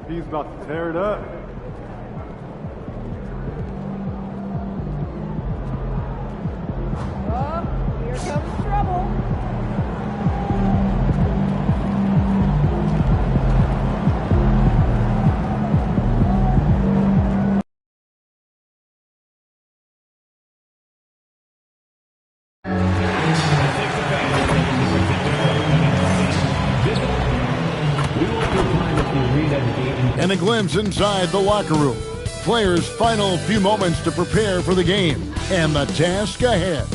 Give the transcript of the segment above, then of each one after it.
MP's about to tear it up. Oh, here comes trouble. And a glimpse inside the locker room. Players' final few moments to prepare for the game and the task ahead.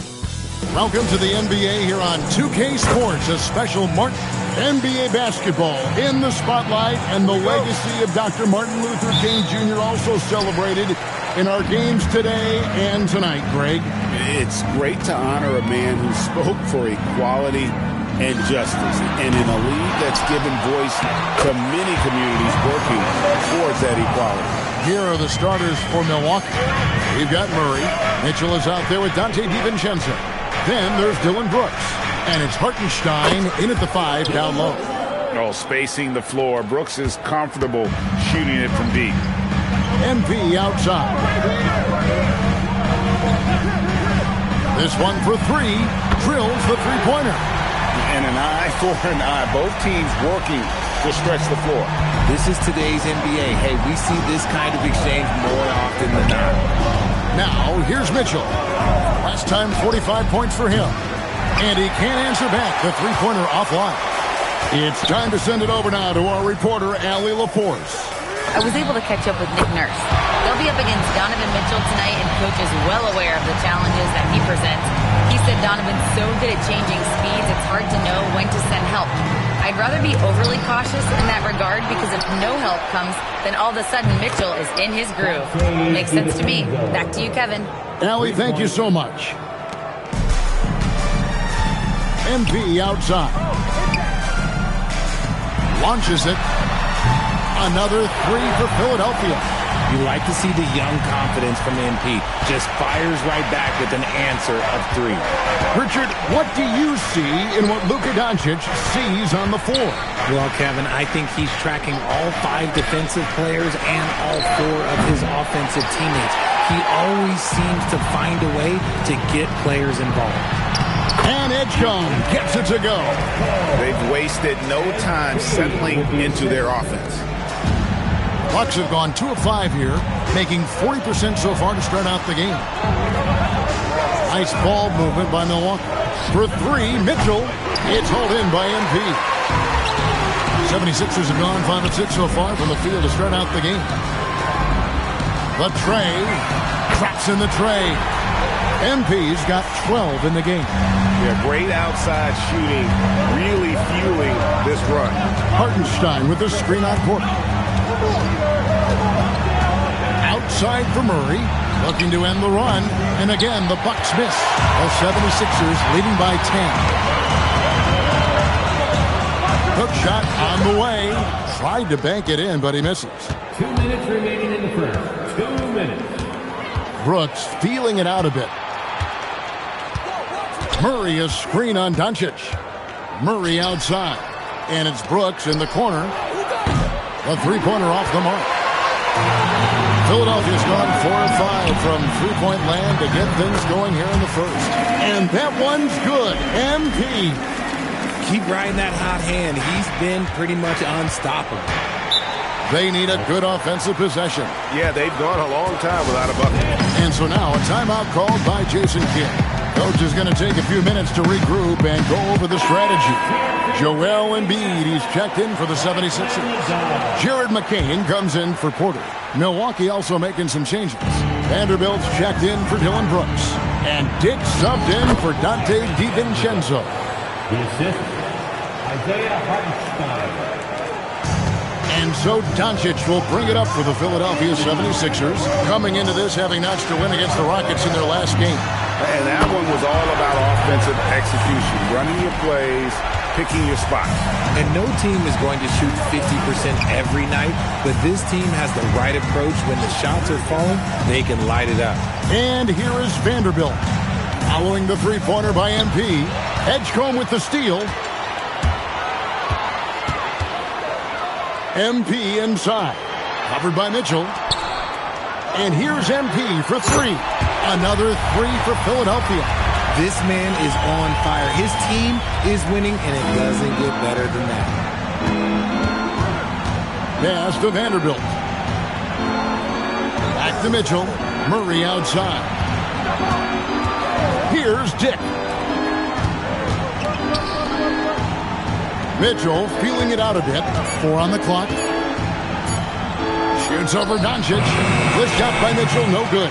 Welcome to the NBA here on 2K Sports, a special Martin NBA basketball in the spotlight, and the legacy of Dr. Martin Luther King Jr. also celebrated in our games today and tonight, Greg. It's great to honor a man who spoke for equality and justice, and in a league that's given voice to many communities working towards that equality. Here are the starters for Milwaukee. We've got Murray. Mitchell is out there with Dante DiVincenzo. Then there's Dylan Brooks. And it's Hartenstein in at the 5 down low. Oh, spacing the floor. Brooks is comfortable shooting it from deep. MP outside. This one for 3. Drills the three-pointer. And an eye for an eye. Both teams working to stretch the floor. This is today's NBA. Hey, we see this kind of exchange more often than not. Now, here's Mitchell. Last time, 45 points for him. And he can't answer back. The three-pointer offline. It's time to send it over now to our reporter, Allie LaForce. I was able to catch up with Nick Nurse. They'll be up against Donovan Mitchell tonight, and Coach is well aware of the challenges that he presents. He said Donovan's so good at changing speeds, it's hard to know when to send help. I'd rather be overly cautious in that regard, because if no help comes, then all of a sudden Mitchell is in his groove. Makes sense to me. Back to you, Kevin. Allie, thank you so much. MP outside. Launches it. Another 3 for Philadelphia. You like to see the young confidence from MP. Just fires right back with an answer of 3. Richard, what do you see in what Luka Doncic sees on the floor? Well, Kevin, I think he's tracking all 5 defensive players and all 4 of his offensive teammates. He always seems to find a way to get players involved. And Edgecombe gets it to go. They've wasted no time settling into their offense. Bucks have gone 2 of 5 here, making 40% so far to start out the game. Nice ball movement by Milwaukee. For 3, Mitchell. It's hauled in by MP. 76ers have gone 5 of 6 so far from the field to start out the game. The tray. Traps in the tray. MP's got 12 in the game. Yeah, great outside shooting, really fueling this run. Hartenstein with the screen on court. Outside for Murray, looking to end the run, and again the Bucks miss. The 76ers leading by 10. Hook shot on the way, tried to bank it in, but he misses. 2 minutes remaining in the first. 2 minutes. Brooks feeling it out a bit. Murray a screen on Doncic. Murray outside, and it's Brooks in the corner. A three-pointer off the mark. Philadelphia's gone 4 of 5 from three-point land to get things going here in the first. And that one's good. MP. Keep riding that hot hand. He's been pretty much unstoppable. They need a good offensive possession. Yeah, they've gone a long time without a bucket. And so now a timeout called by Jason Kidd. Coach is going to take a few minutes to regroup and go over the strategy. Joel Embiid, he's checked in for the 76ers. Jared McCain comes in for Porter. Milwaukee also making some changes. Vanderbilt's checked in for Dylan Brooks. And Dick subbed in for Dante DiVincenzo. The assist, Isaiah Hartenstein. And so Doncic will bring it up for the Philadelphia 76ers, coming into this having notched a win against the Rockets in their last game. And that one was all about offensive execution, running your plays, picking your spots. And no team is going to shoot 50% every night, but this team has the right approach. When the shots are falling, they can light it up. And here is Vanderbilt. Following the three-pointer by MP. Edgecombe with the steal. MP inside. Covered by Mitchell. And here's MP for three. Another three for Philadelphia. This man is on fire. His team is winning, and it doesn't get better than that. Pass to Vanderbilt. Back to Mitchell. Murray outside. Here's Dick. Mitchell feeling it out a bit. 4 on the clock. Shoots over Doncic. The shot by Mitchell, no good.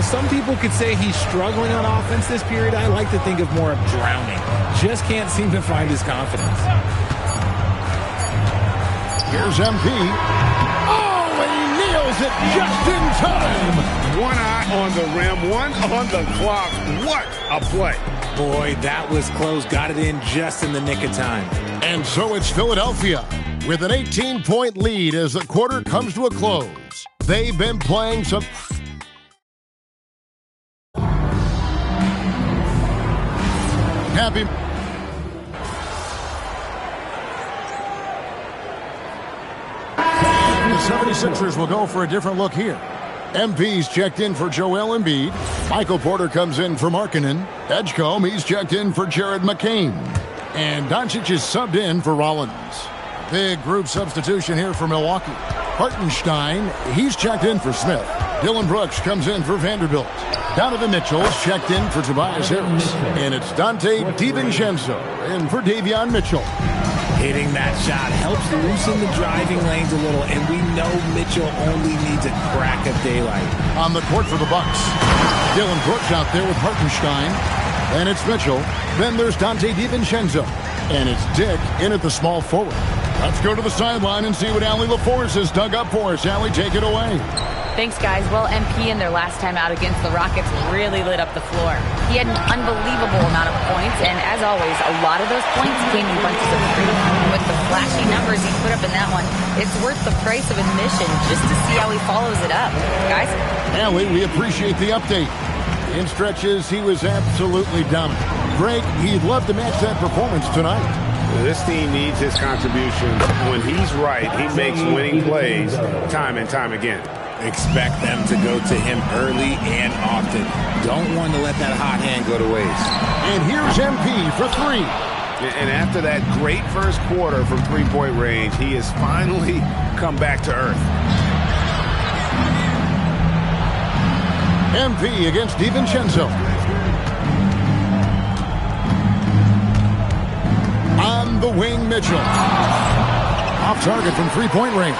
Some people could say he's struggling on offense this period. I like to think of more of drowning. Just can't seem to find his confidence. Here's MP. Oh, and he nails it just in time. One eye on the rim, one on the clock. What a play. Boy, that was close. Got it in just in the nick of time. And so it's Philadelphia with an 18-point lead as the quarter comes to a close. They've been playing some... Happy... The 76ers will go for a different look here. MP's checked in for Joel Embiid. Michael Porter comes in for Markkanen. Edgecombe, he's checked in for Jared McCain. And Doncic is subbed in for Rollins. Big group substitution here for Milwaukee. Hartenstein, he's checked in for Smith. Dylan Brooks comes in for Vanderbilt. Donovan Mitchell's checked in for Tobias Harris. And it's Dante DiVincenzo in for Davion Mitchell. Hitting that shot helps loosen the driving lanes a little, and we know Mitchell only needs a crack of daylight. On the court for the Bucks. Dylan Brooks out there with Hartenstein. Then it's Mitchell. Then there's Dante DiVincenzo. And it's Dick in at the small forward. Let's go to the sideline and see what Allie LaForce has dug up for us. Allie, take it away. Thanks, guys. Well, MP in their last time out against the Rockets really lit up the floor. He had an unbelievable amount of points, and as always, a lot of those points came in bunches of three. With the flashy numbers he put up in that one, it's worth the price of admission just to see how he follows it up. Guys? Allie, we appreciate the update. In stretches, he was absolutely dominant. Greg, he'd love to match that performance tonight. This team needs his contributions. When he's right, he makes winning plays time and time again. Expect them to go to him early and often. Don't want to let that hot hand go to waste. And here's MP for three. And after that great first quarter from three-point range, he has finally come back to earth. MP against DiVincenzo. On the wing, Mitchell. Off target from three-point range.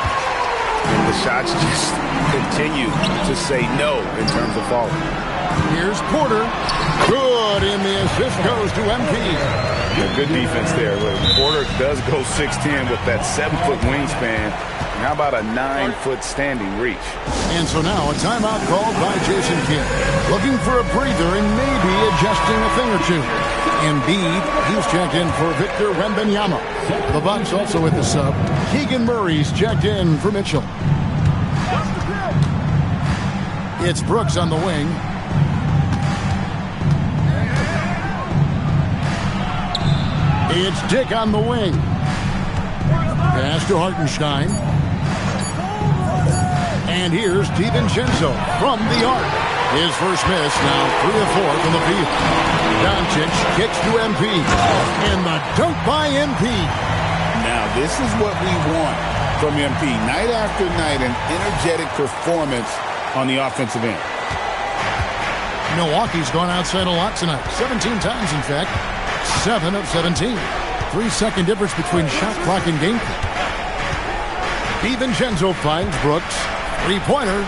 And the shots just continue to say no in terms of falling. Here's Porter. Good, and the assist goes to MP. Yeah, good defense there. Porter does go 6'10" with that 7-foot wingspan. And how about a 9-foot standing reach? And so now a timeout called by Jason Kidd. Looking for a breather and maybe adjusting a thing or two. Embiid, he's checked in for Victor Wembanyama. The Bucks also with the sub. Keegan Murray's checked in for Mitchell. It's Brooks on the wing. It's Dick on the wing. Pass to Hartenstein. And here's DiVincenzo from the arc. His first miss, now 3 of 4 from the field. Doncic kicks to MP. And the dunk by MP. Now, this is what we want from MP. Night after night, an energetic performance on the offensive end. Milwaukee's gone outside a lot tonight. 17 times, in fact. 7 of 17. 3-second difference between shot clock and game clock. DiVincenzo finds Brooks. Three-pointer.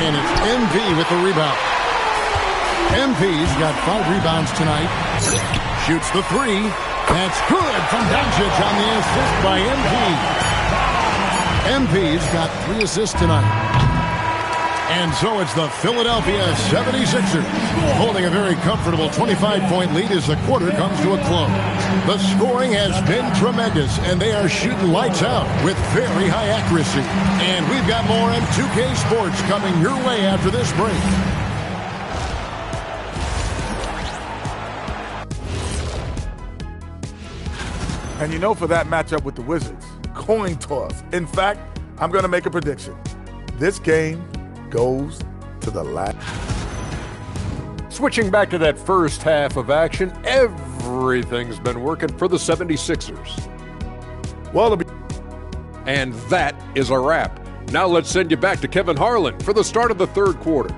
And it's MP with the rebound. MP's got 5 rebounds tonight. Shoots the three. That's good from Doncic on the assist by MP. MP's got 3 assists tonight. And so it's the Philadelphia 76ers holding a very comfortable 25-point lead as the quarter comes to a close. The scoring has been tremendous, and they are shooting lights out with very high accuracy. And we've got more on 2K Sports coming your way after this break. And you know, for that matchup with the Wizards, coin toss. In fact, I'm going to make a prediction. This game goes to the last. Switching back to that first half of action, everything's been working for the 76ers. Well, and that is a wrap. Now let's send you back to Kevin Harlan for the start of the third quarter.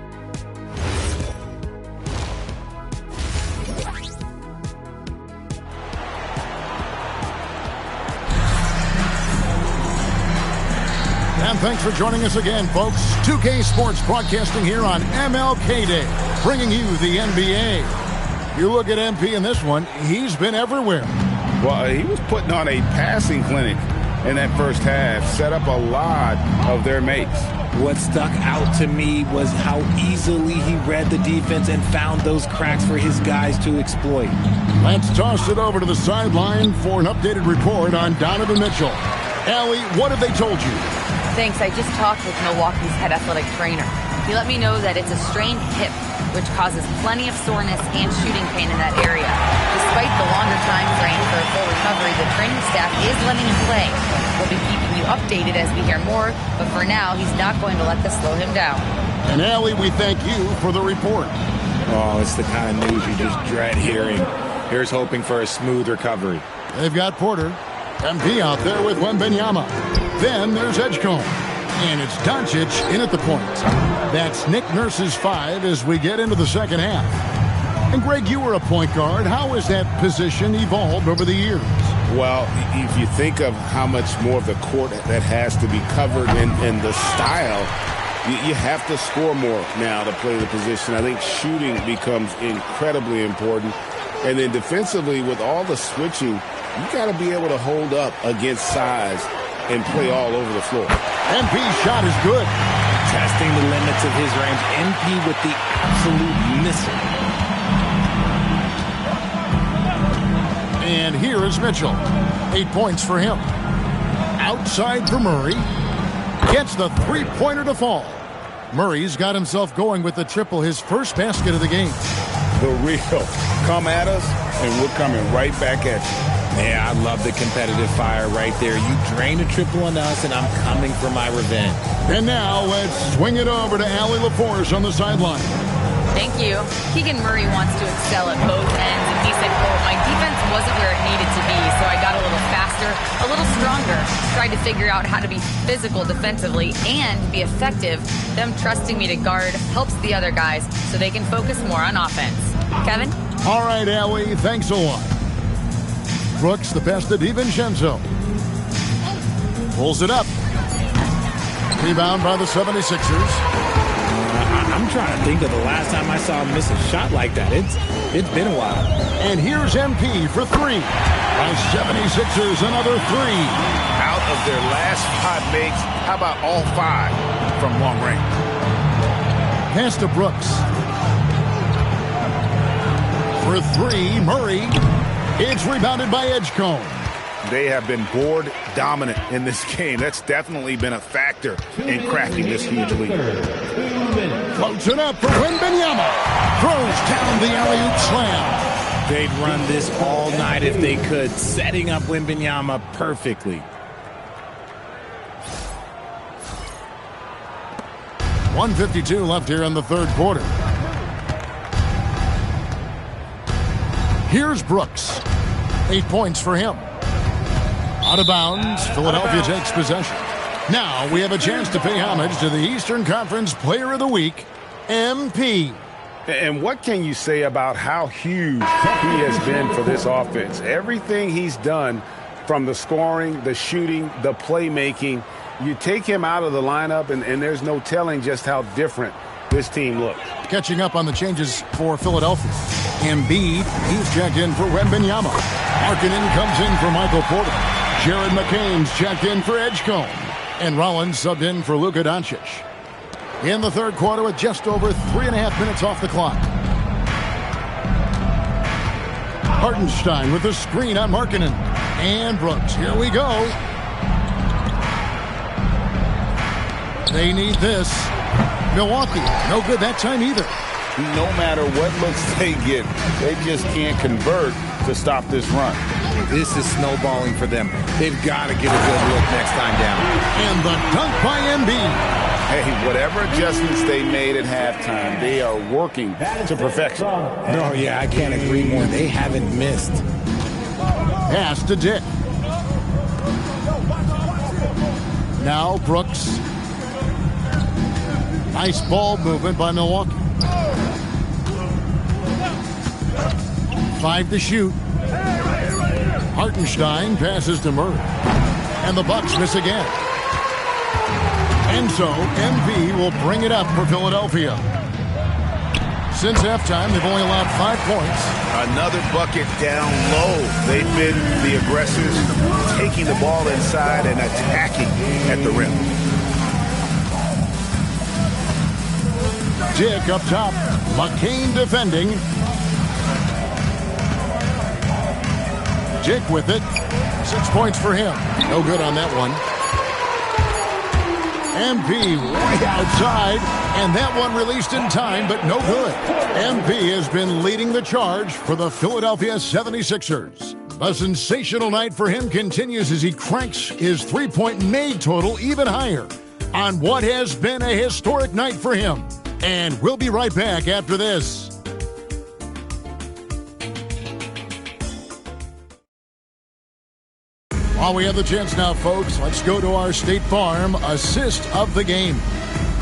And thanks for joining us again, folks. 2K Sports broadcasting here on MLK Day, bringing you the NBA. You look at MP in this one, he's been everywhere. Well, he was putting on a passing clinic in that first half, set up a lot of their mates. What stuck out to me was how easily he read the defense and found those cracks for his guys to exploit. Let's toss it over to the sideline for an updated report on Donovan Mitchell. Allie, what have they told you? Thanks. I just talked with Milwaukee's head athletic trainer. He let me know that it's a strained hip, which causes plenty of soreness and shooting pain in that area. Despite the longer time frame for a full recovery, the training staff is letting him play. We'll be keeping you updated as we hear more, but for now, he's not going to let this slow him down. And Allie, we thank you for the report. Oh, it's the kind of news you just dread hearing. Here's hoping for a smooth recovery. They've got Porter. MP out there with Wembanyama. Then there's Edgecombe. And it's Doncic in at the point. That's Nick Nurse's 5 as we get into the second half. And Greg, you were a point guard. How has that position evolved over the years? Well, if you think of how much more of the court that has to be covered in the style, you have to score more now to play the position. I think shooting becomes incredibly important. And then defensively, with all the switching, you got to be able to hold up against size and play all over the floor. MP's shot is good. Testing the limits of his range. MP with the absolute missile. And here is Mitchell. 8 points for him. Outside for Murray. Gets the three-pointer to fall. Murray's got himself going with the triple, his first basket of the game. The real. Come at us, and we're coming right back at you. Yeah, I love the competitive fire right there. You drain a triple on us, and I'm coming for my revenge. And now let's swing it over to Allie LaForce on the sideline. Thank you. Keegan Murray wants to excel at both ends, and he said, quote, my defense wasn't where it needed to be, so I got a little faster, a little stronger, tried to figure out how to be physical defensively and be effective. Them trusting me to guard helps the other guys so they can focus more on offense. Kevin? All right, Allie, thanks a lot. Brooks, the best of DiVincenzo. Pulls it up. Rebound by the 76ers. I'm trying to think of the last time I saw him miss a shot like that. It's been a while. And here's MP for three. By 76ers, another three. Out of their last 5 makes, how about all 5 from long range? Pass to Brooks. For three, Murray. It's rebounded by Edgecombe. They have been board dominant in this game. That's definitely been a factor in crafting this huge lead. Floats it up for Wembanyama. Throws down the alley-oop slam. They'd run this all night if they could, setting up Wembanyama perfectly. .152 left here in the third quarter. Here's Brooks. 8 points for him. Out of bounds, Philadelphia takes possession. Now we have a chance to pay homage to the Eastern Conference Player of the Week, MP. And what can you say about how huge he has been for this offense? Everything he's done, from the scoring, the shooting, the playmaking, you take him out of the lineup, and there's no telling just how different this team looks. Catching up on the changes for Philadelphia. Embiid, he's checked in for Wembanyama. Markkanen comes in for Michael Porter. Jared McCain's checked in for Edgecombe. And Rollins subbed in for Luka Doncic. In the third quarter with just over 3.5 minutes off the clock. Hartenstein with the screen on Markkanen. And Brooks, here we go. They need this. Milwaukee, no good that time either. No matter what looks they get, they just can't convert to stop this run. This is snowballing for them. They've got to get a good look next time down. And the dunk by Embiid. Hey, whatever adjustments they made at halftime, they are working to perfection. No, yeah, I can't agree more. They haven't missed. Pass to Dick. Now Brooks. Nice ball movement by Milwaukee. 5 to shoot. Hartenstein passes to Murray. And the Bucks miss again. And so, MB will bring it up for Philadelphia. Since halftime, they've only allowed 5 points. Another bucket down low. They've been the aggressors, taking the ball inside and attacking at the rim. Dick up top. McCain defending. Dick with it. 6 points for him. No good on that one. MP right outside, and that one released in time, but no good. MP has been leading the charge for the Philadelphia 76ers. A sensational night for him continues as he cranks his three-point made total even higher on what has been a historic night for him. And we'll be right back after this. While we have the chance now, folks, let's go to our State Farm assist of the game.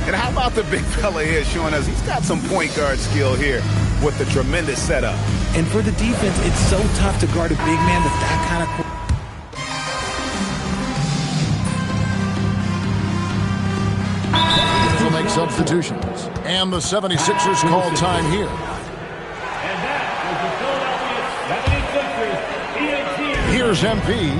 And how about the big fella here showing us he's got some point guard skill here with the tremendous setup. And for the defense, it's so tough to guard a big man with that kind of... Will make substitutions. And the 76ers call time here. And that was the Philadelphia 76ers. Here's MP.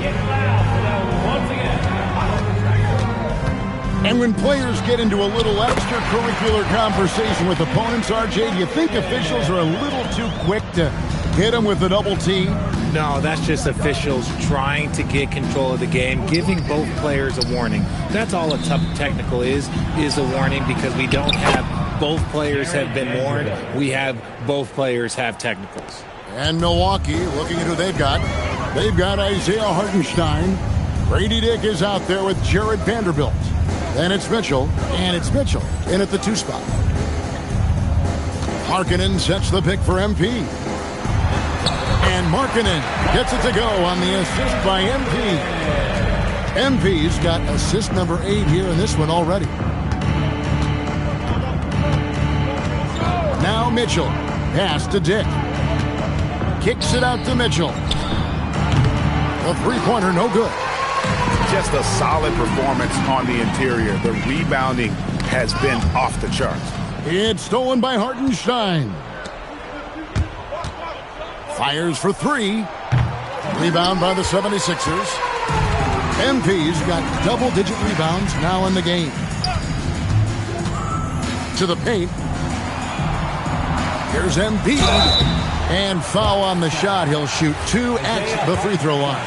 And when players get into a little extracurricular conversation with opponents, RJ, do you think officials are a little too quick to hit them with a double team? No, that's just officials trying to get control of the game, giving both players a warning. That's all a tough technical is a warning, because we don't have both players have been warned. We have both players have technicals. And Milwaukee, looking at who they've got. They've got Isaiah Hartenstein. Brady Dick is out there with Jared Vanderbilt. Then it's Mitchell, and it's Mitchell in at the 2 spot. Markkanen sets the pick for MP. And Markkanen gets it to go on the assist by MP. MP's got assist number 8 here in this one already. Now Mitchell. Pass to Dick. Kicks it out to Mitchell. The three-pointer, no good. Just a solid performance on the interior. The rebounding has been off the charts. It's stolen by Hartenstein. Fires for 3. Rebound by the 76ers. MP's got double-digit rebounds now in the game. To the paint. Here's MP. And foul on the shot. He'll shoot 2 at the free throw line.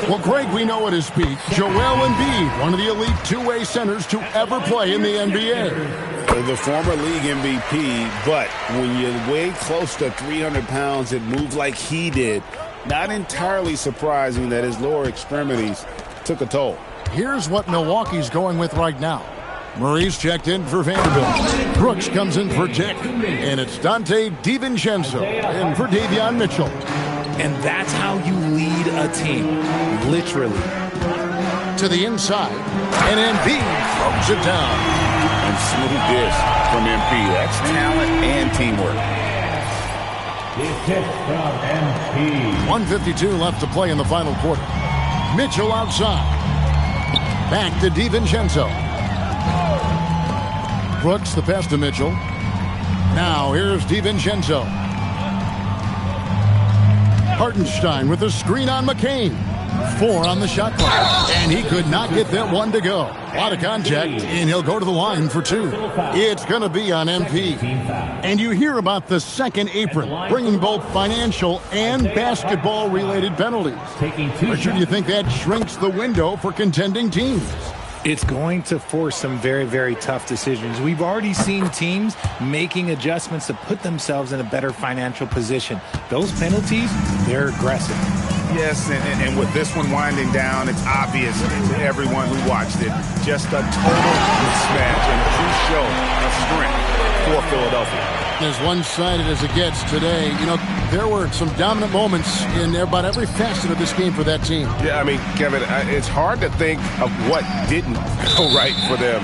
Well, Greg, we know at his peak, Joel Embiid, one of the elite two-way centers to ever play in the NBA. The former league MVP, but when you weigh close to 300 pounds and move like he did, not entirely surprising that his lower extremities took a toll. Here's what Milwaukee's going with right now. Murray's checked in for Vanderbilt. Brooks comes in for Dick. And it's Dante DiVincenzo in for Davion Mitchell. And that's how you lead a team, literally. To the inside, and Embiid throws it down. And smooth dish from MP. That's talent and teamwork. 1:52 left to play in the final quarter. Mitchell outside. Back to DiVincenzo. Brooks, the pass to Mitchell. Now here's DiVincenzo. Hartenstein with a screen on McCain. 4 on the shot clock. And he could not get that one to go. A lot of contact, and he'll go to the line for 2. It's going to be on MP. And you hear about the second apron, bringing both financial and basketball-related penalties. Or should you think that shrinks the window for contending teams? It's going to force some very, very tough decisions. We've already seen teams making adjustments to put themselves in a better financial position. Those penalties, they're aggressive. Yes, and with this one winding down, it's obvious to everyone who watched it. Just a total mismatch and a true show of strength for Philadelphia. As one-sided as it gets today, you know, there were some dominant moments in about every facet of this game for that team. Yeah, I mean, Kevin, it's hard to think of what didn't go right for them.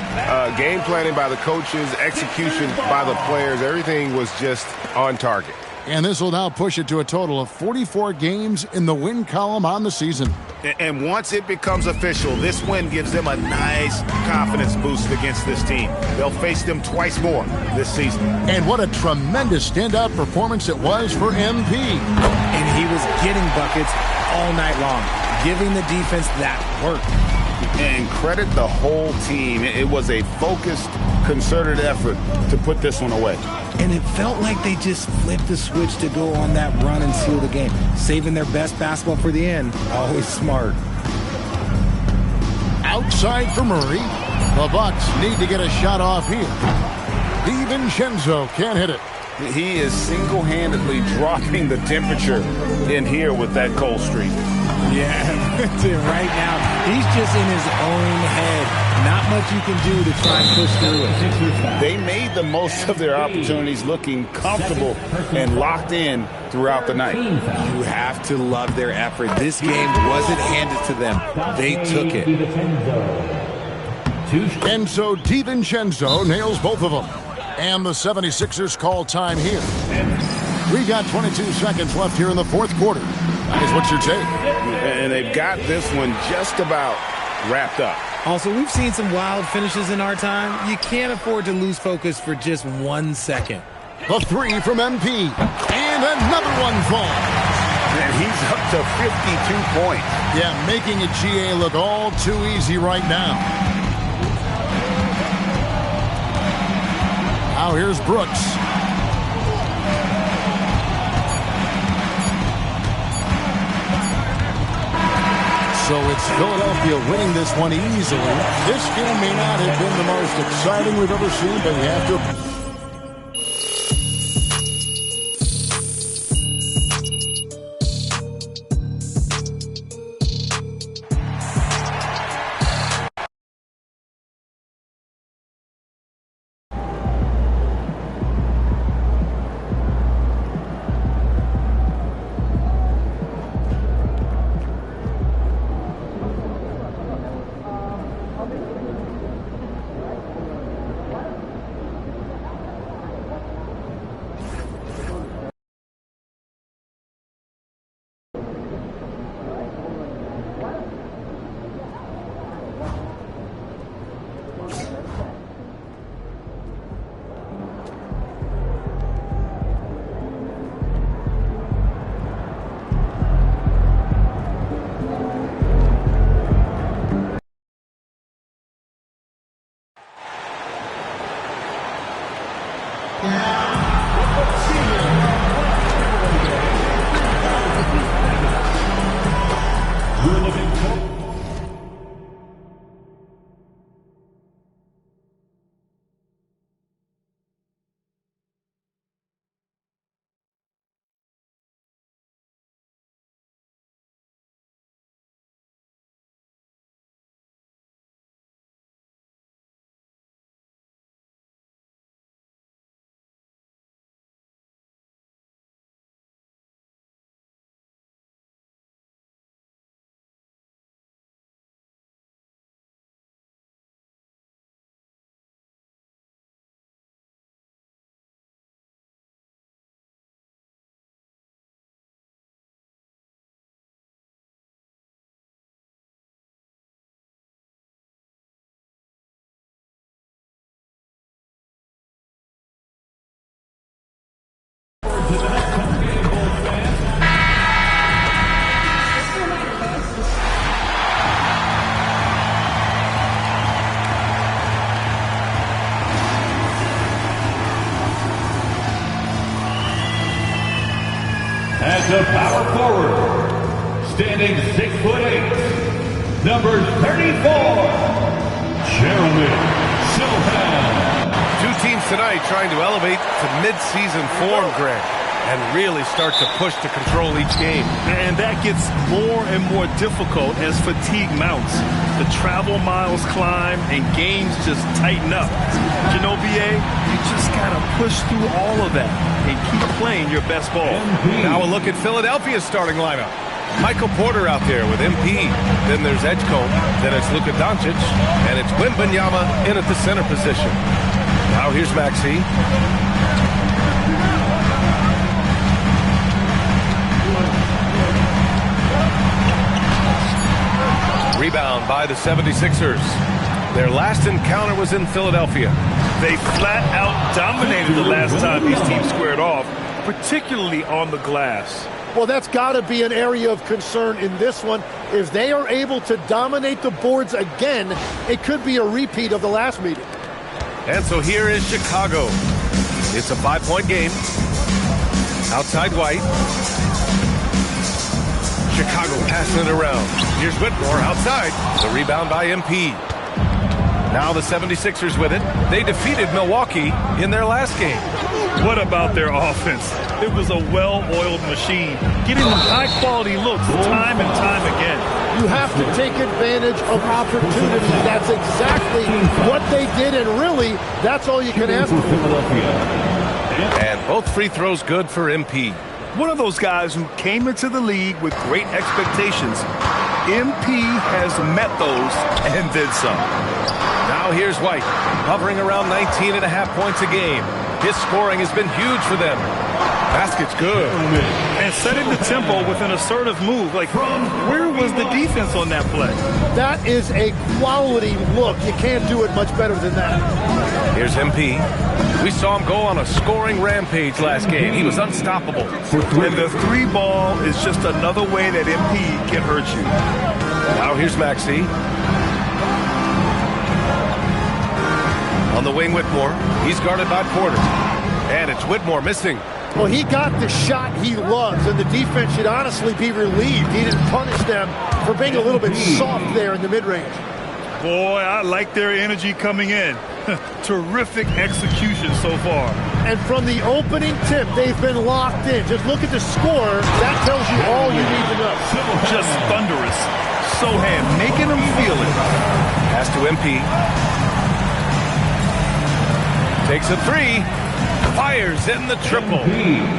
Game planning by the coaches, execution by the players, everything was just on target. And this will now push it to a total of 44 games in the win column on the season. And once it becomes official, this win gives them a nice confidence boost against this team. They'll face them twice more this season. And what a tremendous standout performance it was for MP. And he was getting buckets all night long, giving the defense that work. And credit the whole team. It was a focused, concerted effort to put this one away. And it felt like they just flipped the switch to go on that run and seal the game. Saving their best basketball for the end. Always smart. Outside for Murray. The Bucks need to get a shot off here. DiVincenzo can't hit it. He is single-handedly dropping the temperature in here with that cold streak. Yeah, right now, he's just in his own head. Not much you can do to try and push through it. They made the most of their opportunities, looking comfortable and locked in throughout the night. You have to love their effort. This game wasn't handed to them. They took it. Enzo DiVincenzo nails both of them. And the 76ers call time here. We got 22 seconds left here in the fourth quarter. Guys, what's your take? And they've got this one just about wrapped up. Also, we've seen some wild finishes in our time. You can't afford to lose focus for just 1 second. The three from MP. And another one falls. And he's up to 52 points. Yeah, making a GA look all too easy right now. Now here's Brooks. So it's Philadelphia winning this one easily. This game may not have been the most exciting we've ever seen, but you have to... As a power forward, standing 6'8", number 34, tonight trying to elevate to mid-season form, Greg, and really start to push to control each game. And that gets more and more difficult as fatigue mounts. The travel miles climb and games just tighten up. You know, BA, you just got to push through all of that and keep playing your best ball. Now a look at Philadelphia's starting lineup. Michael Porter out there with MP. Then there's Edgecombe. Then it's Luka Doncic. And it's Wembanyama in at the center position. Now here's Maxey. Rebound by the 76ers. Their last encounter was in Philadelphia. They flat out dominated the last time these teams squared off, particularly on the glass. Well, that's got to be an area of concern in this one. If they are able to dominate the boards again, it could be a repeat of the last meeting. And so here is Chicago. It's a 5-point game. Outside White. Chicago passing it around. Here's Whitmore outside. The rebound by MP. Now the 76ers with it. They defeated Milwaukee in their last game. What about their offense? It was a well-oiled machine, getting them high-quality looks time and time again. You have to take advantage of opportunity. That's exactly what they did, and really, that's all you can ask for. And both free throws good for MP. One of those guys who came into the league with great expectations. MP has met those and then some. Now here's White, hovering around 19.5 points a game. His scoring has been huge for them. Basket's good. And setting the tempo with an assertive move. Like, where was the defense on that play? That is a quality look. You can't do it much better than that. Here's MP. We saw him go on a scoring rampage last game. He was unstoppable. And the three ball is just another way that MP can hurt you. Now here's Maxey. On the wing, Whitmore. He's guarded by Porter. And it's Whitmore missing. Well, he got the shot he loves, and the defense should honestly be relieved. He didn't punish them for being a little bit soft there in the mid-range. Boy, I like their energy coming in. Terrific execution so far. And from the opening tip, they've been locked in. Just look at the score. That tells you all you need to know. Just thunderous. Sohan making them feel it. Pass to MP. Takes a three. Fires in the triple.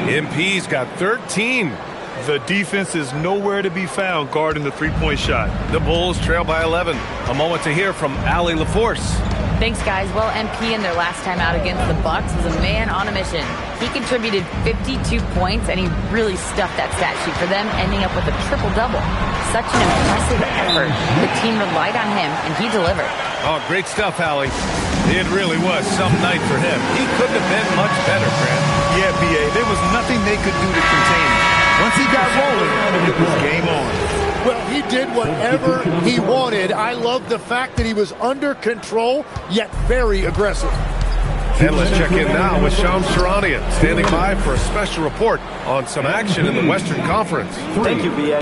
MP's got 13. The defense is nowhere to be found guarding the three-point shot. The Bulls trail by 11. A moment to hear from Allie LaForce. Thanks, guys. Well, MP in their last time out against the Bucks was a man on a mission. He contributed 52 points, and he really stuffed that stat sheet for them, ending up with a triple-double. Such an impressive effort. The team relied on him, and he delivered. Oh, great stuff, Allie. It really was some night for him. He couldn't have been much better, Grant. Yeah, B.A., there was nothing they could do to contain him. Once he got rolling, it was game on. Well, he did whatever he wanted. I love the fact that he was under control, yet very aggressive. And let's check in now with Shams Charania, standing by for a special report on some action in the Western Conference. Thank you, B.A.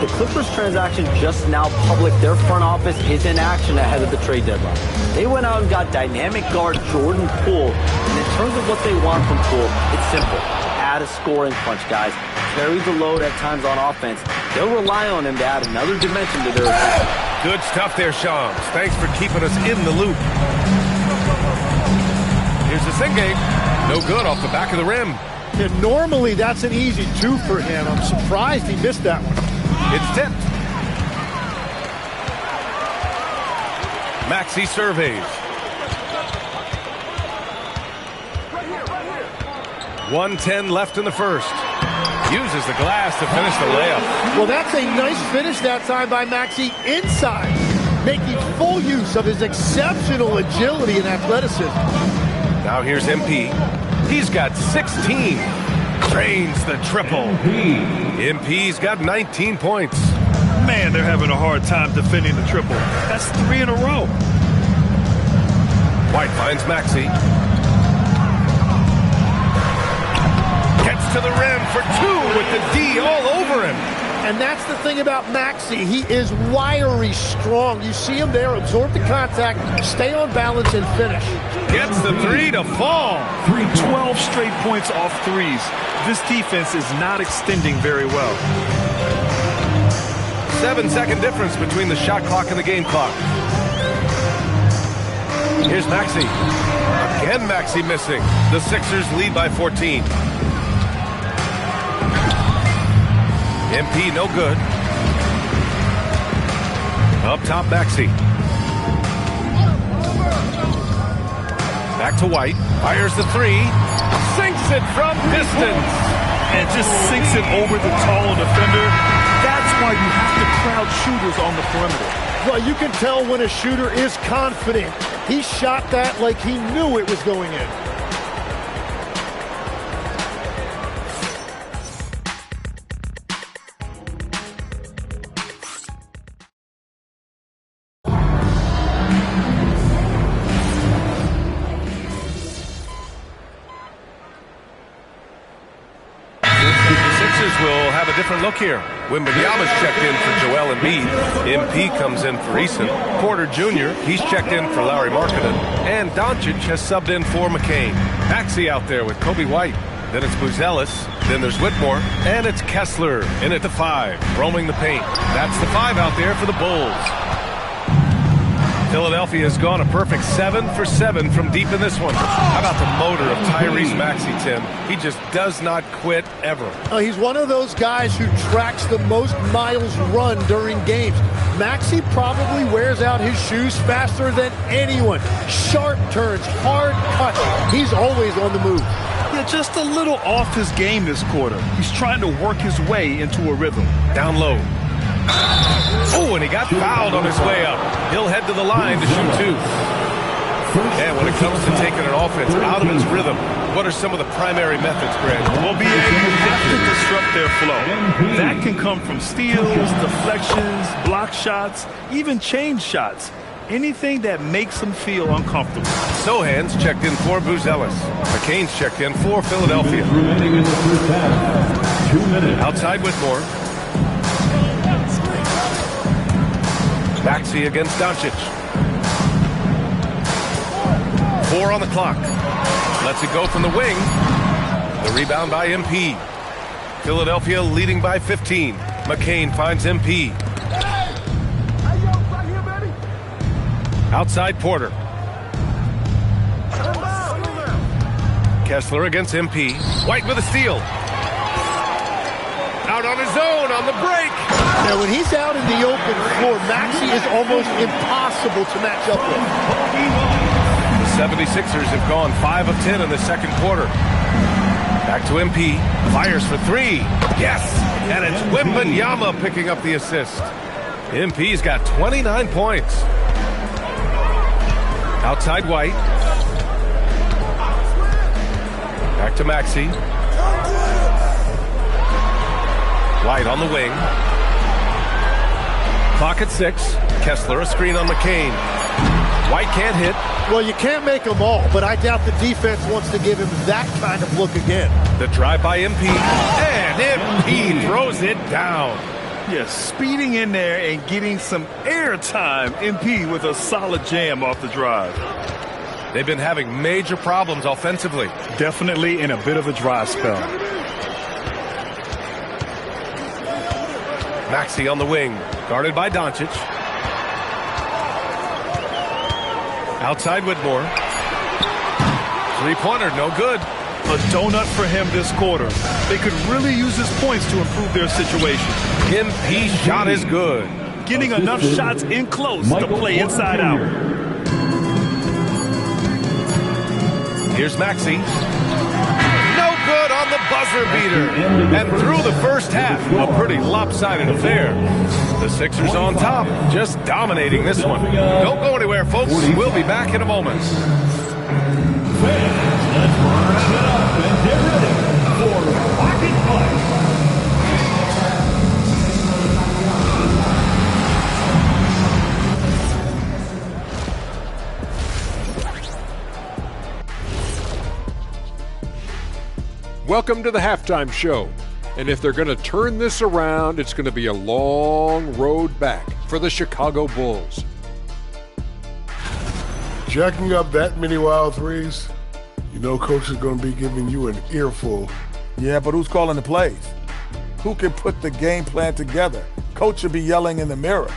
The Clippers transaction just now public. Their front office is in action ahead of the trade deadline. They went out and got dynamic guard Jordan Poole. And in terms of what they want from Poole, it's simple. Add a scoring punch, guys. Carry the load at times on offense. They'll rely on him to add another dimension to their attack. Good stuff there, Shams. Thanks for keeping us in the loop. Here's the Singate. No good off the back of the rim. And normally that's an easy two for him. I'm surprised he missed that one. It's tipped. Maxey surveys. 1:10 left in the first. Uses the glass to finish the layup. Well, that's a nice finish that time by Maxey inside, making full use of his exceptional agility and athleticism. Now here's MP. He's got 16. Drains the triple. MP's got 19 points. Man, they're having a hard time defending the triple. That's 3 in a row. White finds Maxey. Gets to the rim for 2 with the D all over him. And that's the thing about Maxey. He is wiry strong. You see him there, absorb the contact, stay on balance, and finish. Gets the three to fall. 12 straight points off threes. This defense is not extending very well. 7-second difference between the shot clock and the game clock. Here's Maxey. Again, Maxey missing. The Sixers lead by 14. MP no good. Up top, Maxey. Back to White. Fires the three. Sinks it from distance. And just sinks it over the tall defender. That's why you have to crowd shooters on the perimeter. Well, you can tell when a shooter is confident. He shot that like he knew it was going in. Will have a different look here. Wembanyama's checked in for Joel Embiid. MP comes in for Eason. Porter Jr., he's checked in for Lauri Markkanen. And Doncic has subbed in for McCain. Maxey out there with Kobe White. Then it's Buzelis. Then there's Whitmore. And it's Kessler in at the 5, roaming the paint. That's the 5 out there for the Bulls. Philadelphia has gone a perfect 7 for 7 from deep in this one. How about the motor of Tyrese Maxey, Tim? He just does not quit ever. He's one of those guys who tracks the most miles run during games. Maxey probably wears out his shoes faster than anyone. Sharp turns, hard cuts. He's always on the move. Yeah, just a little off his game this quarter. He's trying to work his way into a rhythm. Down low. Oh, and he got fouled on his way up. He'll head to the line to shoot 2. And when it comes to taking an offense out of its rhythm, what are some of the primary methods, Greg? Well, BA, you have to disrupt their flow. That can come from steals, deflections, block shots, even change shots. Anything that makes them feel uncomfortable. Sohan's checked in for Buzelis. McCain's checked in for Philadelphia. Outside Whitmore. Maxey against Doncic. 4 on the clock. Lets it go from the wing. The rebound by MP. Philadelphia leading by 15. McCain finds MP. Outside Porter. Kessler against MP. White with a steal. Out on his own on the break. Now, when he's out in the open floor, Maxey is almost impossible to match up with. The 76ers have gone 5 of 10 in the second quarter. Back to MP. Fires for 3. Yes! And it's Wembanyama picking up the assist. MP's got 29 points. Outside White. Back to Maxey. White on the wing. Clock at 6. Kessler a screen on McCain. White can't hit. Well, you can't make them all, but I doubt the defense wants to give him that kind of look again. The drive by MP. And MP throws it down. Yes, speeding in there and getting some air time. MP with a solid jam off the drive. They've been having major problems offensively. Definitely in a bit of a dry spell. Maxey on the wing, guarded by Doncic. Outside Whitmore. Three-pointer, no good. A donut for him this quarter. They could really use his points to improve their situation. MP shot is good. Getting enough shots in close to play inside out. Here's Maxey. No good on the buzzer beater. And through the first half, a pretty lopsided affair. The Sixers on top, just dominating this one. Don't go anywhere, folks. We'll be back in a moment. Let's burn it up and get ready for Rocket Fight. Welcome to the halftime show. And if they're going to turn this around, it's going to be a long road back for the Chicago Bulls. Jacking up that many wild threes, you know Coach is going to be giving you an earful. Yeah, but who's calling the plays? Who can put the game plan together? Coach should be yelling in the mirror.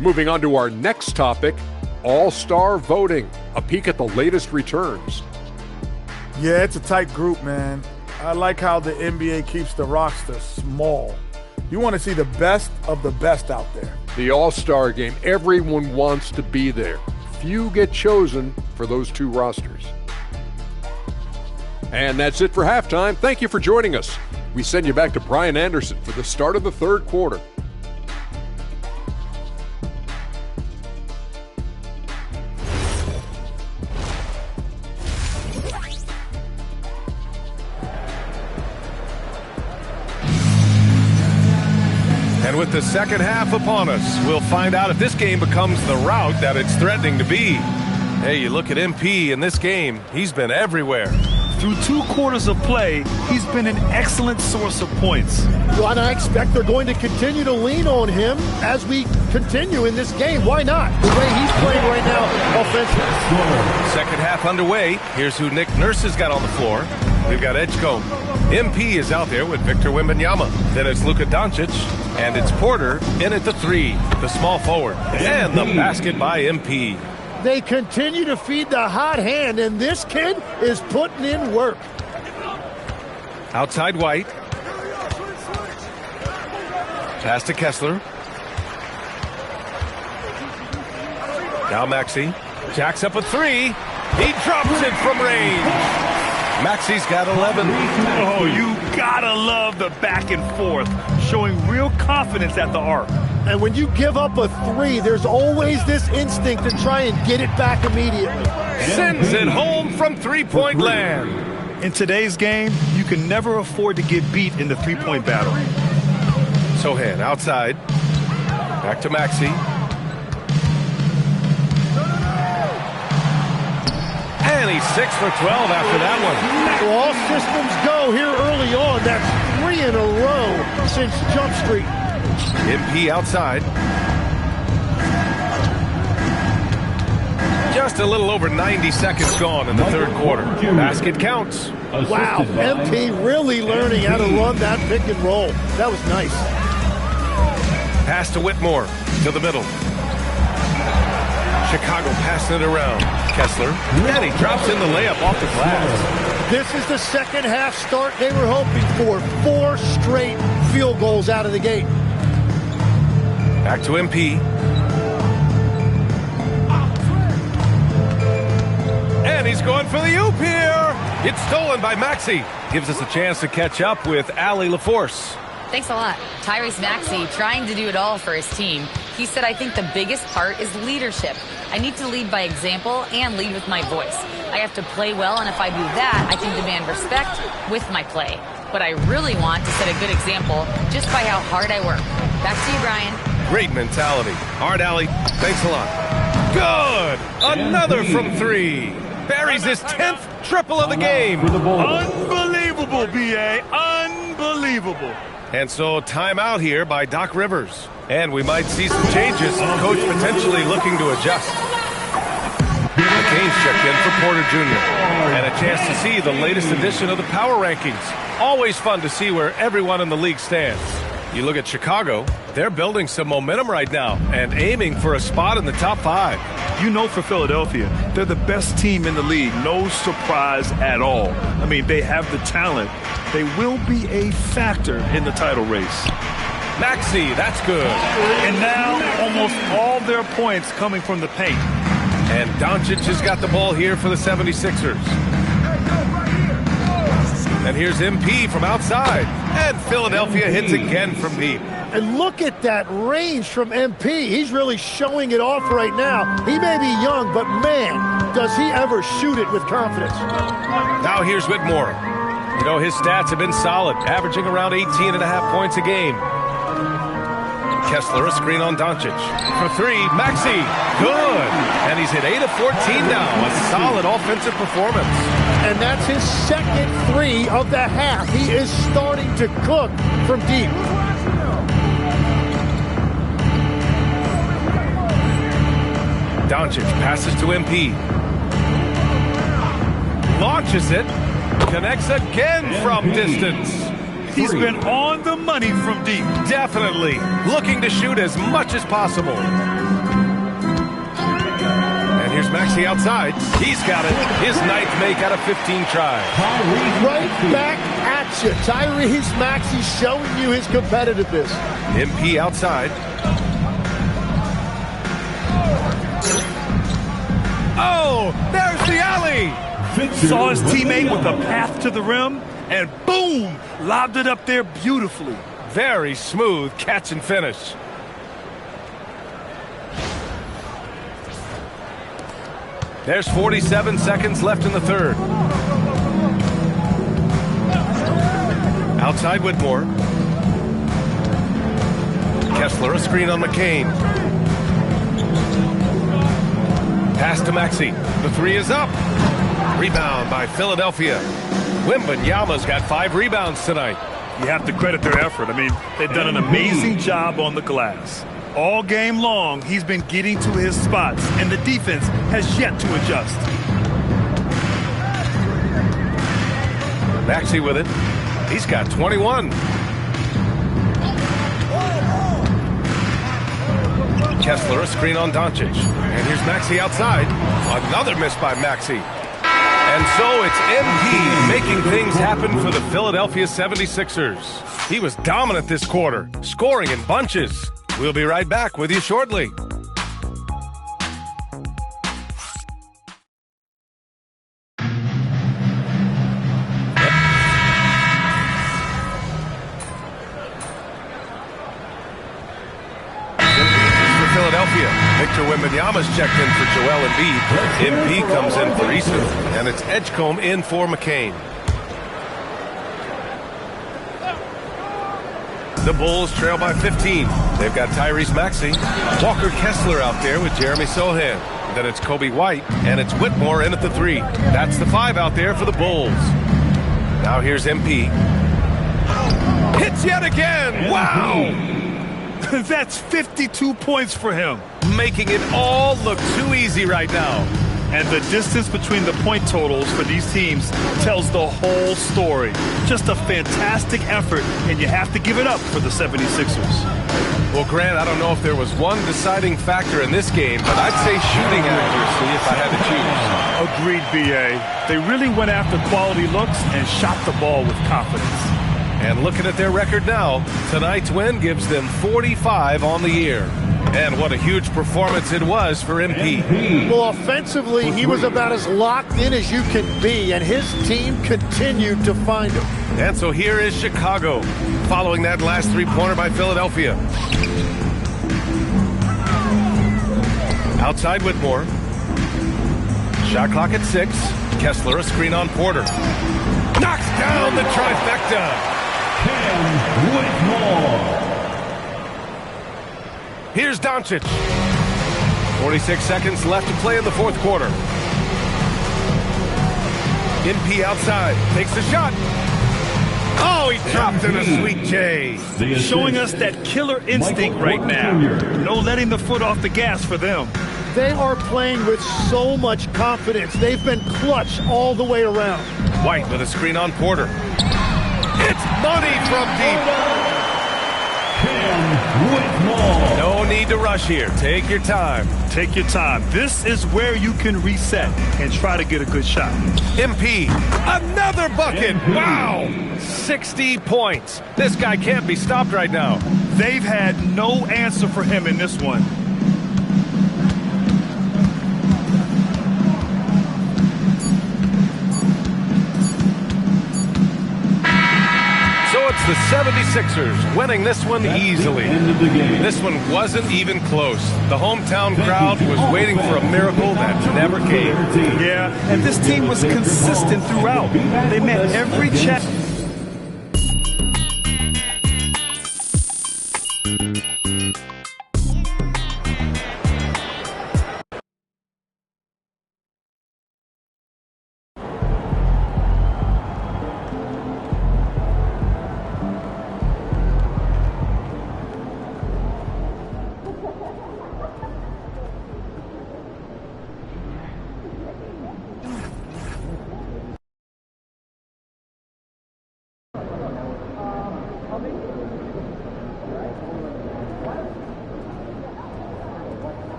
Moving on to our next topic, All-Star voting. A peek at the latest returns. Yeah, it's a tight group, man. I like how the NBA keeps the roster small. You want to see the best of the best out there. The All-Star game, everyone wants to be there. Few get chosen for those two rosters. And that's it for halftime. Thank you for joining us. We send you back to Brian Anderson for the start of the third quarter. And with the second half upon us, we'll find out if this game becomes the rout that it's threatening to be. Hey, you look at MP in this game, he's been everywhere. Through 2 quarters of play, he's been an excellent source of points. Well, and I expect they're going to continue to lean on him as we continue in this game. Why not? The way he's playing right now offensively. Second half underway. Here's who Nick Nurse has got on the floor. We've got Edgecombe. MP is out there with Victor Wembanyama. Then it's Luka Doncic. And it's Porter in at the 3, the small forward. And the basket by MP. They continue to feed the hot hand, and this kid is putting in work. Outside White. Pass to Kessler. Now Maxey. Jacks up a 3. He drops it from range. Maxey's got 11. Oh, you gotta love the back and forth, showing real confidence at the arc. And when you give up a 3, there's always this instinct to try and get it back immediately. Sends it home from three-point land. In today's game, you can never afford to get beat in the three-point battle. Sohan outside. Back to Maxey. And he's 6 for 12 after that one. Well, all systems go here early on. That's 3 in a row since Jump Street. MP outside. Just a little over 90 seconds gone in the third quarter. Basket counts. Wow, MP really learning how to run that pick and roll. That was nice. Pass to Whitmore to the middle. Chicago passing it around. Kessler. And he drops in the layup off the glass. This is the second half start they were hoping for. 4 straight field goals out of the gate. Back to MP. And he's going for the oop here. It's stolen by Maxey. Gives us a chance to catch up with Allie LaForce. Thanks a lot. Tyrese Maxey trying to do it all for his team. He said, I think the biggest part is leadership. I need to lead by example and lead with my voice. I have to play well, and if I do that, I can demand respect with my play. But I really want to set a good example just by how hard I work. Back to you, Brian. Great mentality. Hard, Allie. Thanks a lot. Good. Another from 3. Buries his 10th triple of the game. Unbelievable, B.A. Unbelievable. And so timeout here by Doc Rivers. And we might see some changes. Coach potentially looking to adjust. McCain's checked in for Porter Jr. And a chance to see the latest edition of the power rankings. Always fun to see where everyone in the league stands. You look at Chicago, they're building some momentum right now and aiming for a spot in the top 5. You know, for Philadelphia, they're the best team in the league. No surprise at all. I mean, they have the talent. They will be a factor in the title race. Maxey, that's good. And now almost all their points coming from the paint. And Doncic has got the ball here for the 76ers. And here's MP from outside. And Philadelphia hits again from deep. And look at that range from MP. He's really showing it off right now. He may be young, but man, does he ever shoot it with confidence. Now here's Whitmore. You know, his stats have been solid, averaging around 18.5 points a game. Kessler, a screen on Doncic. For three, Maxey. Good. And he's hit 8 of 14 now. A solid offensive performance. And that's his second three of the half. He is starting to cook from deep. Doncic passes to MP. Launches it. Connects again from distance. He's been on the money from deep. Definitely. Looking to shoot as much as possible. And here's Maxey outside. He's got it. His ninth make out of 15 tries. Right back at you. Tyrese Maxey showing you his competitiveness. MP outside. Oh, there's the alley. Saw his teammate with a path to the rim, and boom, lobbed it up there beautifully. Very smooth catch and finish. There's 47 seconds left in the third. Outside Whitmore. Kessler, a screen on McCain. Pass to Maxey. The three is up. Rebound by Philadelphia. Wembanyama's got 5 rebounds tonight. You have to credit their effort. I mean, they've done an amazing job on the glass. All game long, he's been getting to his spots, and the defense has yet to adjust. Maxey with it. He's got 21. Kessler, a screen on Doncic. And here's Maxey outside. Another miss by Maxey. And so it's MP making things happen for the Philadelphia 76ers. He was dominant this quarter, scoring in bunches. We'll be right back with you shortly. Philadelphia. Victor Wembanyama's checked in for Joel Embiid. MP comes in for Eason. And it's Edgecombe in for McCain. The Bulls trail by 15. They've got Tyrese Maxey. Walker Kessler out there with Jeremy Sohan. Then it's Kobe White. And it's Whitmore in at the 3. That's the 5 out there for the Bulls. Now here's MP. Hits yet again. Wow! That's 52 points for him. Making it all look too easy right now. And the distance between the point totals for these teams tells the whole story. Just a fantastic effort, and you have to give it up for the 76ers. Well, Grant, I don't know if there was one deciding factor in this game, but I'd say shooting accuracy if I had to choose. Agreed, B.A. They really went after quality looks and shot the ball with confidence. And looking at their record now, tonight's win gives them 45 on the year. And what a huge performance it was for MP. Well, offensively, he was about as locked in as you can be, and his team continued to find him. And so here is Chicago, following that last three-pointer by Philadelphia. Outside Whitmore. Shot clock at 6. Kessler, a screen on Porter. Knocks down the trifecta. Whitmore. Here's Doncic. 46 seconds left to play in the fourth quarter. MP outside. Takes the shot. Oh, he dropped in a sweet J. Showing us that killer instinct right now. No letting the foot off the gas for them. They are playing with so much confidence. They've been clutch all the way around. White with a screen on Porter. It's money from deep. No need to rush here. Take your time. Take your time. This is where you can reset and try to get a good shot. MP, another bucket. Wow. 60 points. This guy can't be stopped right now. They've had no answer for him in this one. The 76ers winning this one easily. This one wasn't even close. The hometown crowd was waiting for a miracle that never came. Yeah, and this team was consistent throughout. They met every challenge.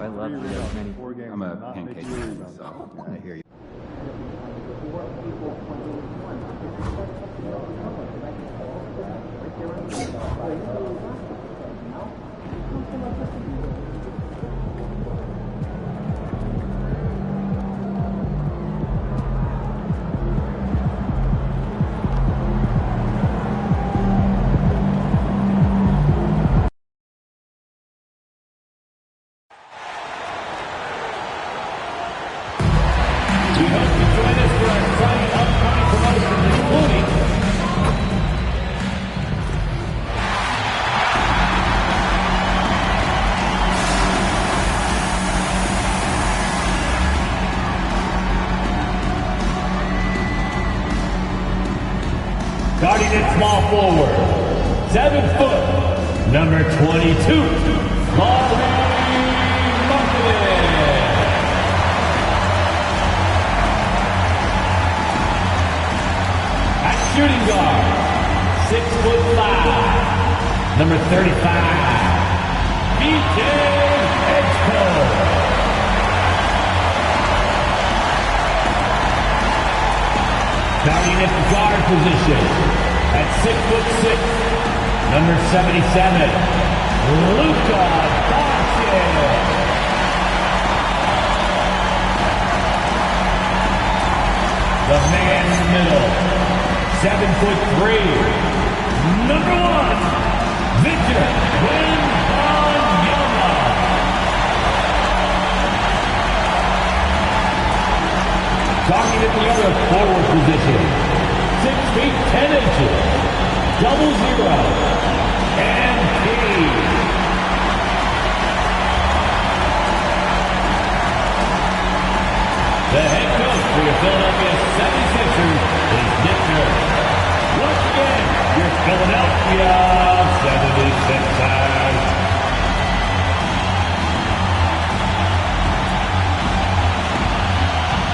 love I'm a pancake fan, so I hear you. Starting at small forward, 7 foot, number 22, at shooting guard, 6'5", number 35, BJ Edgecoat. Starting at the guard position, at 6'6", number 77, Luka Doncic. The man in the middle, 7'3", number 1, Victor Wembanyama. Talking at the other forward position, 6 feet 10 inches, 00, MP. The head coach for your Philadelphia 76ers is Nick Nurse. Once again, your Philadelphia 76ers.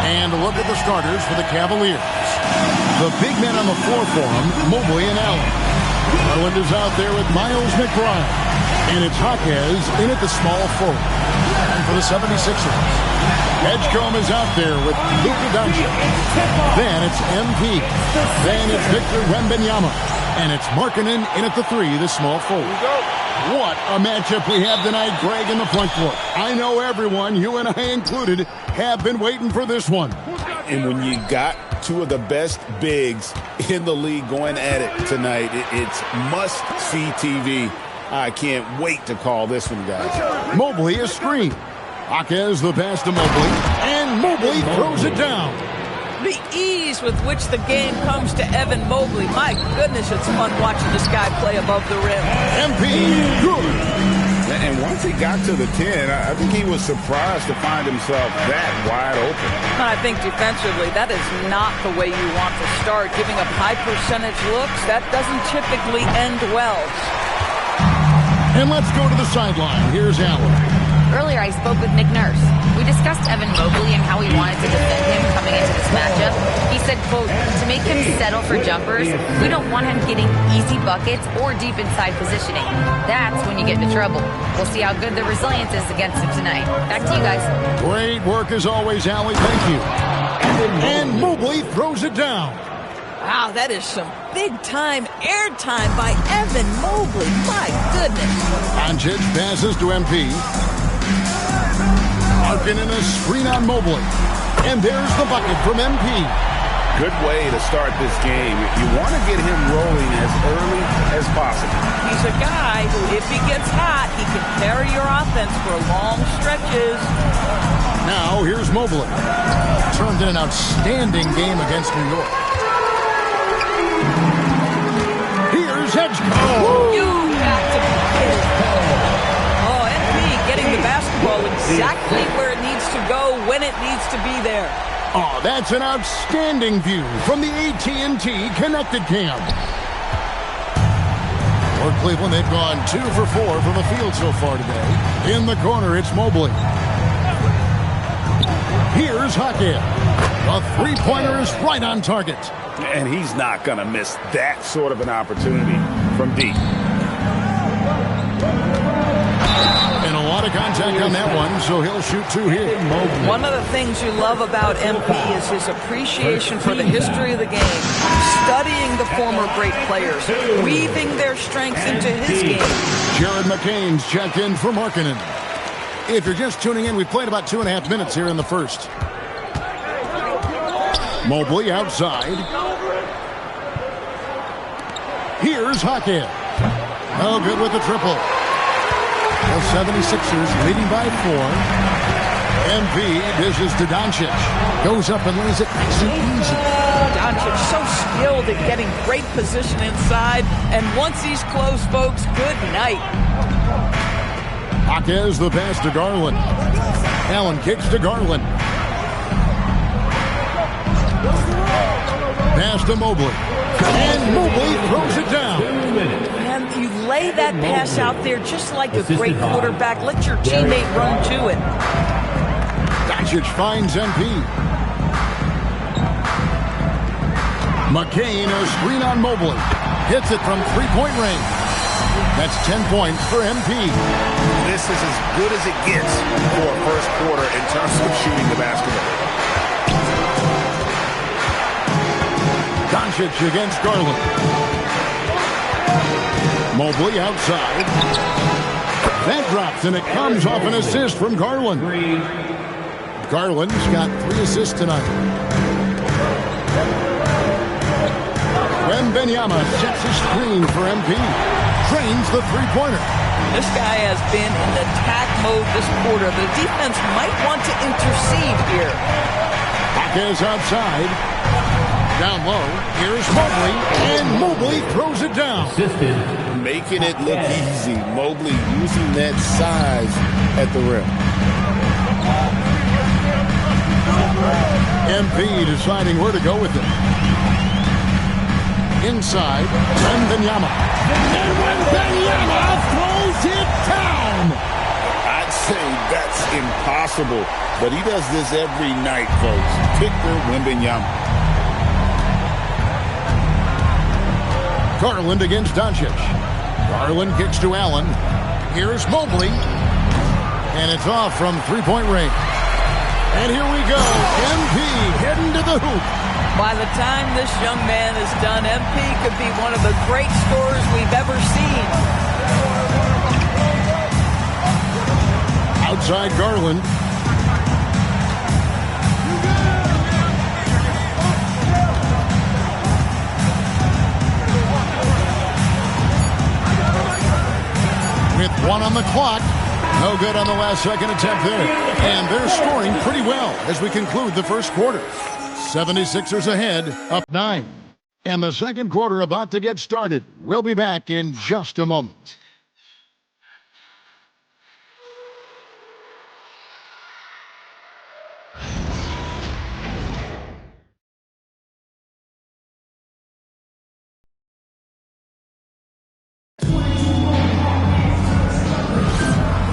And a look at the starters for the Cavaliers. The big men on the floor for them, Mobley and Allen. Garland is out there with Miles McBride. And it's Jaquez in at the small forward. And for the 76ers, Edgecombe is out there with Luka Doncic. Then it's MP. Then it's Victor Wembanyama. And it's Markkanen in at the 3, the small forward. What a matchup we have tonight, Greg, in the front court. I know everyone, you and I included, have been waiting for this one. And when you got two of the best bigs in the league going at it tonight, it's must-see TV. I can't wait to call this one, guys. Mobley a screen. Jaquez the pass to Mobley, and Mobley throws it down. The ease with which the game comes to Evan Mobley. My goodness, it's fun watching this guy play above the rim. MP, good. And once he got to the 10, I think he was surprised to find himself that wide open. I think defensively, that is not the way you want to start. Giving up high percentage looks, that doesn't typically end well. And let's go to the sideline. Here's Allen. Earlier, I spoke with Nick Nurse. We discussed Evan Mobley and how he wanted to defend him coming into this matchup. He said, quote, to make him settle for jumpers, we don't want him getting easy buckets or deep inside positioning. That's when you get into trouble. We'll see how good the resilience is against him tonight. Back to you guys. Great work as always, Allie. Thank you. And Mobley throws it down. Wow, that is some big-time airtime by Evan Mobley. My goodness. Doncic passes to MP. Markkanen a screen on Mobley. And there's the bucket from MP. Good way to start this game. You want to get him rolling as early as possible. He's a guy who, if he gets hot, he can carry your offense for long stretches. Now, here's Mobley. Turned in an outstanding game against New York. Here's Edgecoat. You got to be kidding. Oh, MP getting the basketball exactly where it needs to go, when it needs to be there. Oh, that's an outstanding view from the AT&T Connected Cam. For Cleveland, they've gone 2 for 4 from the field so far today. In the corner, it's Mobley. Here's Jaquez. The three-pointer is right on target. And he's not going to miss that sort of an opportunity from deep. And a lot of contact contact on that one, so he'll shoot 2 here. One of the things you love about MP is his appreciation for the history of the game, studying the former great players, weaving their strengths into his game. Jared McCain's checked in for Markkanen. If you're just tuning in, we played about 2.5 minutes here in the first. Mobley outside. Here's Hackett. Oh, good with the triple. The 76ers leading by 4. MP dishes to Doncic. Goes up and lays it nice and easy. Doncic so skilled at getting great position inside. And once he's close, folks, good night. Jaquez the pass to Garland. Allen kicks to Garland. Pass to Mobley. And Mobley throws it down. And you lay that pass out there just like a great quarterback. Let your teammate run to it. Doncic finds MP. McCain a screen on Mobley. Hits it from 3-point range. That's 10 points for MP. This is as good as it gets for a first quarter in terms of shooting the basketball. Doncic against Garland. Mobley outside. That drops, and it comes off an assist from Garland. Garland's got 3 assists tonight. Wembanyama sets a screen for MP. Trains the three-pointer. This guy has been in attack mode this quarter. The defense might want to intercede here. Jaquez outside. Down low. Here's Mobley, and Mobley throws it down. Making it look easy. Mobley using that size at the rim. MP deciding where to go with it. Inside, Wembanyama. And Wembanyama throws it down. I'd say that's impossible, but he does this every night, folks. Victor Wembanyama. Garland against Doncic. Garland kicks to Allen. Here's Mobley. And it's off from 3-point range. And here we go. MP heading to the hoop. By the time this young man is done, MP could be one of the great scorers we've ever seen. Outside Garland. With 1 on the clock. No good on the last second attempt there. And they're scoring pretty well as we conclude the first quarter. 76ers ahead, up 9. And the second quarter about to get started. We'll be back in just a moment.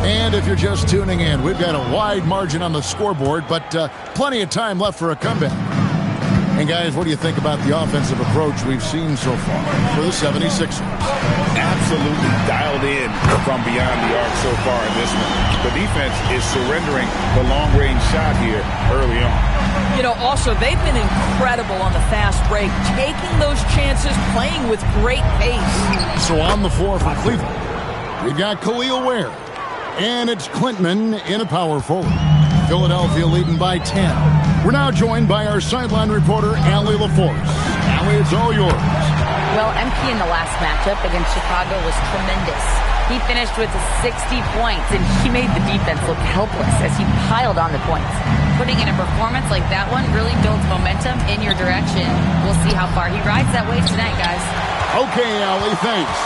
And if you're just tuning in, we've got a wide margin on the scoreboard, but plenty of time left for a comeback. And guys, what do you think about the offensive approach we've seen so far for the 76ers? Absolutely dialed in from beyond the arc so far in this one. The defense is surrendering the long-range shot here early on. You know, also, they've been incredible on the fast break, taking those chances, playing with great pace. So on the floor for Cleveland, we've got Khalil Ware. And it's Clinton in a power forward. Philadelphia leading by 10. We're now joined by our sideline reporter, Allie LaForce. Allie, it's all yours. Well, MP in the last matchup against Chicago was tremendous. He finished with 60 points, and he made the defense look helpless as he piled on the points. Putting in a performance like that one really builds momentum in your direction. We'll see how far he rides that wave tonight, guys. Okay, Allie, thanks.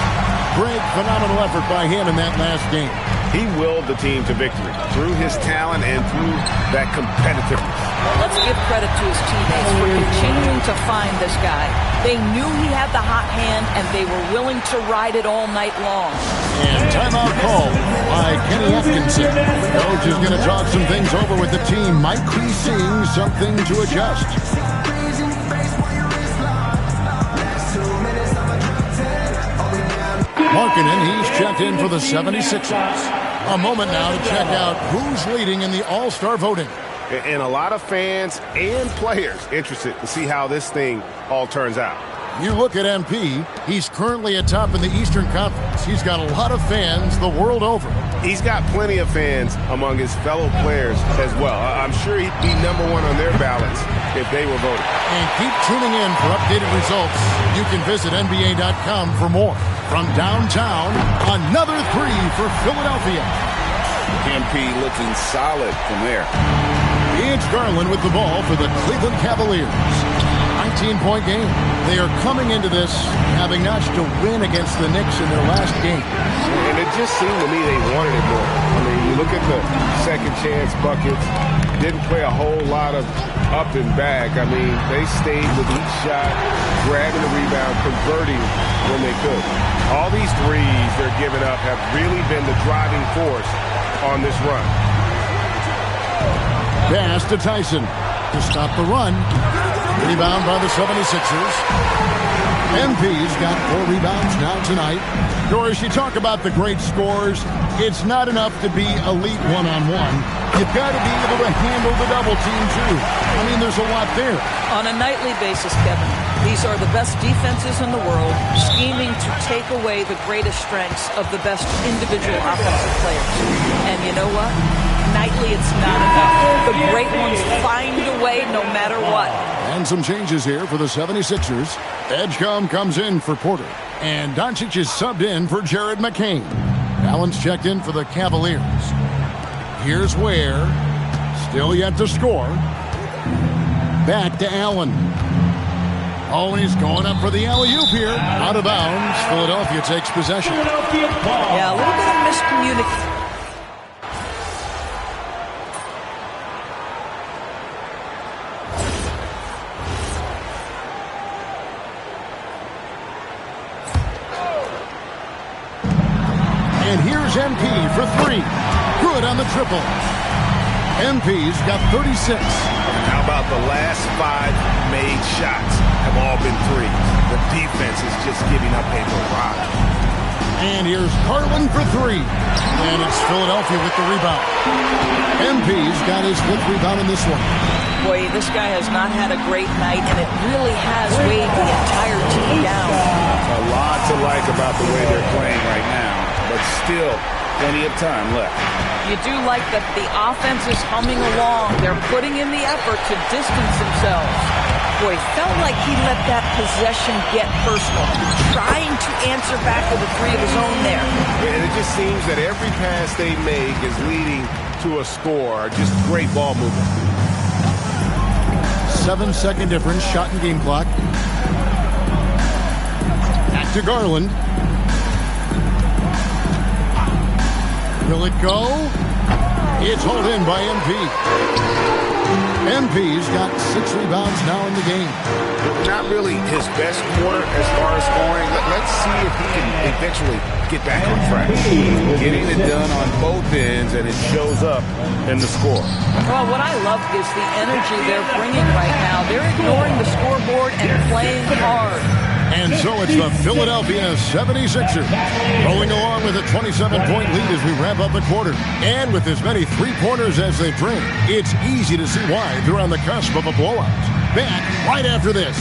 Great, phenomenal effort by him in that last game. He willed the team to victory through his talent and through that competitiveness. Let's give credit to his teammates for continuing to find this guy. They knew he had the hot hand, and they were willing to ride it all night long. And timeout call by Kenny Atkinson. Coach is going to talk some things over with the team. Might be seeing something to adjust. Markkanen, he's checked in for the 76ers. A moment now to check out who's leading in the All-Star voting. And a lot of fans and players interested to see how this thing all turns out. You look at MP, he's currently atop in the Eastern Conference. He's got a lot of fans the world over. He's got plenty of fans among his fellow players as well. I'm sure he'd be #1 on their ballots if they were voting. And keep tuning in for updated results. You can visit NBA.com for more. From downtown, another three for Philadelphia. MP looking solid from there. It's Garland with the ball for the Cleveland Cavaliers. 19-point game. They are coming into this having notched a win against the Knicks in their last game. And it just seemed to me they wanted it more. I mean, you look at the second chance buckets, didn't play a whole lot of up and back. I mean, they stayed with each shot, grabbing the rebound, converting when they could. All these threes they're giving up have really been the driving force on this run. Pass to Tyson to stop the run. Rebound by the 76ers. MP's got 4 rebounds now tonight. Doris, you talk about the great scores. It's not enough to be elite one-on-one. You've got to be able to handle the double team, too. I mean, there's a lot there. On a nightly basis, Kevin, these are the best defenses in the world, scheming to take away the greatest strengths of the best individual offensive players. And you know what? Nightly, it's not enough. The great ones find a way no matter what. And some changes here for the 76ers. Edgecombe comes in for Porter. And Doncic is subbed in for Jared McCain. Allen's checked in for the Cavaliers. Here's Ware. Still yet to score. Back to Allen. Oh, he's going up for the alley-oop here. Out of bounds. Philadelphia takes possession. Yeah, a little bit of miscommunication. And here's MP for 3. Good on the triple. MP's got 36. How about the last 5 made shots have all been threes? The defense is just giving up a barrage. And here's Garland for 3. And it's Philadelphia with the rebound. MP's got his 5th rebound in this one. Boy, this guy has not had a great night, and it really has weighed the entire team down. A lot to like about the way they're playing right now, but still plenty of time left. You do like that the offense is humming along. They're putting in the effort to distance themselves. Boy, felt like he let that possession get personal, trying to answer back with a 3 of his own there. And it just seems that every pass they make is leading to a score. Just great ball movement. 7-second difference, shot and game clock. Back to Garland. Will it go? It's hauled in by MP. MP's got 6 rebounds now in the game. Not really his best quarter as far as scoring. Let's see if he can eventually get back on track. Getting it done on both ends, and it shows up in the score. Well, what I love is the energy they're bringing right now. They're ignoring the scoreboard and playing hard. And so it's the Philadelphia 76ers rolling along with a 27-point lead as we wrap up the quarter. And with as many 3-pointers as they bring, it's easy to see why they're on the cusp of a blowout. Back right after this.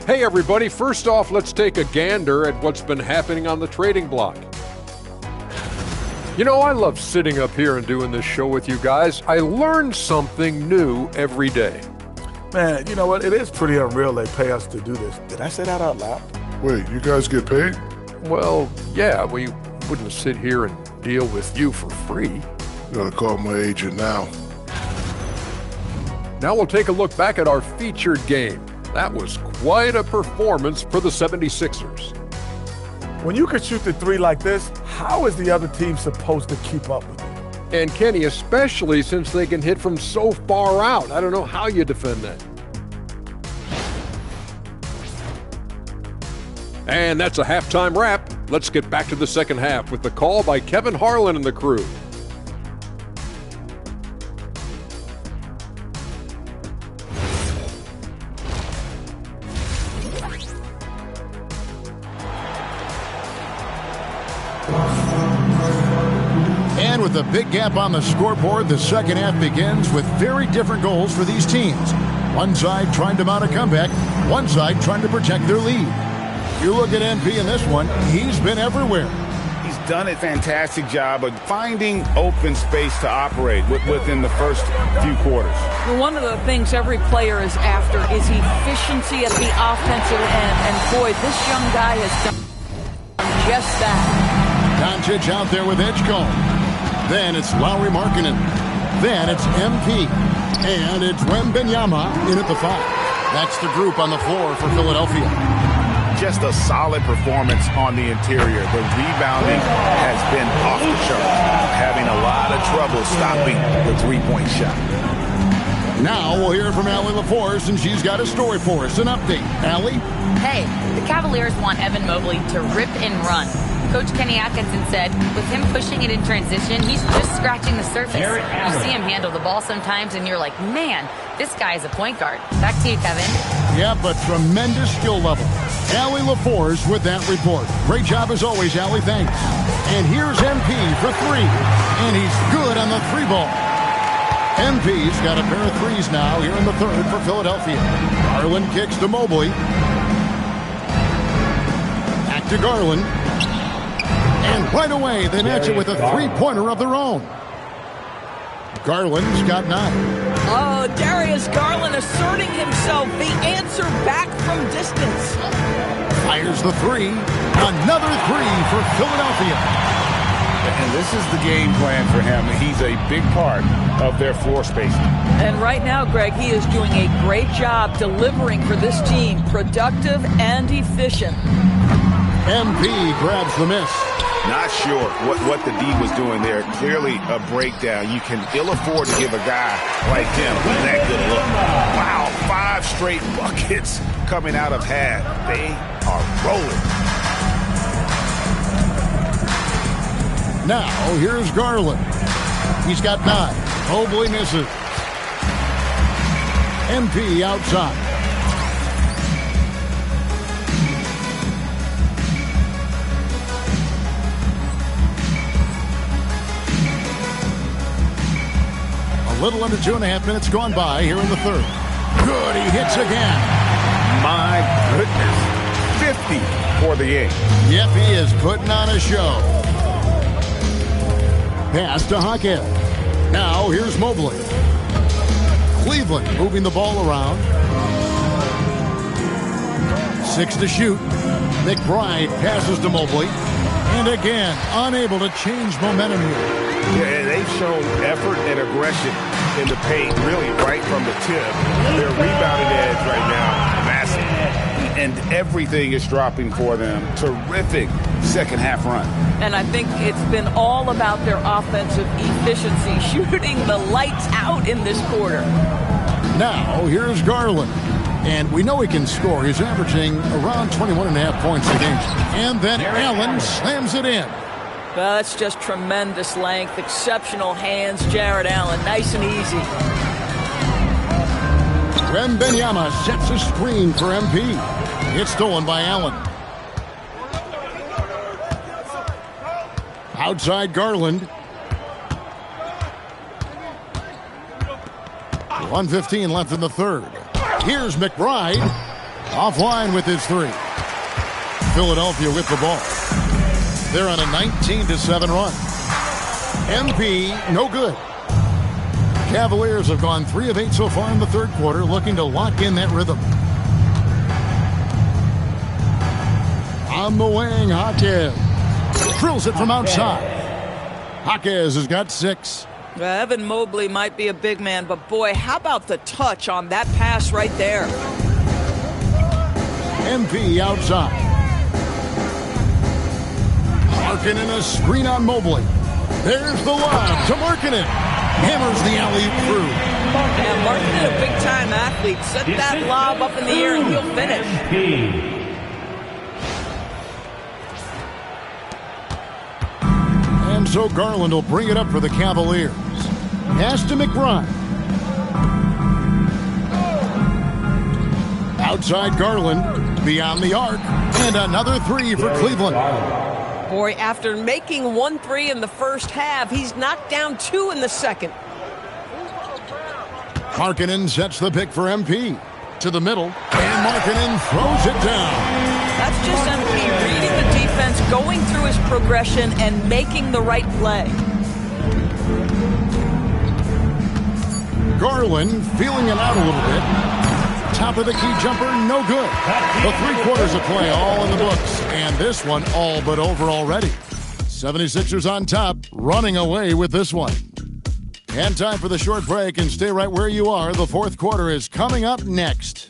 Hey everybody, first off, let's take a gander at what's been happening on the trading block. You know, I love sitting up here and doing this show with you guys. I learn something new every day. Man, you know what? It is pretty unreal they pay us to do this. Did I say that out loud? Wait, you guys get paid? Well, yeah, we wouldn't sit here and deal with you for free. Gotta call my agent now. Now we'll take a look back at our featured game. That was quite a performance for the 76ers. When you can shoot the 3 like this, how is the other team supposed to keep up with you? And Kenny, especially since they can hit from so far out. I don't know how you defend that. And that's a halftime wrap. Let's get back to the second half with the call by Kevin Harlan and the crew. And with a big gap on the scoreboard, the second half begins with very different goals for these teams. One side trying to mount a comeback, one side trying to protect their lead. You look at MP in this one, he's been everywhere. He's done a fantastic job of finding open space to operate within the first few quarters. Well, one of the things every player is after is efficiency at the offensive end. And boy, this young guy has done just that. Doncic out there with Edgecombe. Then it's Lowry Markkanen. Then it's MP. And it's Wembanyama in at the 5. That's the group on the floor for Philadelphia. Just a solid performance on the interior. The rebounding has been off the charts, having a lot of trouble stopping the three-point shot. Now we'll hear from Allie LaForce, and she's got a story for us. An update. Allie? Hey, the Cavaliers want Evan Mobley to rip and run. Coach Kenny Atkinson said, with him pushing it in transition, he's just scratching the surface. You see him handle the ball sometimes, and you're like, man, this guy is a point guard. Back to you, Kevin. Yeah, but tremendous skill level. Allie LaForce with that report. Great job as always, Allie. Thanks. And here's MP for 3. And he's good on the 3 ball. MP's got a pair of 3s now here in the third for Philadelphia. Garland kicks to Mobley. Back to Garland. And right away, they match it with a 3-pointer of their own. Garland's got 9. Oh, Darius Garland asserting himself. The answer back from distance. Fires the 3. Another 3 for Philadelphia. And this is the game plan for him. He's a big part of their floor spacing. And right now, Greg, he is doing a great job delivering for this team. Productive and efficient. MP grabs the miss. Not sure what the D was doing there. Clearly a breakdown. You can ill afford to give a guy like him that good look. Wow, 5 straight buckets coming out of half. They are rolling. Now, here's Garland. He's got 9. Mobley misses. MP outside. A little under 2.5 minutes gone by here in the third. Good, he hits again. My goodness. 50 for the 8. Yep, he is putting on a show. Pass to Hackett. Now here's Mobley. Cleveland moving the ball around. 6 to shoot. McBride passes to Mobley. And again, unable to change momentum here. Yeah, they've shown effort and aggression in the paint, really right from the tip. Their rebounding edge right now, massive. And everything is dropping for them. Terrific second half run. And I think it's been all about their offensive efficiency, shooting the lights out in this quarter. Now, here's Garland. And we know he can score. He's averaging around 21.5 points a game. And then Allen slams it in. Well, that's just tremendous length, exceptional hands, Jared Allen. Nice and easy. Wembanyama sets a screen for MP. It's stolen by Allen. Outside Garland. 1:15 left in the third. Here's McBride. Offline with his 3. Philadelphia with the ball. They're on a 19-7 run. MP, no good. Cavaliers have gone 3 of 8 so far in the third quarter, looking to lock in that rhythm. On the wing, Jaquez. Drills it from outside. Jaquez has got 6. Evan Mobley might be a big man, but boy, how about the touch on that pass right there? MP outside. Markkanen a screen on Mobley. There's the lob to Markkanen. Hammers the alley through. Yeah, Markkanen, a big-time athlete. Set that lob up in the air and he'll finish. And so Garland will bring it up for the Cavaliers. Pass to McBride. Outside Garland, beyond the arc, and another three for Cleveland. Boy, after making 1 3 in the first half, he's knocked down 2 in the second. Markkanen sets the pick for MP. To the middle, and Markkanen throws it down. That's just MP reading the defense, going through his progression, and making the right play. Garland feeling it out a little bit. Top of the key jumper, no good. The 3/4 of play all in the books, and this one all but over already. 76ers on top, running away with this one. And time for the short break, and stay right where you are. The 4th quarter is coming up next.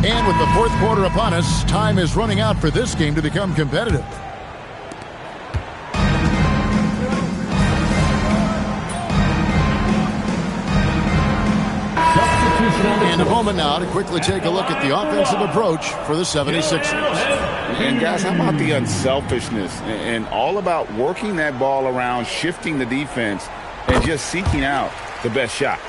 And with the 4th quarter upon us, time is running out for this game to become competitive. And a moment now to quickly take a look at the offensive approach for the 76ers. And guys, how about the unselfishness and all about working that ball around, shifting the defense, and just seeking out the best shot.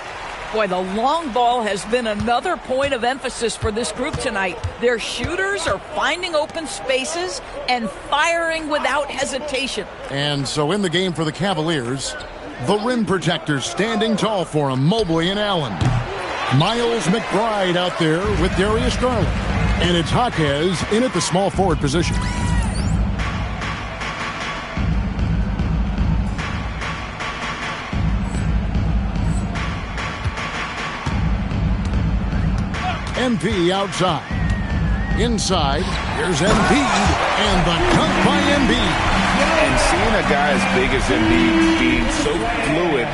Boy, the long ball has been another point of emphasis for this group tonight. Their shooters are finding open spaces and firing without hesitation. And so in the game for the Cavaliers, the rim protectors standing tall for them, Mobley and Allen. Miles McBride out there with Darius Garland. And it's Jaquez in at the small forward position. MP outside. Inside, here's Embiid, and the cut by Embiid. And seeing a guy as big as Embiid being so fluid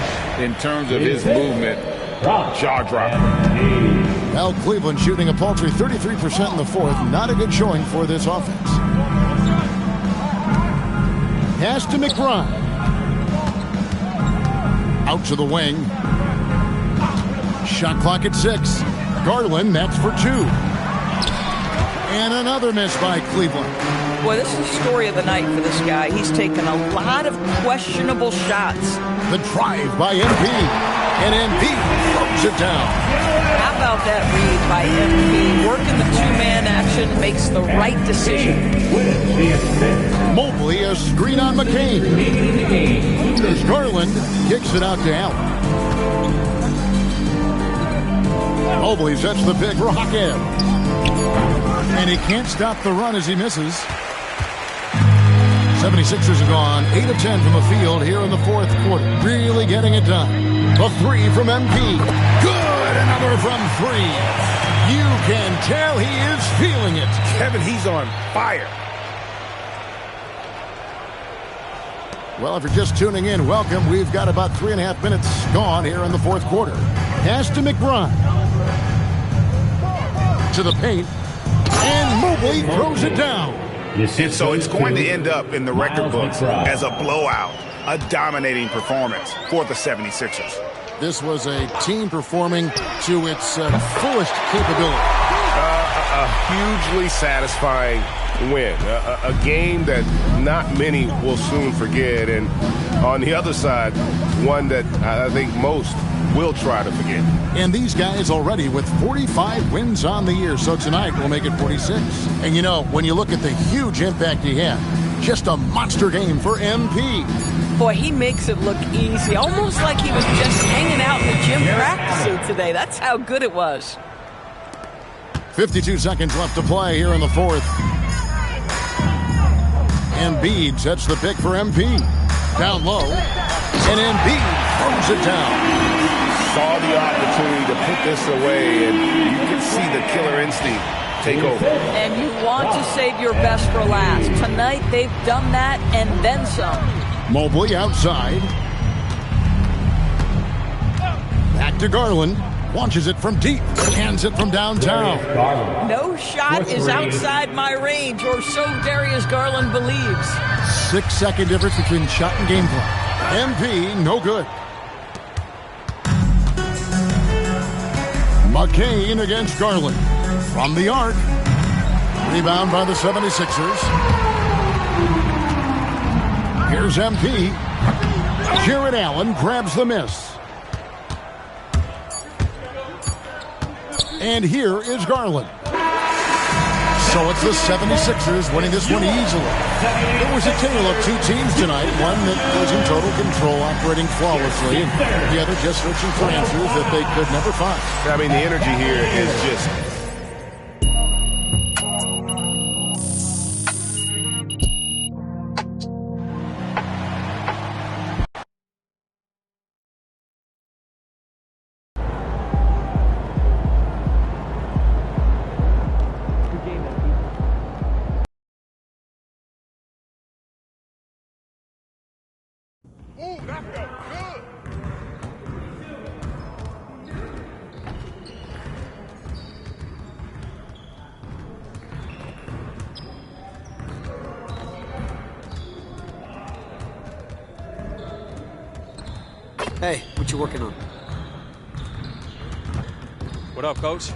in terms of his movement, jaw-dropping. Well, Cleveland shooting a paltry 33% in the 4th. Not a good showing for this offense. Pass to McBride. Out to the wing. Shot clock at 6. Garland, that's for 2. And another miss by Cleveland. Boy, this is the story of the night for this guy. He's taken a lot of questionable shots. The drive by MP. And Embiid throws it down. How about that read by Embiid? Working the two-man action, makes the right decision. Mobley, a screen on McCain. As Garland kicks it out to Allen. Mobley sets the pick for Jaquez. And he can't stop the run as he misses. 76ers have gone 8 of 10 from the field here in the 4th quarter. Really getting it done. The 3 from MP. Good! Another from 3. You can tell he is feeling it. Kevin, he's on fire. Well, if you're just tuning in, welcome. We've got about 3.5 minutes gone here in the 4th quarter. Pass to McBride. To the paint. And Mobley throws it down. And so it's going to end up in the record books as a blowout, a dominating performance for the 76ers. This was a team performing to its fullest capability. A hugely satisfying win. A game that not many will soon forget. And on the other side, one that I think most will try to forget. And these guys already with 45 wins on the year. So tonight we'll make it 46. And you know, when you look at the huge impact he had, just a monster game for MP. Boy, he makes it look easy. Almost like he was just hanging out in the gym practicing today. That's how good it was. 52 seconds left to play here in the 4th. Embiid sets the pick for MP. Down low. And Embiid throws it down. Saw the opportunity to put this away, and you can see the killer instinct take over. And you want to save your best for last. Tonight, they've done that and then some. Mobley outside. Back to Garland. Launches it from deep. Hands it from downtown. No shot is outside my range, or so Darius Garland believes. 6-second difference between shot and game clock. MP, no good. McCain against Garland. From the arc. Rebound by the 76ers. Here's MP. Jared Allen grabs the miss. And here is Garland. So it's the 76ers winning this one easily. It was a tale of two teams tonight. One that was in total control, operating flawlessly, and the other just searching for answers that they could never find. I mean, the energy here is just... Hey, what you working on? What up, Coach?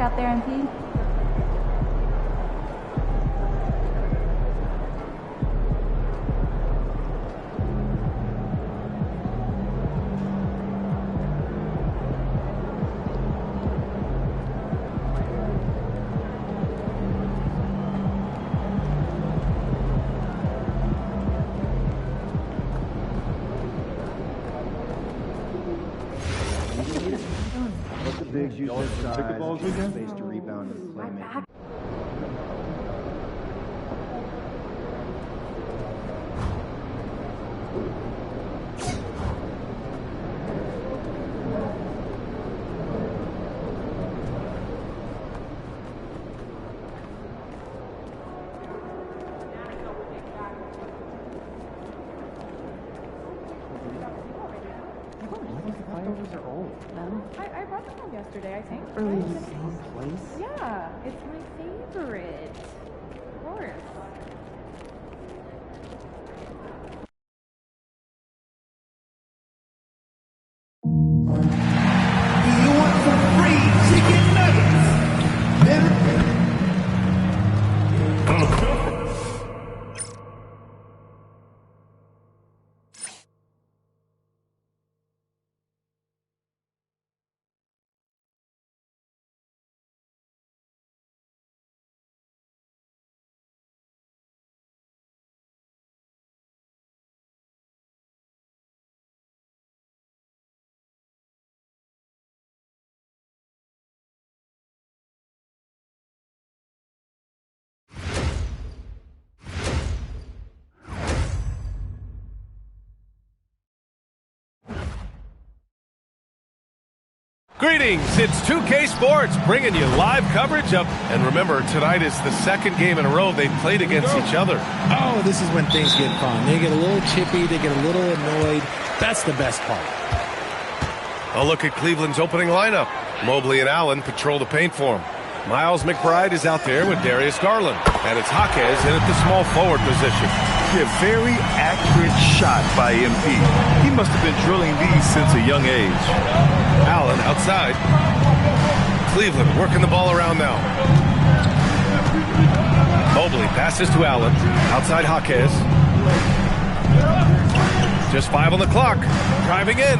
out there, MP? Bigs use their size, space to rebound and play make. Leftovers are old. I brought them home yesterday, I think. Really? Same place? Yeah, it's my favorite. Of course. You want some free chicken nuggets? Greetings, it's 2K Sports bringing you live coverage of, and remember, tonight is the second game in a row they've played against each other. Oh, this is when things get fun. They get a little chippy, they get a little annoyed. That's the best part. A look at Cleveland's opening lineup. Mobley and Allen patrol the paint for him. Miles McBride is out there with Darius Garland, and it's Jaquez in at the small forward position. A very accurate shot by MP. He must have been drilling these since a young age. Allen outside. Cleveland working the ball around now. Mobley passes to Allen. Outside Jaquez. Just 5 on the clock. Driving in.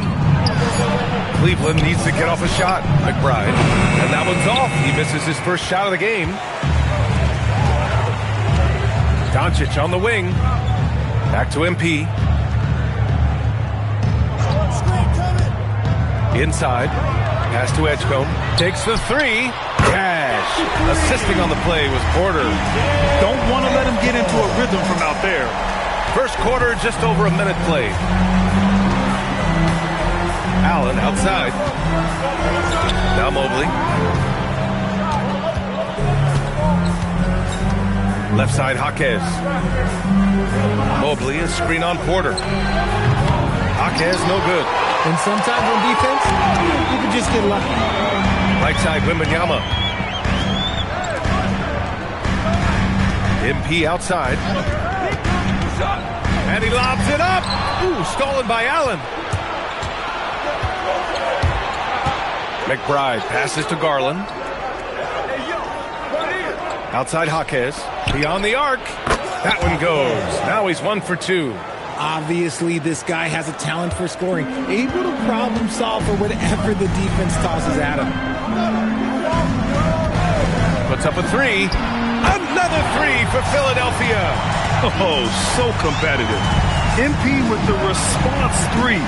Cleveland needs to get off a shot. McBride. And that one's off. He misses his first shot of the game. Doncic on the wing. Back to MP. Inside. Pass to Edgecombe. Takes the three. Cash. Assisting on the play was Porter. Don't want to let him get into a rhythm from out there. First quarter, just over a minute played. Allen outside. Now Mobley. Left side, Jaquez. Mobley, a screen on Porter. Jaquez, no good. And sometimes on defense, you can just get lucky. Right side, Wembanyama. MP outside. And he lobs it up. Ooh, stolen by Allen. McBride passes to Garland. Outside Jaquez. Beyond the arc. That one goes. Now he's 1 for 2. Obviously, this guy has a talent for scoring. Able to problem solve for whatever the defense tosses at him. Puts up a three. Another three for Philadelphia. Oh, so competitive. MP with the response three.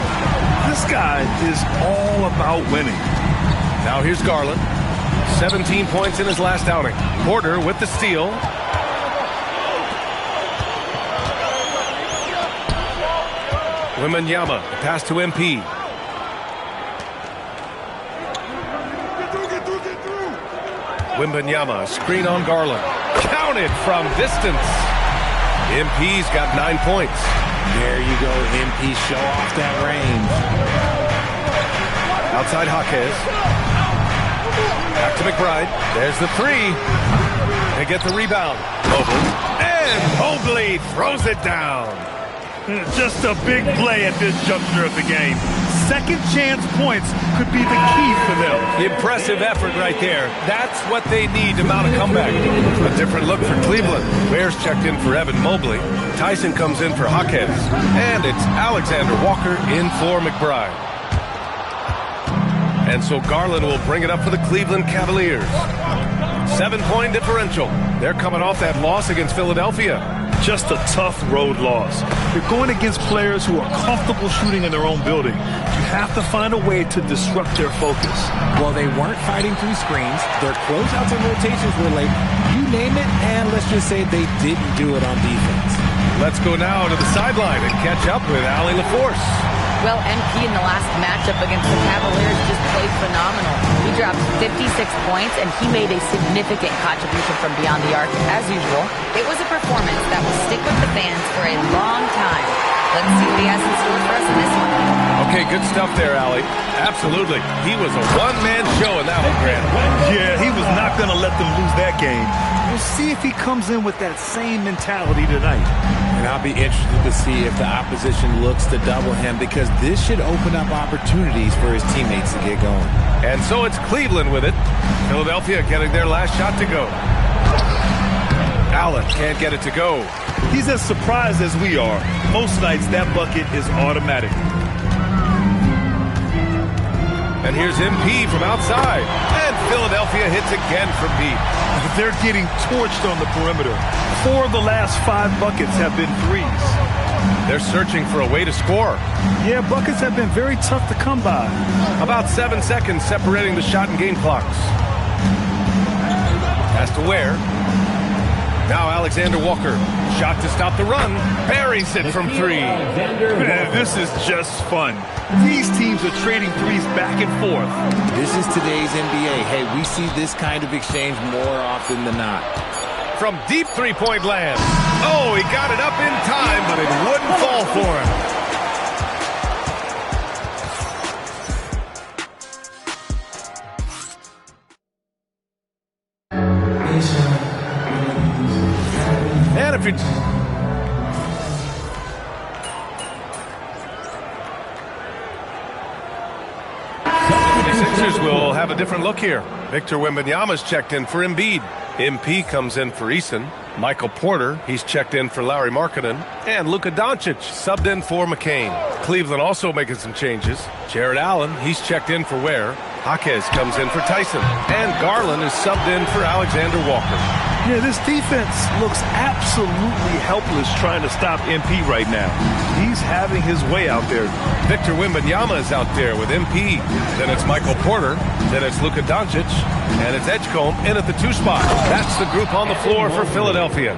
This guy is all about winning. Now here's Garland. 17 points in his last outing. Porter with the steal. Wembanyama, pass to MP. Wembanyama, screen on Garland. Counted from distance. MP's got 9 points. There you go, MP. Show off that range. Outside Jaquez. Back to McBride. There's the three. They get the rebound. Mobley. And Mobley throws it down. Just a big play at this juncture of the game. second chance points could be the key for them. Impressive effort right there. That's what they need to mount a comeback. A different look for Cleveland. Bears checked in for Evan Mobley. Tyson comes in for Jaquez. And it's Alexander Walker in for McBride. And so Garland will bring it up for the Cleveland Cavaliers. 7-point differential. They're coming off that loss against Philadelphia. Just a tough road loss. You're going against players who are comfortable shooting in their own building. You have to find a way to disrupt their focus. Well, they weren't fighting through screens. Their closeouts and rotations were late. You name it, and let's just say they didn't do it on defense. Let's go now to the sideline and catch up with Allie LaForce. Well, MP in the last matchup against the Cavaliers just played phenomenal. He dropped 56 points, and he made a significant contribution from beyond the arc, as usual. It was a performance that will stick with the fans for a long time. Let's see what he has in store for us in this one. Okay, good stuff there, Allie. Absolutely. He was a one-man show in that one, Grant. Yeah, he was not going to let them lose that game. We'll see if he comes in with that same mentality tonight. And I'll be interested to see if the opposition looks to double him, because this should open up opportunities for his teammates to get going. And so it's Cleveland with it. Philadelphia getting their last shot to go. Allen can't get it to go. He's as surprised as we are. Most nights that bucket is automatic. And here's MP from outside. And Philadelphia hits again from deep. They're getting torched on the perimeter. 4 of the last 5 buckets have been threes. They're searching for a way to score. Yeah, buckets have been very tough to come by. About 7 seconds separating the shot and game clocks. Has to Ware. Now Alexander Walker. Shot to stop the run. Buries it from 3. Man, this is just fun. These teams are trading threes back and forth. This is today's NBA. Hey, we see this kind of exchange more often than not. From deep three-point land. Oh, he got it up in time, but it wouldn't fall for him. And if you... The Sixers will have a different look here. Victor Wembanyama's checked in for Embiid. MP comes in for Eason. Michael Porter, he's checked in for Larry Markkinen. And Luka Doncic subbed in for McCain. Cleveland also making some changes. Jared Allen, he's checked in for Ware. Jaquez comes in for Tyson. And Garland is subbed in for Alexander Walker. Yeah, this defense looks absolutely helpless trying to stop MP right now. He's having his way out there. Victor Wembanyama is out there with MP. Then it's Michael Porter. Then it's Luka Doncic. And it's Edgecombe in at the 2 spot. That's the group on the floor for Philadelphia.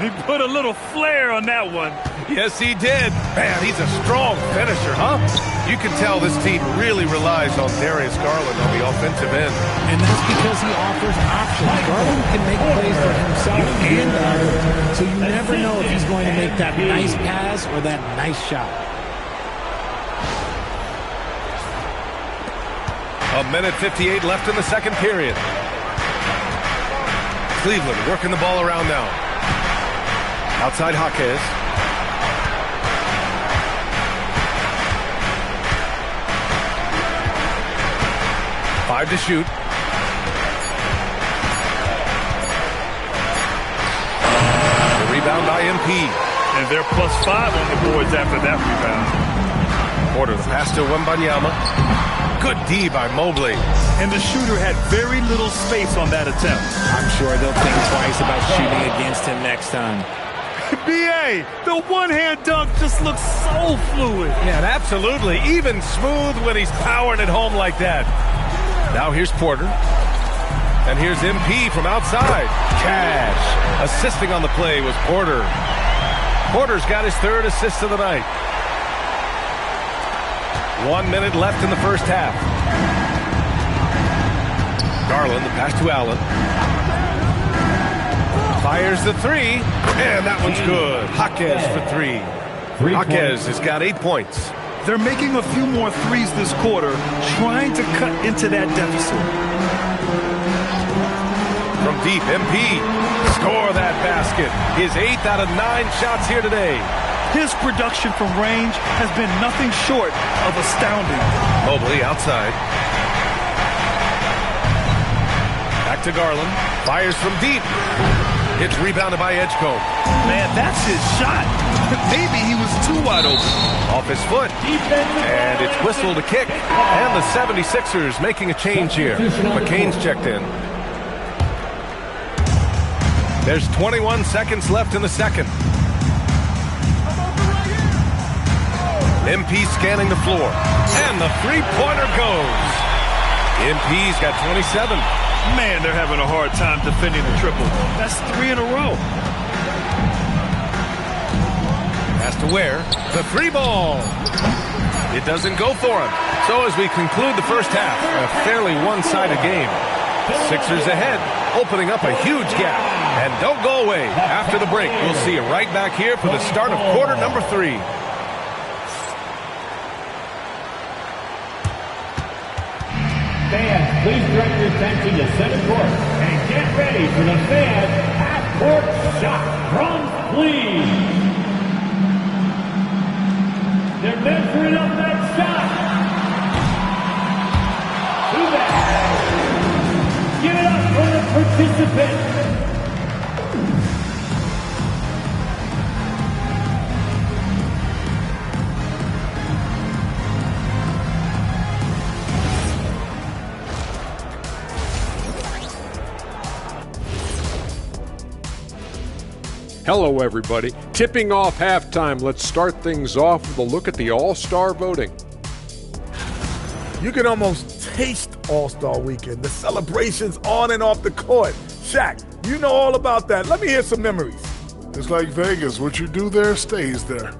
He put a little flair on that one. Yes, he did. Man, he's a strong finisher, huh? You can tell this team really relies on Darius Garland on the offensive end. And that's because he offers options. Garland can make plays for himself and others, so you never know if he's going to make that nice pass or that nice shot. A minute 58 left in the second period. Cleveland working the ball around now. Outside Jaquez. Five to shoot. The rebound by MP. And they're +5 on the boards after that rebound. Porter the pass to Wembanyama. Good D by Mobley. And the shooter had very little space on that attempt. I'm sure they'll think twice about shooting against him next time. B.A., the one-hand dunk just looks so fluid. Yeah, absolutely. Even smooth when he's powering it home like that. Now here's Porter. And here's MP from outside. Cash. Assisting on the play was Porter. Porter's got his 3rd assist of the night. 1 minute left in the first half. Garland, the pass to Allen. Fires the 3, and that one's good. Jaquez for 3. Jaquez has got 8 points. They're making a few more threes this quarter, trying to cut into that deficit. From deep, MP. Score that basket. His 8th out of 9 shots here today. His production from range has been nothing short of astounding. Mobley outside. Back to Garland. Fires from deep. It's rebounded by Edgecombe. Man, that's his shot. Maybe he was too wide open. Off his foot. And it's whistled to kick. And the 76ers making a change here. McCain's checked in. There's 21 seconds left in the second. MP scanning the floor. And the three-pointer goes. MP's got 27. Man, they're having a hard time defending the triple. That's 3 in a row. Has to wear the three ball. It doesn't go for him. So as we conclude the first half, a fairly one-sided game. Sixers ahead, opening up a huge gap. And don't go away. After the break, we'll see you right back here for the start of quarter number 3. Fans, please direct your attention to center court and get ready for the fan half-court shot. Runs, please. They're measuring up that shot. Do that. Give it up for the participants. Hello, everybody. Tipping off halftime. Let's start things off with a look at the All-Star voting. You can almost taste All-Star Weekend, the celebrations on and off the court. Shaq, you know all about that. Let me hear some memories. It's like Vegas. What you do there stays there.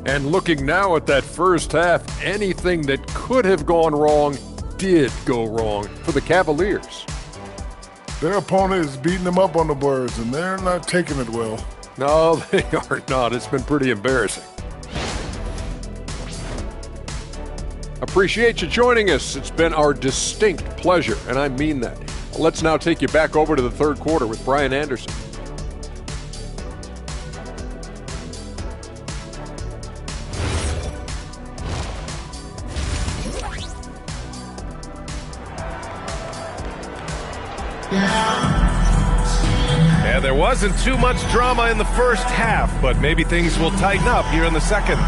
And looking now at that first half, anything that could have gone wrong did go wrong for the Cavaliers. Their opponent is beating them up on the boards, and they're not taking it well. No, they are not. It's been pretty embarrassing. Appreciate you joining us. It's been our distinct pleasure, and I mean that. Let's now take you back over to the third quarter with Brian Anderson. Yeah, there wasn't too much drama in the first half, but maybe things will tighten up here in the second.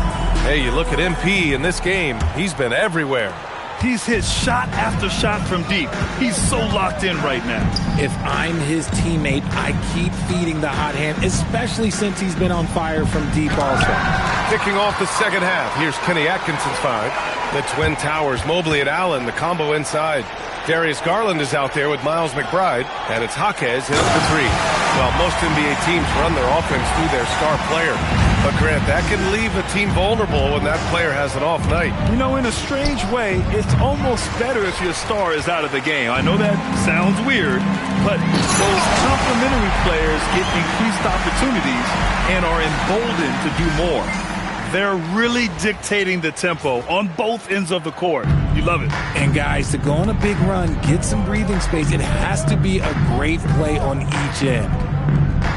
Hey, you look at MP in this game, he's been everywhere. He's hit shot after shot from deep. He's so locked in right now. If I'm his teammate, I keep feeding the hot hand, especially since he's been on fire from deep also. Kicking off the second half, here's Kenny Atkinson's 5. The Twin Towers, Mobley and Allen, the combo inside. Darius Garland is out there with Miles McBride, and it's Jaquez in for 3. Well, most NBA teams run their offense through their star player. But, Grant, that can leave a team vulnerable when that player has an off night. You know, in a strange way, it's almost better if your star is out of the game. I know that sounds weird, but those complementary players get increased opportunities and are emboldened to do more. They're really dictating the tempo on both ends of the court. You love it. And guys, to go on a big run, get some breathing space, it has to be a great play on each end.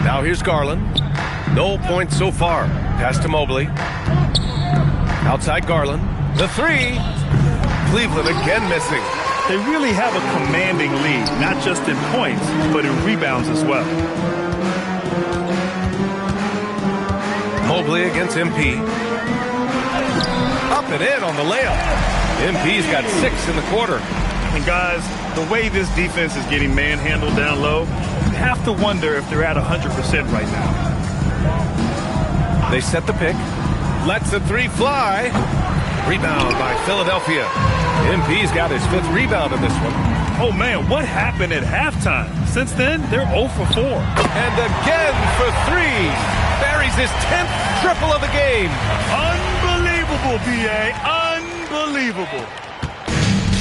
Now here's Garland. No points so far. Pass to Mobley. Outside Garland. The 3. Cleveland again missing. They really have a commanding lead, not just in points, but in rebounds as well. Mobley against MP. Up and in on the layup. MP's got 6 in the quarter. And guys, the way this defense is getting manhandled down low, you have to wonder if they're at 100% right now. They set the pick. Lets the 3 fly. Rebound by Philadelphia. MP's got his 5th rebound in this one. Oh, man, what happened at halftime? Since then, they're 0 for 4. And again for 3. Buries his 10th triple of the game. Unbelievable, B.A. Unbelievable.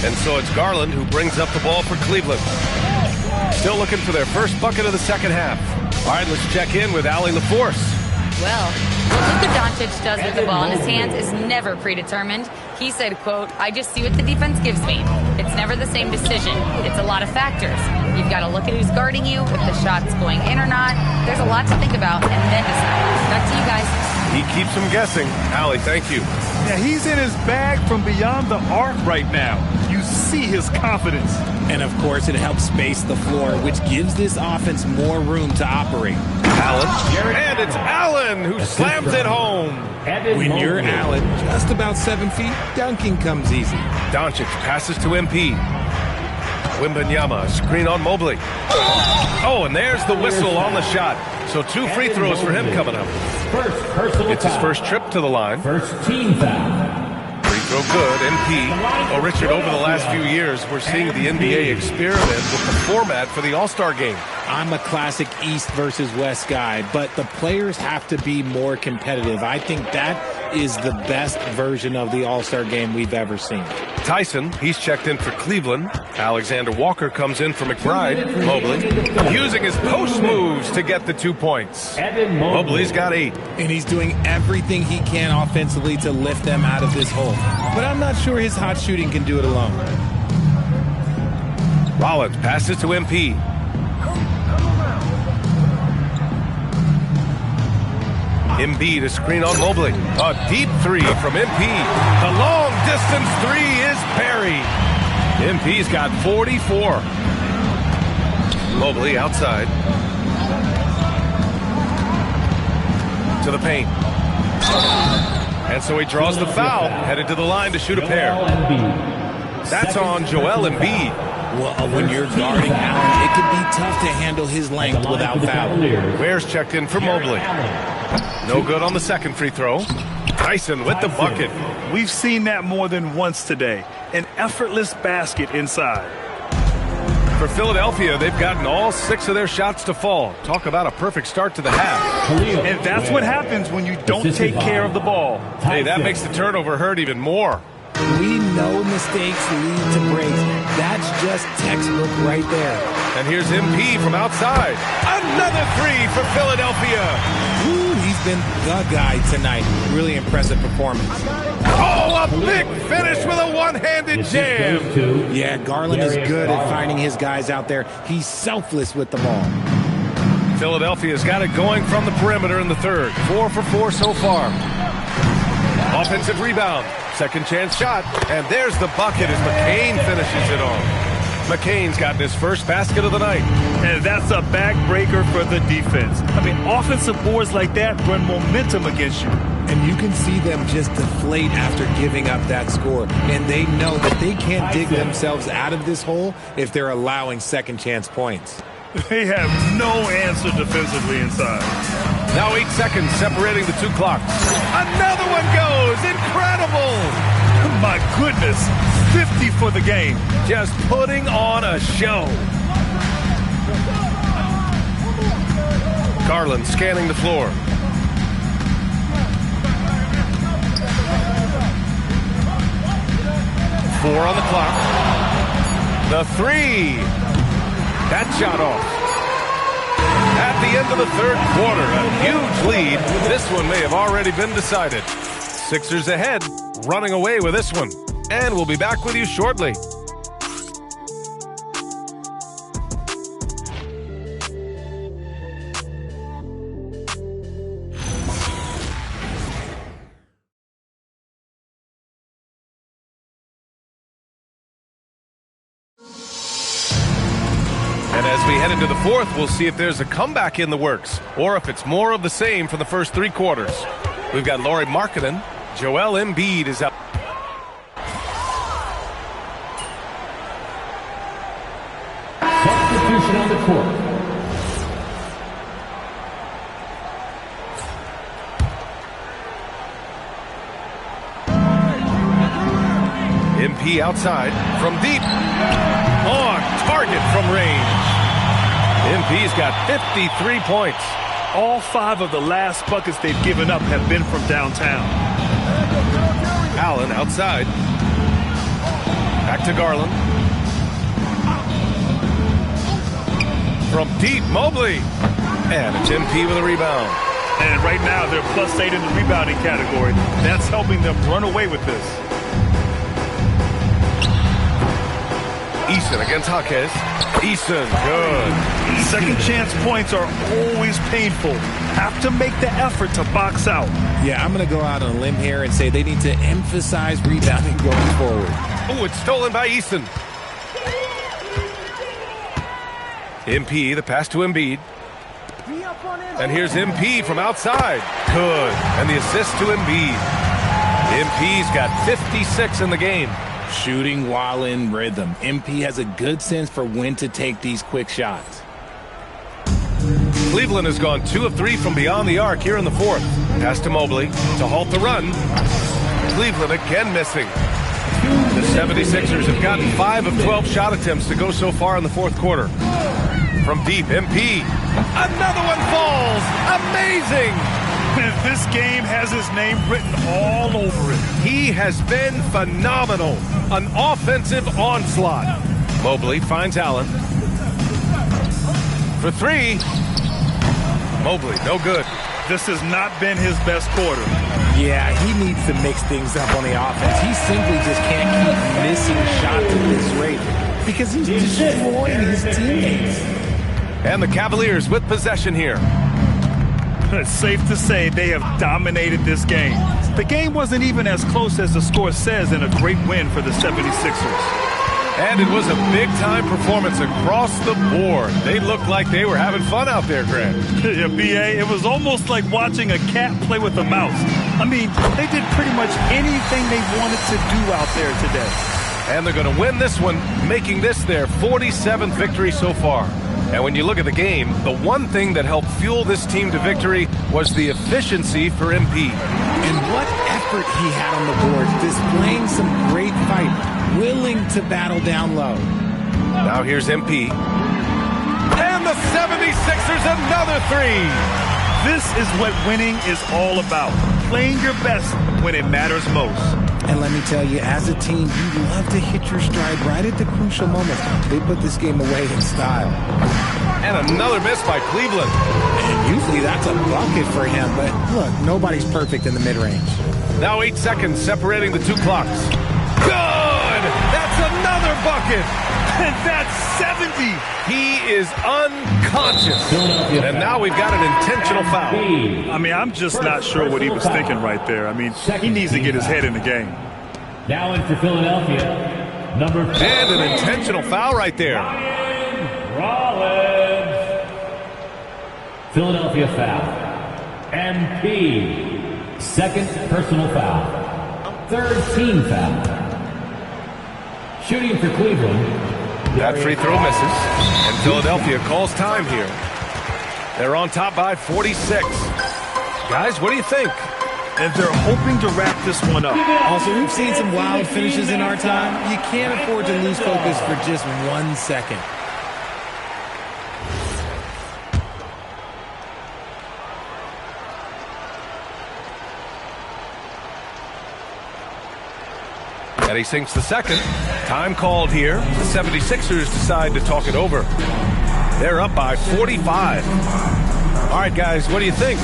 And so it's Garland who brings up the ball for Cleveland. Still looking for their first bucket of the second half. All right, let's check in with Allie LaForce. Well, what Luka Doncic does with the ball in his hands is never predetermined. He said, quote, "I just see what the defense gives me. It's never the same decision. It's a lot of factors. You've got to look at who's guarding you, if the shot's going in or not. There's a lot to think about, and then decide. Back to you guys. He keeps them guessing. Allie, thank you. Yeah, he's in his bag from beyond the arc right now. You see his confidence. And, of course, it helps space the floor, which gives this offense more room to operate. Allen. And it's Allen who slams it home. When you're Allen, just about 7 feet, dunking comes easy. Doncic passes to MP. Wembanyama, screen on Mobley. Oh, and there's the whistle on the shot. So 2 free throws for him coming up. It's his first trip to the line. First team foul. Free throw good, MP. Oh, Richard, over the last few years, we're seeing the NBA experiment with the format for the All-Star game. I'm a classic East versus West guy, but the players have to be more competitive. I think that is the best version of the All-Star game we've ever seen. Tyson, he's checked in for Cleveland. Alexander Walker comes in for McBride. Mobley, using his post moves to get the 2 points. Mobley's got 8. And he's doing everything he can offensively to lift them out of this hole. But I'm not sure his hot shooting can do it alone. Rollins passes to MP. Embiid a screen on Mobley. A deep 3 from MP. The long distance 3 is buried. MP's got 44. Mobley outside. To the paint. And so he draws the foul, headed to the line to shoot a pair. That's on Joel Embiid. Well, when you're guarding Allen, it could be tough to handle his length without fouling. Ware's checked in for Mobley. No good on the second free throw. Tyson with the bucket. We've seen that more than once today. An effortless basket inside. For Philadelphia, they've gotten all 6 of their shots to fall. Talk about a perfect start to the half. And that's what happens when you don't take care of the ball. Hey, that makes the turnover hurt even more. We know mistakes lead to breaks. That's just textbook right there. And here's MP from outside. Another 3 for Philadelphia. Ooh, he's been the guy tonight. Really impressive performance. Oh, a big finish with a one-handed jam. Yeah, Garland is good at finding his guys out there. He's selfless with the ball. Philadelphia's got it going from the perimeter in the third. 4 for 4 so far. Offensive rebound. Second chance shot. And there's the bucket as McCain finishes it off. McCain's gotten his first basket of the night. And that's a backbreaker for the defense. I mean, offensive boards like that run momentum against you. And you can see them just deflate after giving up that score. And they know that they can't dig themselves out of this hole if they're allowing second chance points. They have no answer defensively inside. Now 8 seconds separating the 2 clocks. Another one goes. Incredible. My goodness. 50 for the game. Just putting on a show. Garland scanning the floor. Four on the clock. The 3. That shot off. At the end of the third quarter, a huge lead. This one may have already been decided. Sixers ahead, running away with this one. And we'll be back with you shortly. As we head into the fourth, we'll see if there's a comeback in the works or if it's more of the same from the first 3 quarters. We've got Lauri Markkanen. Joel Embiid is up. Substitution on the court. MP outside from deep. On target from range. MP's got 53 points. All 5 of the last buckets they've given up have been from downtown. Allen outside. Back to Garland. From deep, Mobley. And it's MP with a rebound. And right now they're +8 in the rebounding category. That's helping them run away with this. Eason against Jaquez. Eason, good. Second chance points are always painful. Have to make the effort to box out. Yeah, I'm going to go out on a limb here and say they need to emphasize rebounding going forward. Oh, it's stolen by Eason. MP, the pass to Embiid. And here's MP from outside. Good. And the assist to Embiid. MP's got 56 in the game. Shooting while in rhythm. MP has a good sense for when to take these quick shots. Cleveland has gone 2 of 3 from beyond the arc here in the fourth. Pass to Mobley to halt the run. Cleveland again missing. The 76ers have gotten 5 of 12 shot attempts to go so far in the fourth quarter. From deep, MP. Another one falls. Amazing. This game has his name written all over it. He has been phenomenal. An offensive onslaught. Mobley finds Allen. For 3. Mobley, no good. This has not been his best quarter. Yeah, he needs to mix things up on the offense. He simply just can't keep missing shots at this rate because he's destroying his teammates. And the Cavaliers with possession here. It's safe to say they have dominated this game. The game wasn't even as close as the score says in a great win for the 76ers. And it was a big-time performance across the board. They looked like they were having fun out there, Grant. Yeah, B.A., it was almost like watching a cat play with a mouse. I mean, they did pretty much anything they wanted to do out there today. And they're going to win this one, making this their 47th victory so far. And when you look at the game, the one thing that helped fuel this team to victory was the efficiency for MP. And what effort he had on the boards, displaying some great fight, willing to battle down low. Now here's MP. And the 76ers another 3. This is what winning is all about. Playing your best when it matters most. And let me tell you, as a team, you love to hit your stride right at the crucial moments. They put this game away in style. And another miss by Cleveland. And usually that's a bucket for him, but look, nobody's perfect in the mid-range. Now 8 seconds separating the 2 clocks. Good! That's another bucket! And that's 70! He is unconscious. And now we've got an intentional foul. I mean, I'm just not sure what he was thinking right there. I mean, he needs to get his head in the game. Now in for Philadelphia, number 4. And an intentional foul right there. Rollins. Philadelphia foul. MP. Second personal foul. Third team foul. Shooting for Cleveland. That free throw misses, and Philadelphia calls time here. They're on top by 46. Guys, what do you think? And they're hoping to wrap this one up. Also, we've seen some wild finishes in our time. You can't afford to lose focus for just 1 second. And he sinks the second. Time called here. The 76ers decide to talk it over. They're up by 45. All right, guys, what do you think?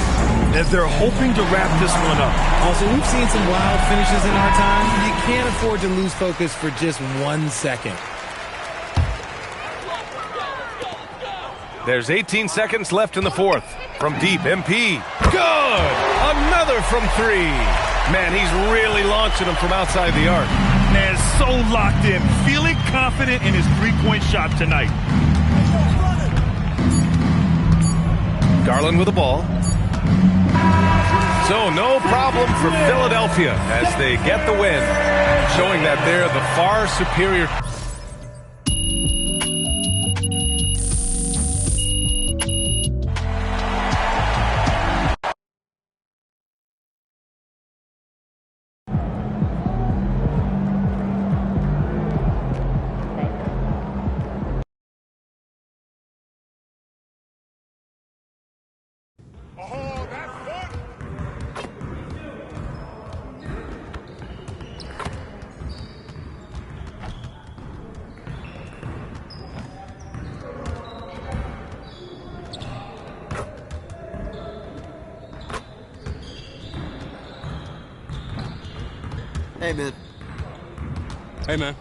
As they're hoping to wrap this one up. Also, we've seen some wild finishes in our time. You can't afford to lose focus for just 1 second. There's 18 seconds left in the fourth. From deep, MP. Good! Another from 3. Man, he's really launching them from outside the arc. Man, so locked in, feeling confident in his three-point shot tonight. Garland with the ball. So no problem for Philadelphia as they get the win, showing that they're the far superior. Hey, man. Hey, man.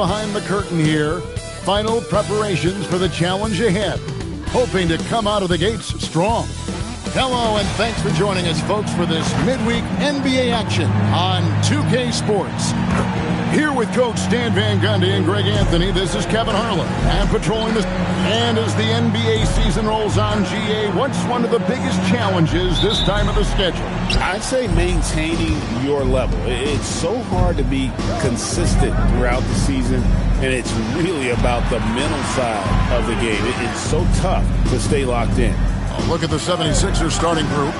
behind the curtain here. Final preparations for the challenge ahead. Hoping to come out of the gates strong. Hello and thanks for joining us, folks, for this midweek NBA action on 2K Sports. Here with Coach Stan Van Gundy and Greg Anthony, this is Kevin Harlan. And patrolling the... And as the NBA season rolls on, GA, what's one of the biggest challenges this time of the schedule? I'd say maintaining your level. It's so hard to be consistent throughout the season, and it's really about the mental side of the game. It's so tough to stay locked in. Look at the 76ers starting group.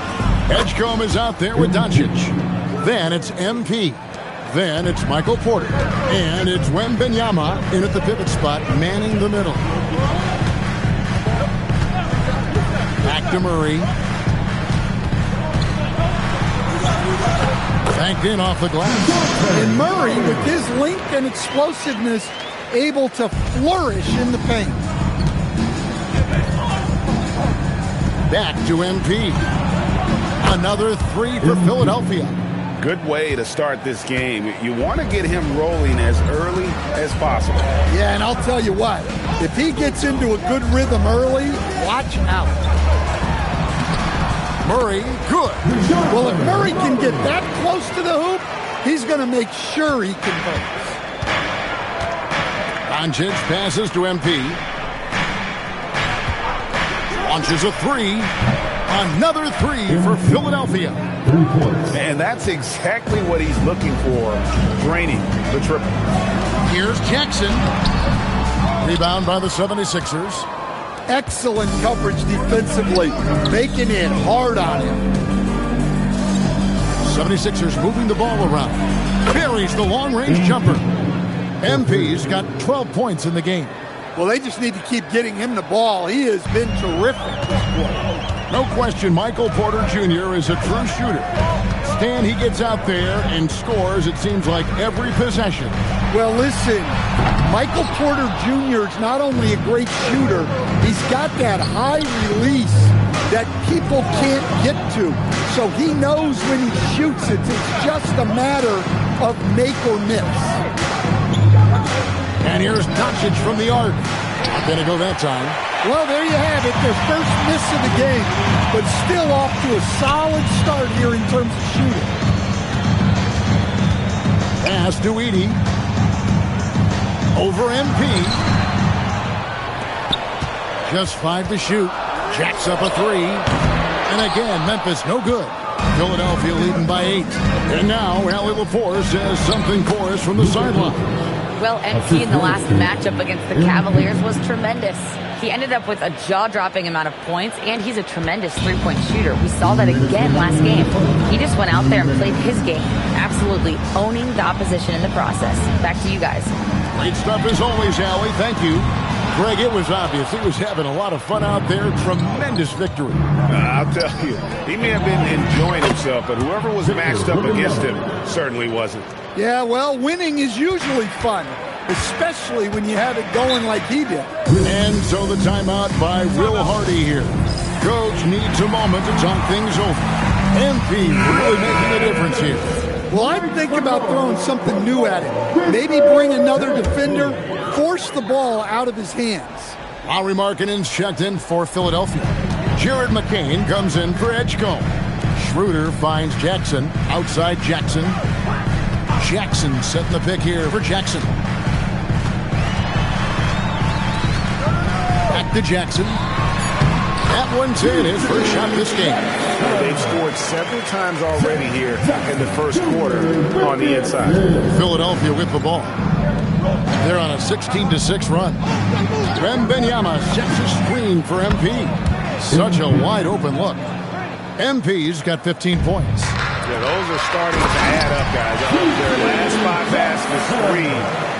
Edgecombe is out there with Doncic. Then it's MP. Then it's Michael Porter. And it's Wembanyama in at the pivot spot, manning the middle. Back to Murray. Banked in off the glass. And Murray, with his length and explosiveness, able to flourish in the paint. Back to MP. Another three for Philadelphia. Good way to start this game. You want to get him rolling as early as possible. Yeah, and I'll tell you what. If he gets into a good rhythm early, watch out. Murray, good. Well, if Murray can get that close to the hoop, he's going to make sure he converts. Doncic passes to MP. Launches a three. Another three for Philadelphia. And that's exactly what he's looking for, draining the triple. Here's Jackson. Rebound by the 76ers. Excellent coverage defensively, making it hard on him. 76ers moving the ball around. Buries the long-range jumper. MP's got 12 points in the game. Well, they just need to keep getting him the ball. He has been terrific this quarter. No question, Michael Porter Jr. is a true shooter. Stan, he gets out there and scores, it seems like, every possession. Well, listen, Michael Porter Jr. is not only a great shooter, he's got that high release that people can't get to. So he knows when he shoots it. It's just a matter of make or miss. And here's Doncic from the arc. Not going to go that time. Well, there you have it. Their first miss of the game, but still off to a solid start here in terms of shooting. Pass to Edey. Over MP. Just 5 to shoot. Jacks up a three. And again, Memphis no good. Philadelphia leading by 8. And now, Allie LaForce says something for us from the sideline. Well, MP in the last matchup against the Cavaliers was tremendous. He ended up with a jaw-dropping amount of points, and he's a tremendous three-point shooter. We saw that again last game. He just went out there and played his game, absolutely owning the opposition in the process. Back to you guys. Great stuff as always, Allie. Thank you. Greg, it was obvious. He was having a lot of fun out there. Tremendous victory. I'll tell you, he may have been enjoying himself, but whoever was matched up against him certainly wasn't. Yeah, well, winning is usually fun, especially when you have it going like he did. And so the timeout by Will Hardy here. Coach needs a moment to talk things over. MP really making a difference here. Well, I'd think about throwing something new at him. Maybe bring another defender, force the ball out of his hands. Lauri Markkanen's checked in for Philadelphia. Jared McCain comes in for Edgecombe. Schroeder finds Jackson. Outside Jackson. Jackson setting the pick here for Jackson. Back to Jackson. That one's in, his first shot this game. They've scored several times already here in the first quarter on the inside. Philadelphia with the ball. They're on a 16-6 run. Wembanyama sets a screen for MP. Such a wide open look. MP's got 15 points. Yeah, those are starting to add up, guys. Their last 5 baskets, 3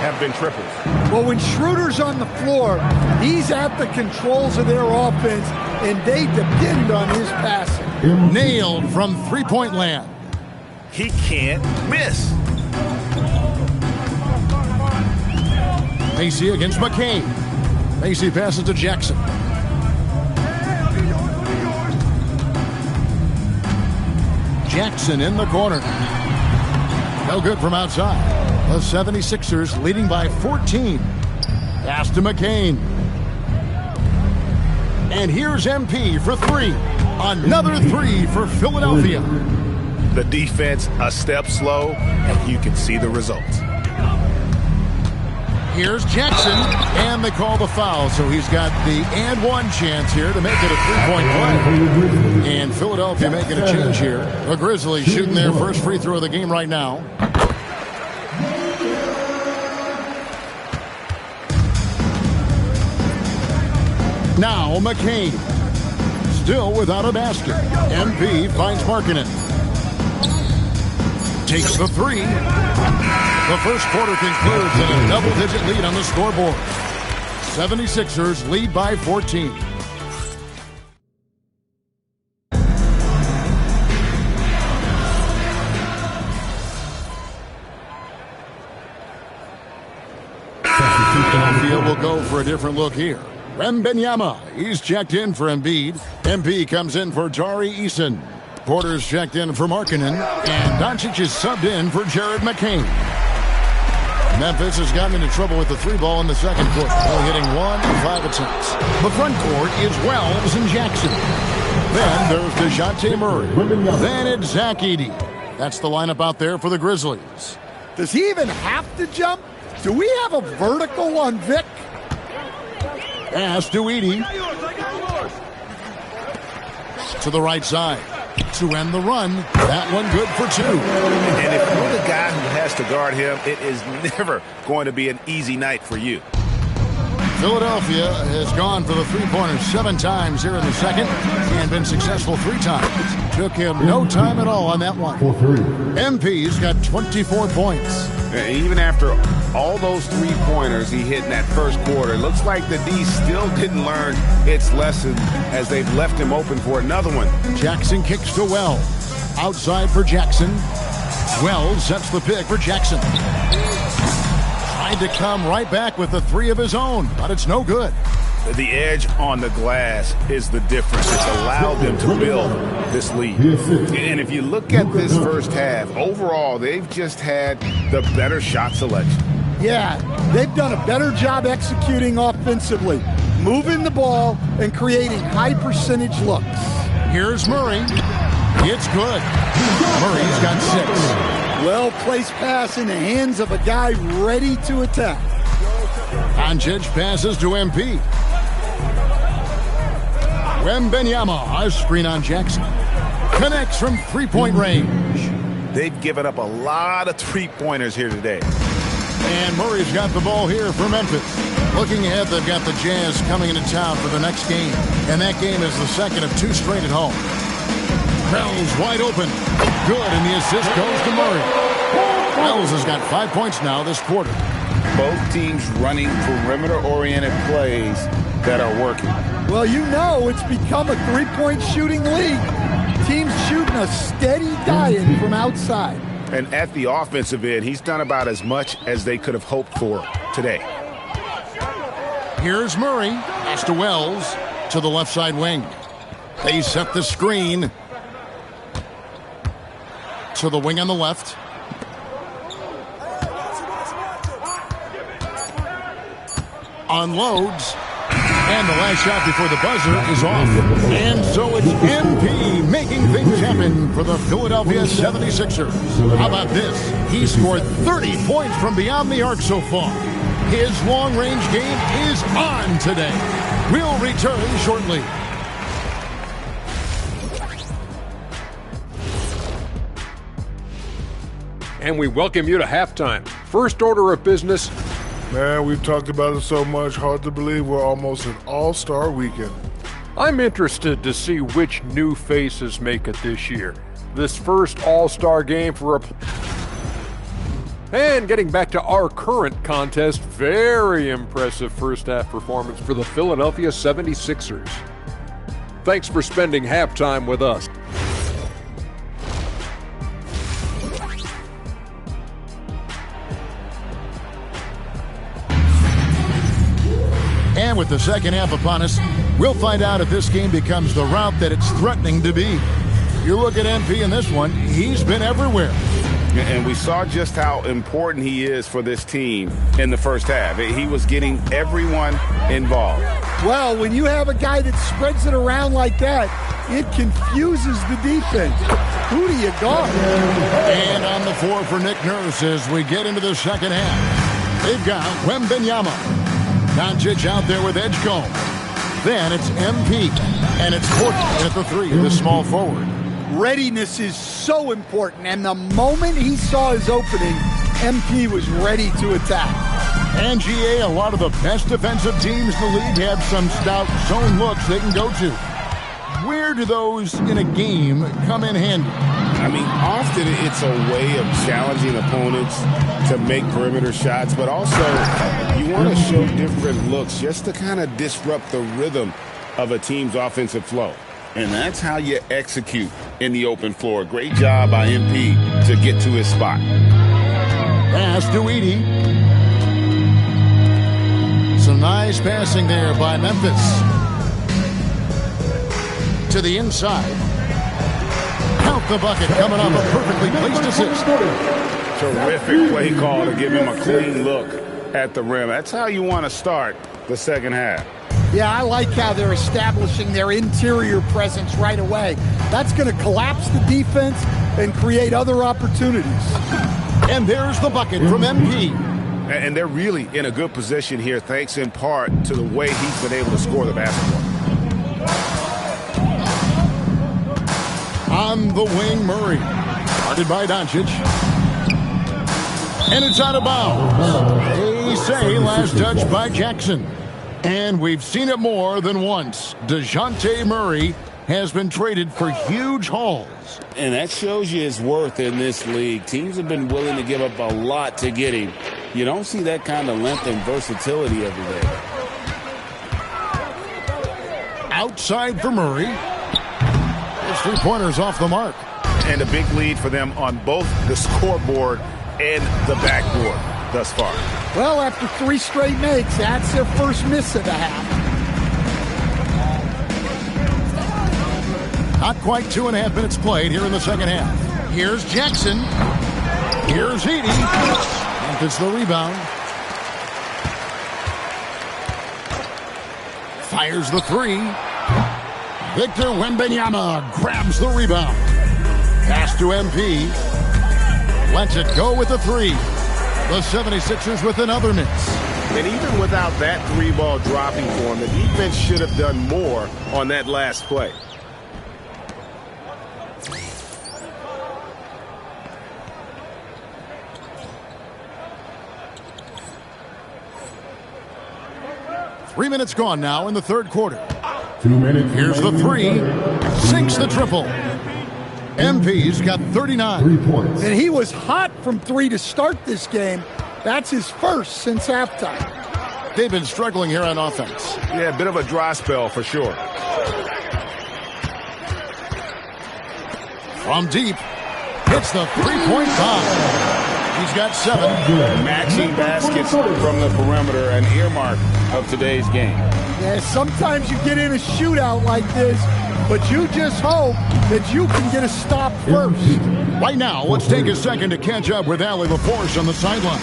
have been triples. Well, when Schroeder's on the floor, he's at the controls of their offense, and they depend on his passing. Nailed from three-point land. He can't miss. Macy against McCain. Macy passes to Jackson. Jackson in the corner. No good from outside. The 76ers leading by 14. Pass to McCain. And here's MP for three. Another three for Philadelphia. The defense a step slow, and you can see the results. Here's Jackson, and they call the foul, so he's got the and one chance here to make it a three-point play. And Philadelphia making a change here. The Grizzlies shooting their first free throw of the game right now. Now McCain, still without a basket. MP finds Markkanen. Takes the three. The first quarter concludes in a double-digit lead on the scoreboard. 76ers lead by 14. Philadelphia will go for a different look here. Wembanyama, he's checked in for Embiid. MP comes in for Tari Eason. Porter's checked in for Markkanen, and Doncic is subbed in for Jared McCain. Memphis has gotten into trouble with the three ball in the second quarter, only hitting 1 in 5 attempts. The front court is Wells and Jackson. Then there's DeJounte Murray. Then it's Zach Edey. That's the lineup out there for the Grizzlies. Does he even have to jump? Do we have a vertical on Vic? Pass to Edey. To the right side. To end the run. That one good for two. And if you're the guy who has to guard him, it is never going to be an easy night for you. Philadelphia has gone for the three-pointers 7 times here in the second and been successful 3 times. Took him no time at all on that one. MP's got 24 points. Even after all those three-pointers he hit in that first quarter, it looks like the D still didn't learn its lesson as they've left him open for another one. Jackson kicks to Wells. Outside for Jackson. Wells sets the pick for Jackson. Tried to come right back with a three of his own, but it's no good. The edge on the glass is the difference. It's allowed them to build this lead. And if you look at this first half, overall, they've just had the better shot selection. Yeah, they've done a better job executing offensively, moving the ball and creating high percentage looks. Here's Murray. It's good. Murray's got 6. Well-placed pass in the hands of a guy ready to attack. Doncic passes to MP. Wembanyama, a screen on Jackson. Connects from three-point range. They've given up a lot of three-pointers here today. And Murray's got the ball here for Memphis. Looking ahead, they've got the Jazz coming into town for the next game. And that game is the second of 2 straight at home. Wells wide open. Good, and the assist goes to Murray. Wells has got 5 points now this quarter. Both teams running perimeter-oriented plays that are working. Well, you know it's become a three-point shooting league. Teams shooting a steady diet from outside. And at the offensive end, he's done about as much as they could have hoped for today. Here's Murray. Pass to Wells to the left side wing. They set the screen to the wing on the left. Unloads. And the last shot before the buzzer is off. And so it's MP making things happen for the Philadelphia 76ers. How about this? He scored 30 points from beyond the arc so far. His long-range game is on today. We'll return shortly. And we welcome you to halftime. First order of business. Man, we've talked about it so much, hard to believe we're almost an all-star weekend. I'm interested to see which new faces make it this year. This first all-star game for a... And getting back to our current contest, very impressive first half performance for the Philadelphia 76ers. Thanks for spending halftime with us. And with the second half upon us, we'll find out if this game becomes the route that it's threatening to be. You look at MP in this one, he's been everywhere. And we saw just how important he is for this team in the first half. He was getting everyone involved. Well, when you have a guy that spreads it around like that, it confuses the defense. Who do you guard? And on the floor for Nick Nurse as we get into the second half. They've got Wembanyama. Doncic out there with Edgecombe. Then it's MP. And it's Porter at the 3, the small forward. Readiness is so important, and the moment he saw his opening, MP was ready to attack. And GA, a lot of the best defensive teams in the league have some stout zone looks they can go to. Where do those in a game come in handy? I mean, often it's a way of challenging opponents to make perimeter shots, but also you want to show different looks just to kind of disrupt the rhythm of a team's offensive flow. And that's how you execute in the open floor. Great job by MP to get to his spot. Pass to Edey. Some nice passing there by Memphis. To the inside. Count the bucket coming off a perfectly placed assist. Terrific play call to give him a clean look at the rim. That's how you want to start the second half. Yeah, I like how they're establishing their interior presence right away. That's going to collapse the defense and create other opportunities. And there's the bucket from MP. And they're really in a good position here, thanks in part to the way he's been able to score the basketball. On the wing, Murray. Guarded by Doncic. And it's out of bounds. They say last touch by Jackson. And we've seen it more than once. DeJounte Murray has been traded for huge hauls. And that shows you his worth in this league. Teams have been willing to give up a lot to get him. You don't see that kind of length and versatility every day. Outside for Murray. His three-pointers off the mark. And a big lead for them on both the scoreboard and the backboard thus far. Well, after 3 straight makes, that's their first miss of the half. Not quite 2.5 minutes played here in the second half. Here's Jackson. Here's Edey. And it's the rebound. Fires the 3. Victor Wembanyama grabs the rebound. Pass to MP. Lets it go with the 3. The 76ers with another miss. And even without that 3-ball dropping for him, the defense should have done more on that last play. Three minutes gone now in the third quarter. 2 minutes. Here's the 3. Sinks the triple. MP's got 39. 3 points. And he was hot from 3 to start this game. That's his first since halftime. They've been struggling here on offense. Yeah, a bit of a dry spell for sure. From deep, hits the three-point bomb. He's got 7. Matching baskets from the perimeter, an earmark of today's game. Yeah, sometimes you get in a shootout like this, but you just hope that you can get a stop first. Right now, let's take a second to catch up with Allie LaForce on the sideline.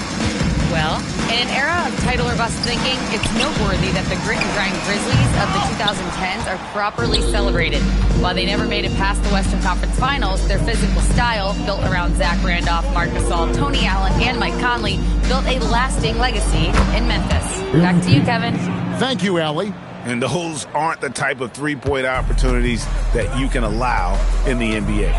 Well, in an era of title or bust thinking, it's noteworthy that the grit and grind Grizzlies of the 2010s are properly celebrated. While they never made it past the Western Conference Finals, their physical style, built around Zach Randolph, Marc Gasol, Tony Allen, and Mike Conley, built a lasting legacy in Memphis. Back to you, Kevin. Thank you, Allie. And those aren't the type of three-point opportunities that you can allow in the NBA.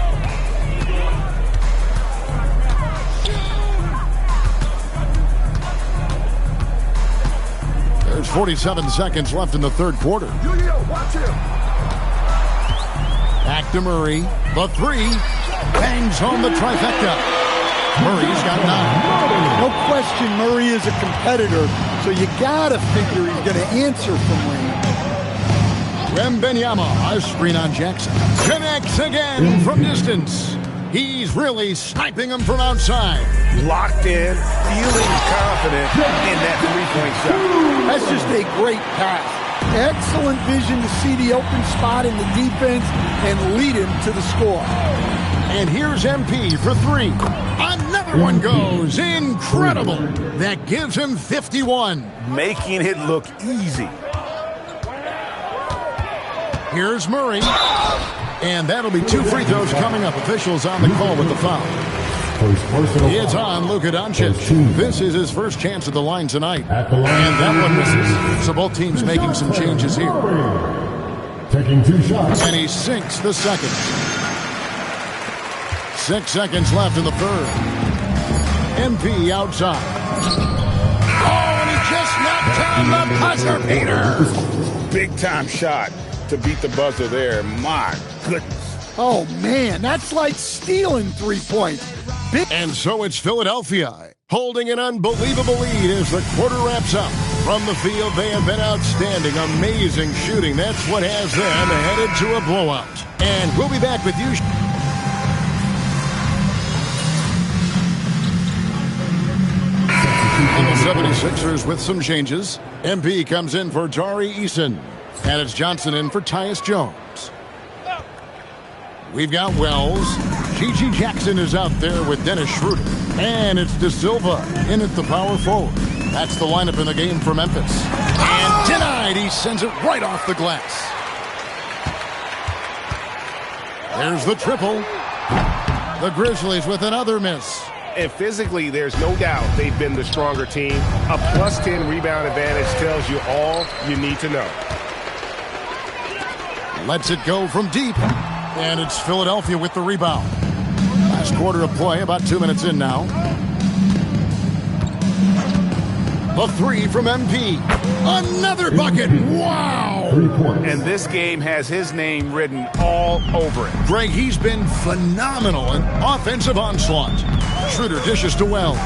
There's 47 seconds left in the third quarter. Watch him. Back to Murray. The 3. Bangs home the trifecta. Murray's got 9. No question Murray is a competitor, so you gotta figure he's gonna answer from range. Wembanyama, a screen on Jackson. Connects again from distance. He's really sniping him from outside. Locked in, feeling confident in that three-point shot. That's just a great pass. Excellent vision to see the open spot in the defense and lead him to the score. And here's MP for three. Another one goes. Incredible. That gives him 51. Making it look easy. Here's Murray. And that'll be 2 free throws coming up. Officials on the call with the foul. It's on Luka Doncic. This is his first chance at the line tonight. And that one misses. So both teams making some changes here. Taking 2 shots. And he sinks the second. 6 seconds left in the third. MP outside. Oh, and he just knocked down the buzzer beater. Big time shot to beat the buzzer there. My goodness. Oh, man, that's like stealing 3 points. And so it's Philadelphia holding an unbelievable lead as the quarter wraps up. From the field, they have been outstanding, amazing shooting. That's what has them headed to a blowout. And we'll be back with you. And the 76ers with some changes. MP comes in for Tari Eason. And it's Johnson in for Tyus Jones. We've got Wells. Gigi Jackson is out there with Dennis Schroeder. And it's De Silva in at the power forward. That's the lineup in the game for Memphis. And denied. He sends it right off the glass. There's the triple. The Grizzlies with another miss. And physically, there's no doubt they've been the stronger team. A +10 rebound advantage tells you all you need to know. Lets it go from deep. And it's Philadelphia with the rebound. Last quarter of play, about 2 minutes in now. The three from MP. Another bucket. Wow. And this game has his name written all over it. Greg, he's been phenomenal in offensive onslaught. Schroeder dishes to Wells.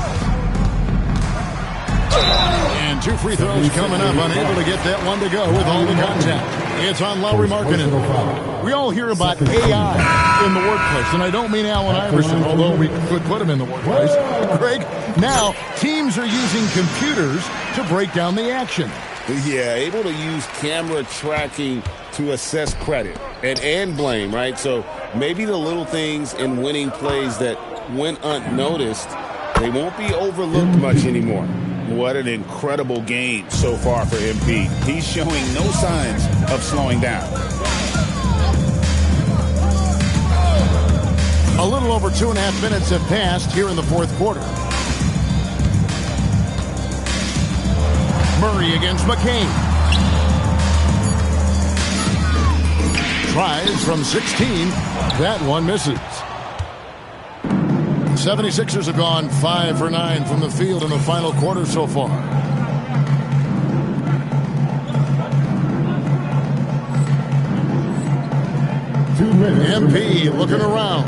And 2 free throws coming up. Unable to get that one to go with all the contact. It's on Lauri Markkanen. We all hear about AI in the workplace, and I don't mean Allen Iverson, although we could put him in the workplace. Greg, now teams are using computers to break down the action. Yeah, able to use camera tracking to assess credit and blame, right? So maybe the little things in winning plays that went unnoticed, they won't be overlooked much anymore. What an incredible game so far for MP. He's showing no signs of slowing down. A little over 2.5 minutes have passed here in the fourth quarter. Murray against McCain. Tries from 16. That one misses. 76ers have gone 5 for 9 from the field in the final quarter so far. MP looking around.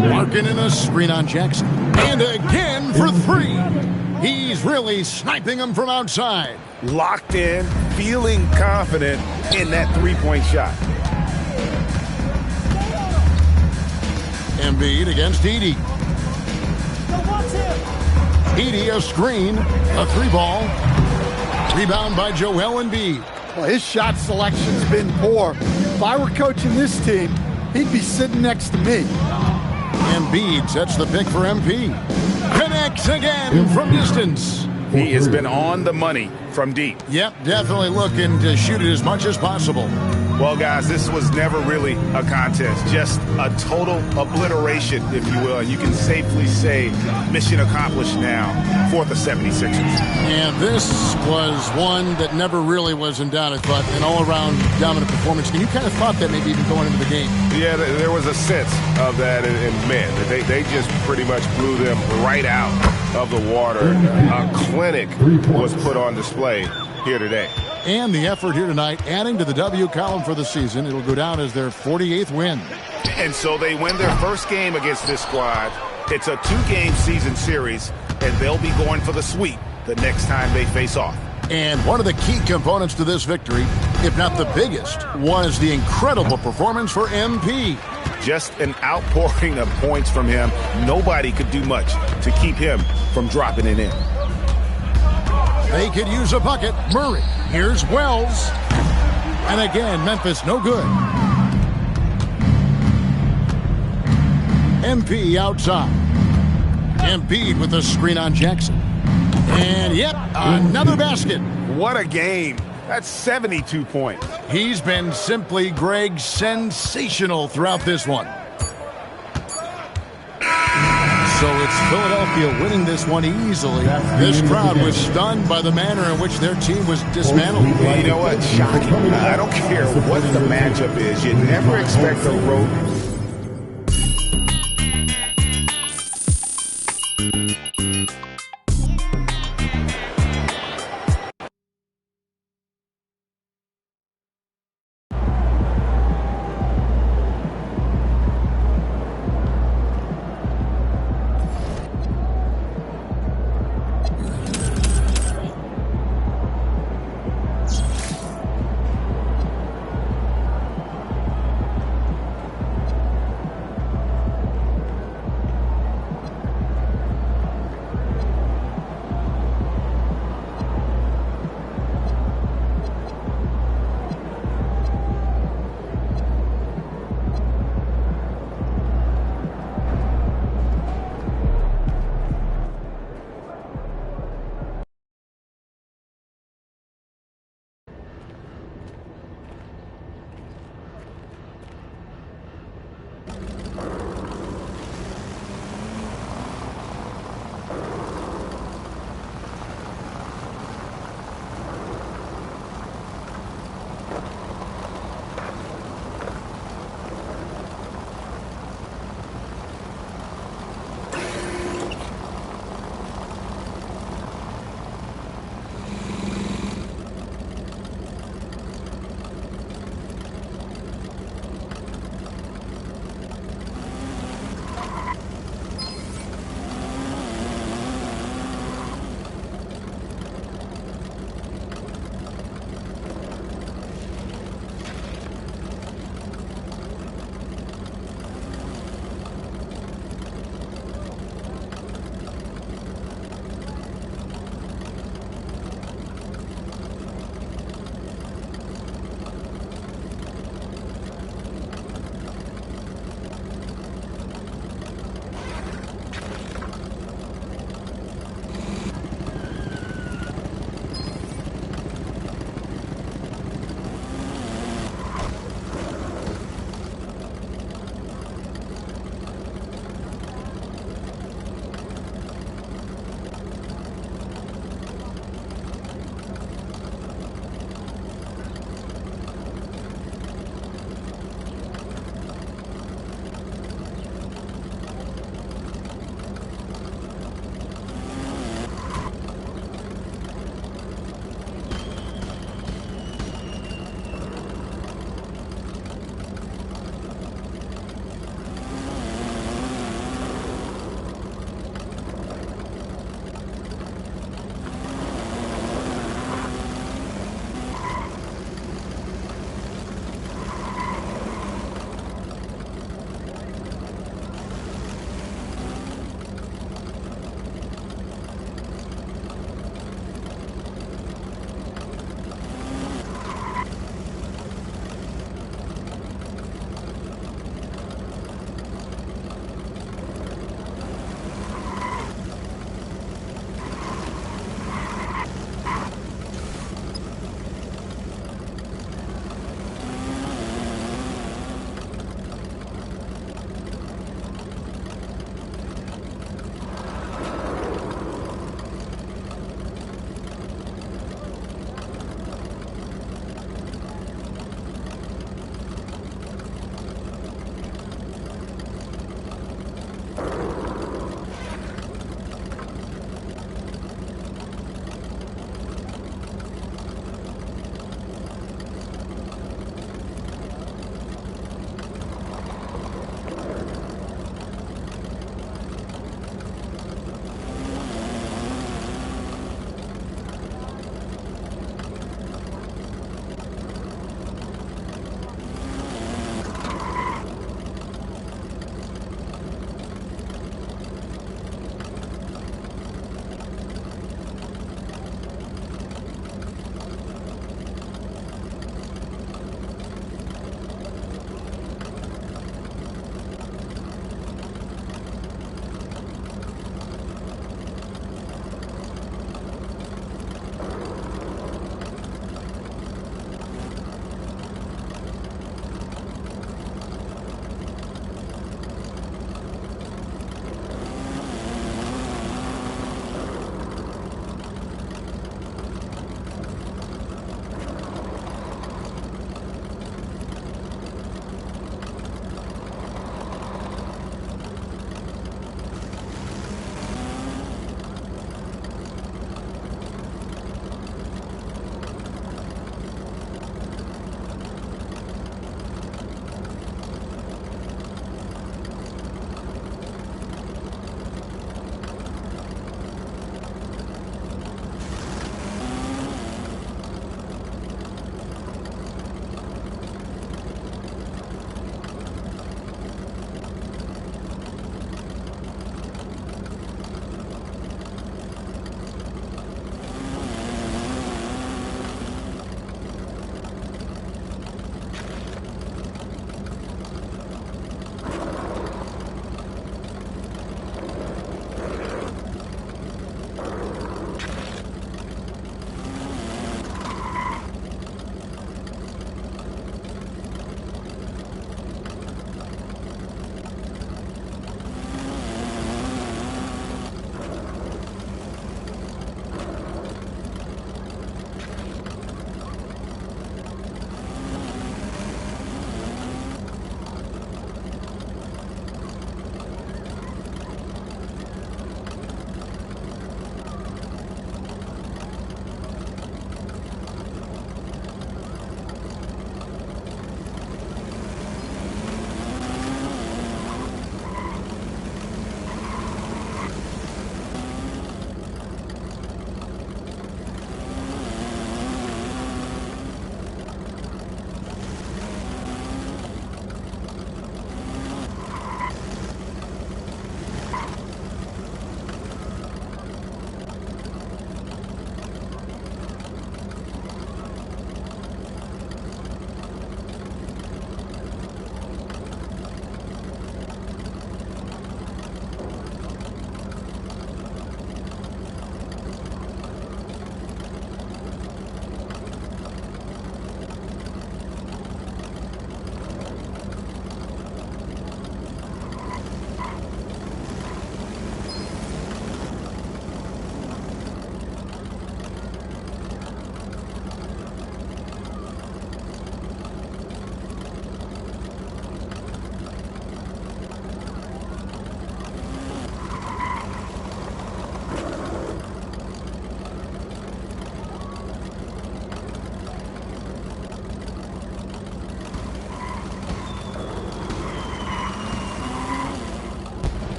Marking in a screen on Jackson. And again for 3. He's really sniping them from outside. Locked in, feeling confident in that 3-point shot. Embiid against Edey. Edey a screen, a 3-ball. Rebound by Joel Embiid. Well, his shot selection's been poor. If I were coaching this team, he'd be sitting next to me. Embiid sets the pick for MP. Connects again from distance. He has been on the money from deep. Yep, definitely looking to shoot it as much as possible. Well, guys, this was never really a contest, just a total obliteration, if you will. And you can safely say mission accomplished now for the 76ers. And this was one that never really was in doubt, but an all-around dominant performance. And you kind of thought that maybe even going into the game. Yeah, there was a sense of that, and man, they just pretty much blew them right out of the water. A clinic was put on display here today. And the effort here tonight, adding to the W column for the season. It'll go down as their 48th win. And so they win their first game against this squad. It's a 2-game season series, and they'll be going for the sweep the next time they face off. And one of the key components to this victory, if not the biggest, was the incredible performance for MP. Just an outpouring of points from him. Nobody could do much to keep him from dropping it in. They could use a bucket. Murray. Here's Wells. And again, Memphis no good. MP outside. Embiid with a screen on Jackson. And, yep, another basket. What a game. That's 72 points. He's been simply, Greg, sensational throughout this one. So it's Philadelphia winning this one easily. This crowd was stunned by the manner in which their team was dismantled. You know what? Shocking. I don't care what the matchup is. You never expect a road.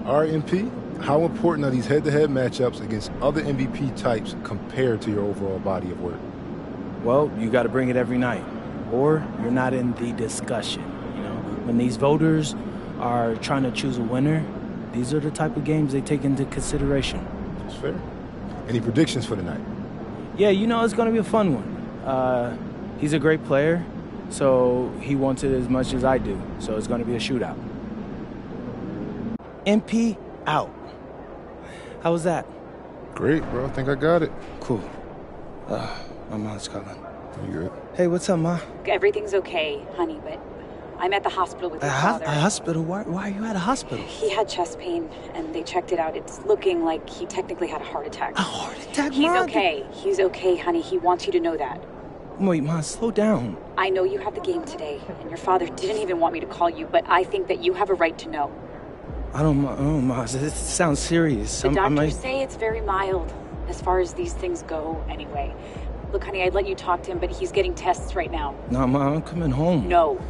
All right, MP, how important are these head-to-head matchups against other MVP types compared to your overall body of work? Well, you got to bring it every night, or you're not in the discussion. You know, when these voters are trying to choose a winner, these are the type of games they take into consideration. That's fair. Any predictions for tonight? Yeah, you know, it's going to be a fun one. He's a great player, so he wants it as much as I do. So it's going to be a shootout. MP out. How was that? Great, bro. I think I got it. Cool. My mom's calling. You good? Hey, what's up, Ma? Everything's okay, honey, but I'm at the hospital with your father. A hospital? Why are you at a hospital? He had chest pain, and they checked it out. It's looking like he technically had a heart attack. A heart attack, He's Ma? okay. He's okay, honey. He wants you to know that. Wait, Ma, slow down. I know you have the game today, and your father didn't even want me to call you, but I think that you have a right to know. I don't know, Ma. This sounds serious. The doctors say it's very mild as far as these things go anyway. Look, honey, I'd let you talk to him, but he's getting tests right now. No, Ma, I'm coming home. No,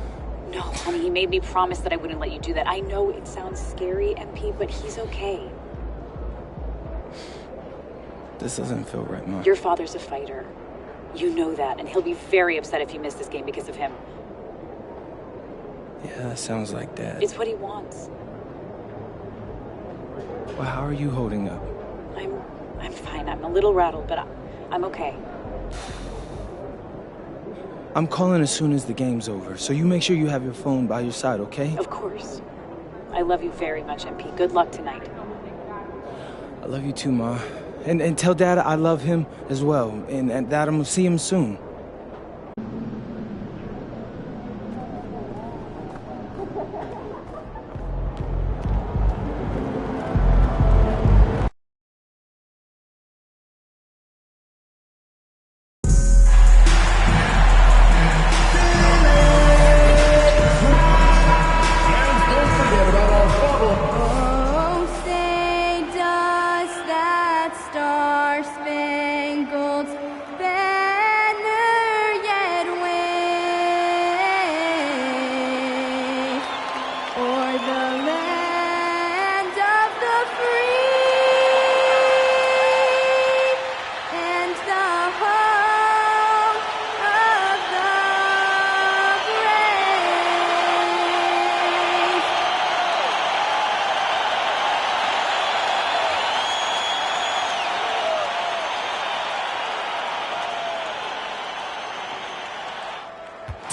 honey, he made me promise that I wouldn't let you do that. I know it sounds scary, MP, but he's okay. This doesn't feel right, Ma. Your father's a fighter. You know that, and he'll be very upset if you miss this game because of him. Yeah, that sounds like Dad. It's what he wants. Well, how are you holding up? I'm fine. I'm a little rattled, but I'm okay. I'm calling as soon as the game's over, so you make sure you have your phone by your side, okay? Of course. I love you very much, MP. Good luck tonight. I love you too, Ma. And tell Dad I love him as well, and that I'm gonna see him soon.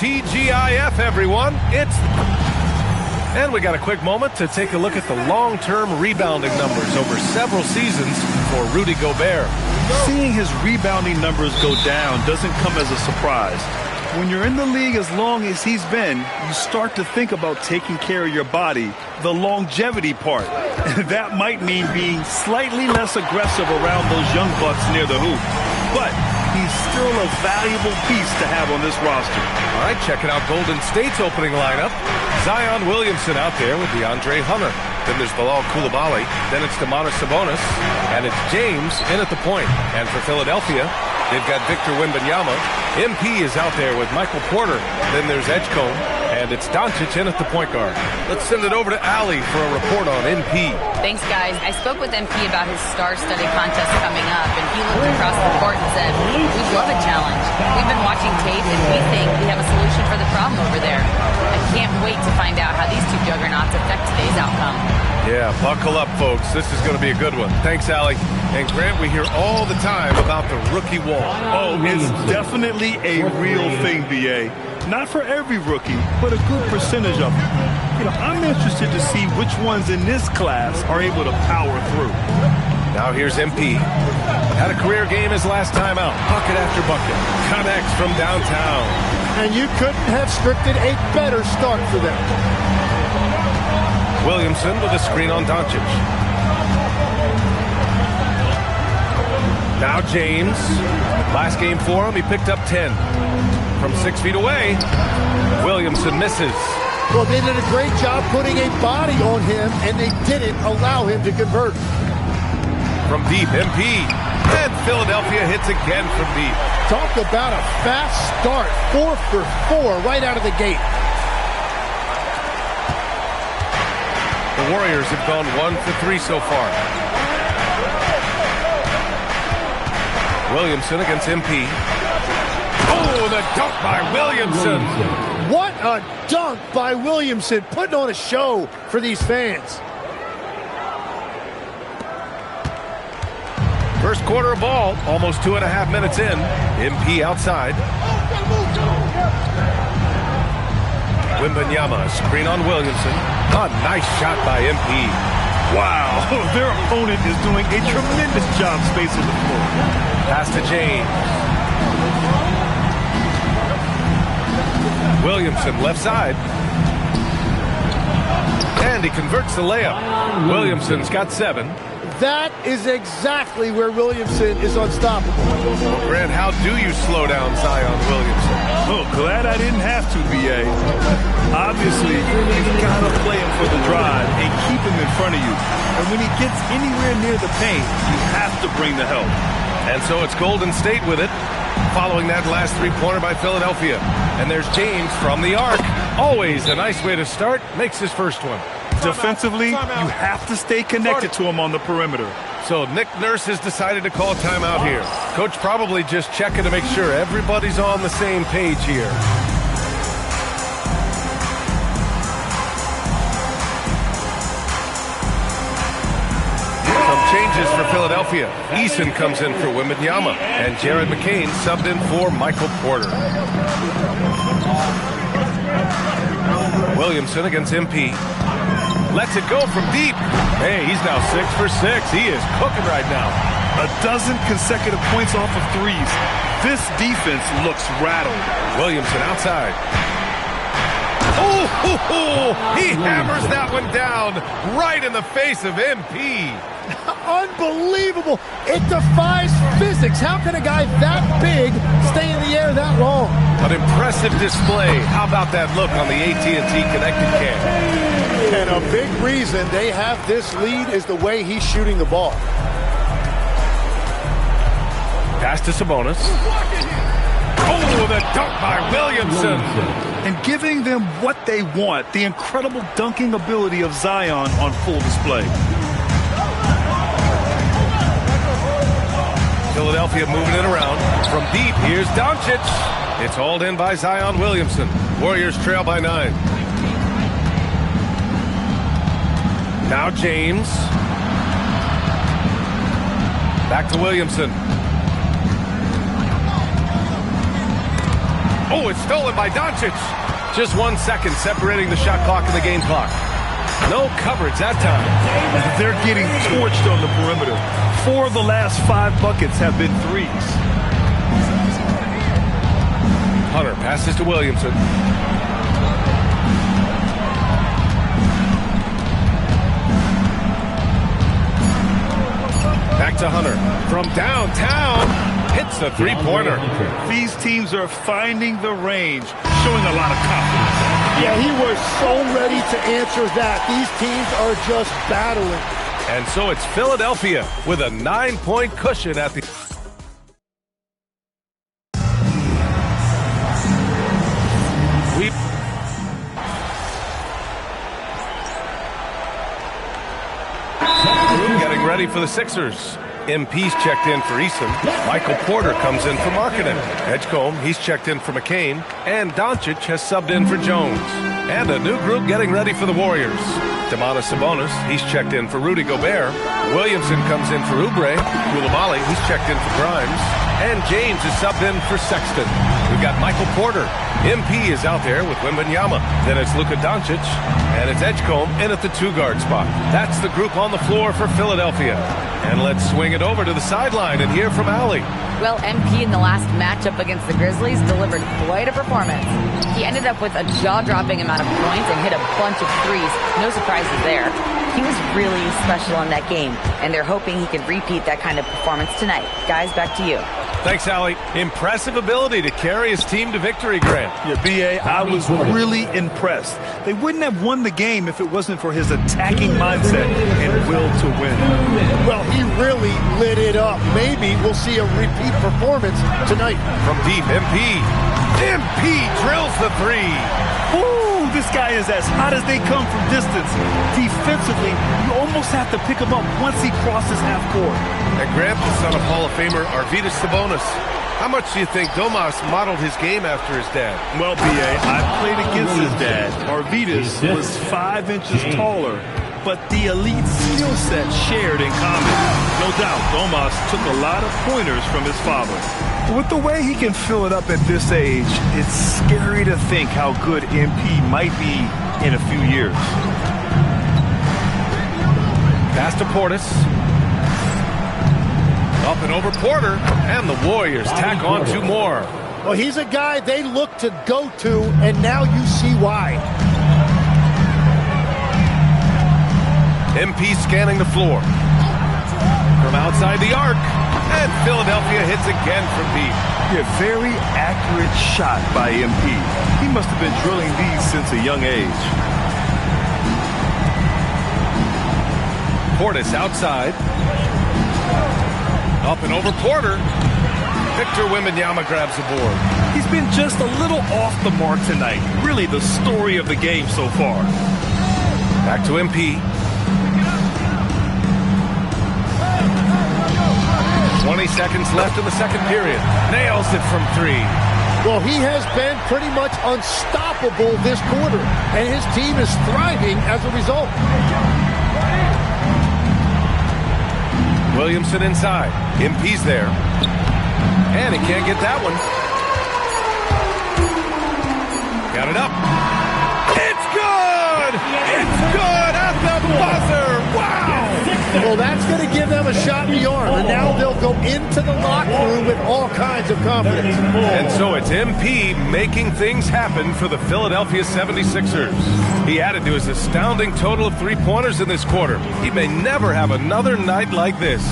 TGIF, everyone. And we got a quick moment to take a look at the long-term rebounding numbers over several seasons for Rudy Gobert. Seeing his rebounding numbers go down doesn't come as a surprise. When you're in the league as long as he's been, you start to think about taking care of your body, the longevity part. That might mean being slightly less aggressive around those young bucks near the hoop. But he's still a valuable piece to have on this roster. All right, checking out Golden State's opening lineup. Zion Williamson out there with DeAndre Hunter. Then there's Bilal Coulibaly. Then it's Domantas Sabonis. And it's James in at the point. And for Philadelphia, they've got Victor Wembanyama. MP is out there with Michael Porter. Then there's Edgecombe. And it's Doncic in at the point guard. Let's send it over to Allie for a report on MP. Thanks, guys. I spoke with MP about his star-studded contest coming up, and he looked across the court and said, "We love a challenge. We've been watching tape, and we think we have a solution for the problem over there." I can't wait to find out how these two juggernauts affect today's outcome. Yeah, buckle up, folks. This is going to be a good one. Thanks, Allie. And Grant, we hear all the time about the rookie wall. Oh, it's definitely a real thing, BA. Not for every rookie, but a good percentage of them. You know, I'm interested to see which ones in this class are able to power through. Now here's MP. Had a career game his last time out. Bucket after bucket. Connects from downtown. And you couldn't have scripted a better start for them. Williamson with a screen on Doncic. Now James. Last game for him, he picked up 10. From 6 feet away, Williamson misses. Well, they did a great job putting a body on him, and they didn't allow him to convert. From deep, MP. And Philadelphia hits again from deep. Talk about a fast start. 4 for 4 right out of the gate. The Warriors have gone 1 for 3 so far. Williamson against MP. Oh, the dunk by Williamson. What a dunk by Williamson, putting on a show for these fans. First quarter of ball, almost 2.5 minutes in. MP outside. Wembanyama, screen on Williamson. A nice shot by MP. Wow, their opponent is doing a tremendous job spacing the floor. Pass to James. Williamson left side. And he converts the layup. Williamson's got 7. That is exactly where Williamson is unstoppable. Well, Grant, how do you slow down Zion Williamson? Oh, glad I didn't have to, BA. Obviously, you've got to play him for the drive and keep him in front of you. And when he gets anywhere near the paint, you have to bring the help. And so it's Golden State with it, following that last three-pointer by Philadelphia. And there's James from the arc. Always a nice way to start. Makes his first one. Defensively, you have to stay connected to him on the perimeter. So Nick Nurse has decided to call timeout here. Coach probably just checking to make sure everybody's on the same page here. Some changes for Philadelphia. Eason comes in for Wembanyama, and Jared McCain subbed in for Michael Porter. Williamson against MP. Lets it go from deep. Hey, he's now 6 for 6. He is cooking right now. 12 consecutive points off of threes. This defense looks rattled. Williamson outside. Oh, he hammers that one down right in the face of MP. Unbelievable. It defies physics. How can a guy that big stay in the air that long? An impressive display. How about that look on the AT&T connected cam? And a big reason they have this lead is the way he's shooting the ball. Pass to Sabonis. Oh, the dunk by Williamson. And giving them what they want, the incredible dunking ability of Zion on full display. Philadelphia moving it around. From deep, here's Doncic. It's hauled in by Zion Williamson. Warriors trail by 9. Now James. Back to Williamson. Oh, it's stolen by Doncic. Just 1 second separating the shot clock and the game clock. No coverage that time. They're getting torched on the perimeter. 4 of the last 5 buckets have been threes. Hunter passes to Williamson. Back to Hunter. From downtown, hits the three-pointer. These teams are finding the range, showing a lot of confidence. Yeah, he was so ready to answer that. These teams are just battling. And so it's Philadelphia with a 9-point cushion at the... Getting ready for the Sixers. MP's checked in for Eason. Michael Porter comes in for Markkanen. Edgecombe, he's checked in for McCain. And Doncic has subbed in for Jones. And a new group getting ready for the Warriors. Domantas Sabonis, he's checked in for Rudy Gobert. Williamson comes in for Oubre. Koulibaly, he's checked in for Grimes. And James is subbed in for Sexton. We've got Michael Porter. MP is out there with Wembanyama. Then it's Luka Doncic. And it's Edgecombe in at the 2-guard spot. That's the group on the floor for Philadelphia. And let's swing it over to the sideline and hear from Allie. Well, MP in the last matchup against the Grizzlies delivered quite a performance. He ended up with a jaw-dropping amount of points and hit a bunch of threes. No surprises there. He was really special in that game, and they're hoping he can repeat that kind of performance tonight. Guys, back to you. Thanks, Allie. Impressive ability to carry his team to victory, Grant. Yeah, B.A., I was really impressed. They wouldn't have won the game if it wasn't for his attacking mindset and will to win. Well, he really lit it up. Maybe we'll see a repeat performance tonight. From deep, MP. MP drills the 3. Ooh, this guy is as hot as they come from distance. Defensively, you almost have to pick him up once he crosses half court. And Grant, the son of Hall of Famer Arvydas Sabonis. How much do you think Domas modeled his game after his dad? Well, B.A., I played against his dad. Arvydas was 5 inches taller, but the elite skill set shared in common. No doubt, Domas took a lot of pointers from his father. With the way he can fill it up at this age, it's scary to think how good MP might be in a few years. Pass to Portis. Up and over Porter, and the Warriors tack on 2 more. Well, he's a guy they look to go to, and now you see why. MP scanning the floor. From outside the arc, and Philadelphia hits again from deep. Yeah, very accurate shot by MP. He must have been drilling these since a young age. Portis outside. Up and over Porter. Victor Wembanyama grabs the board. He's been just a little off the mark tonight. Really the story of the game so far. Back to MP. 20 seconds left in the second period. Nails it from 3. Well, he has been pretty much unstoppable this quarter, and his team is thriving as a result. Williamson inside. MP's there. And he can't get that one. Got it up. It's good! It's good at the buzzer! Wow! Well, that's going to give them a shot in the arm, and now they'll go into the locker room with all kinds of confidence. And so it's MP making things happen for the Philadelphia 76ers. He added to his astounding total of 3-pointers in this quarter. He may never have another night like this.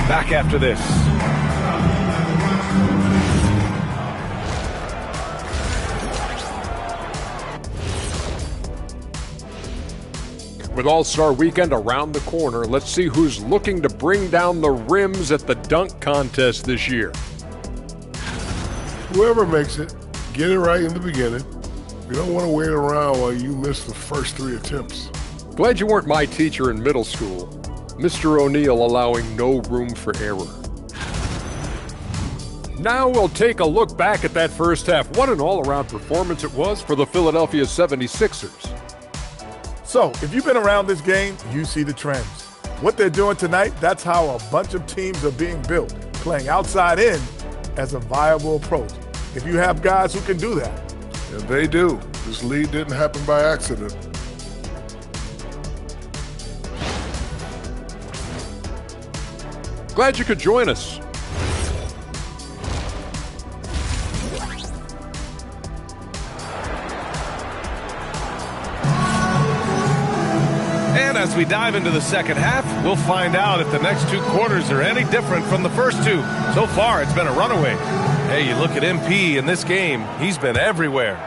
Back after this. With All-Star Weekend around the corner, let's see who's looking to bring down the rims at the dunk contest this year. Whoever makes it, get it right in the beginning. You don't want to wait around while you miss the first 3 attempts. Glad you weren't my teacher in middle school. Mr. O'Neal allowing no room for error. Now we'll take a look back at that first half. What an all-around performance it was for the Philadelphia 76ers. So, if you've been around this game, you see the trends. What they're doing tonight, that's how a bunch of teams are being built, playing outside in as a viable approach. If you have guys who can do that. And they do. This lead didn't happen by accident. Glad you could join us. And as we dive into the second half, we'll find out if the next 2 quarters are any different from the first 2. So far, it's been a runaway. Hey, you look at MP in this game, he's been everywhere.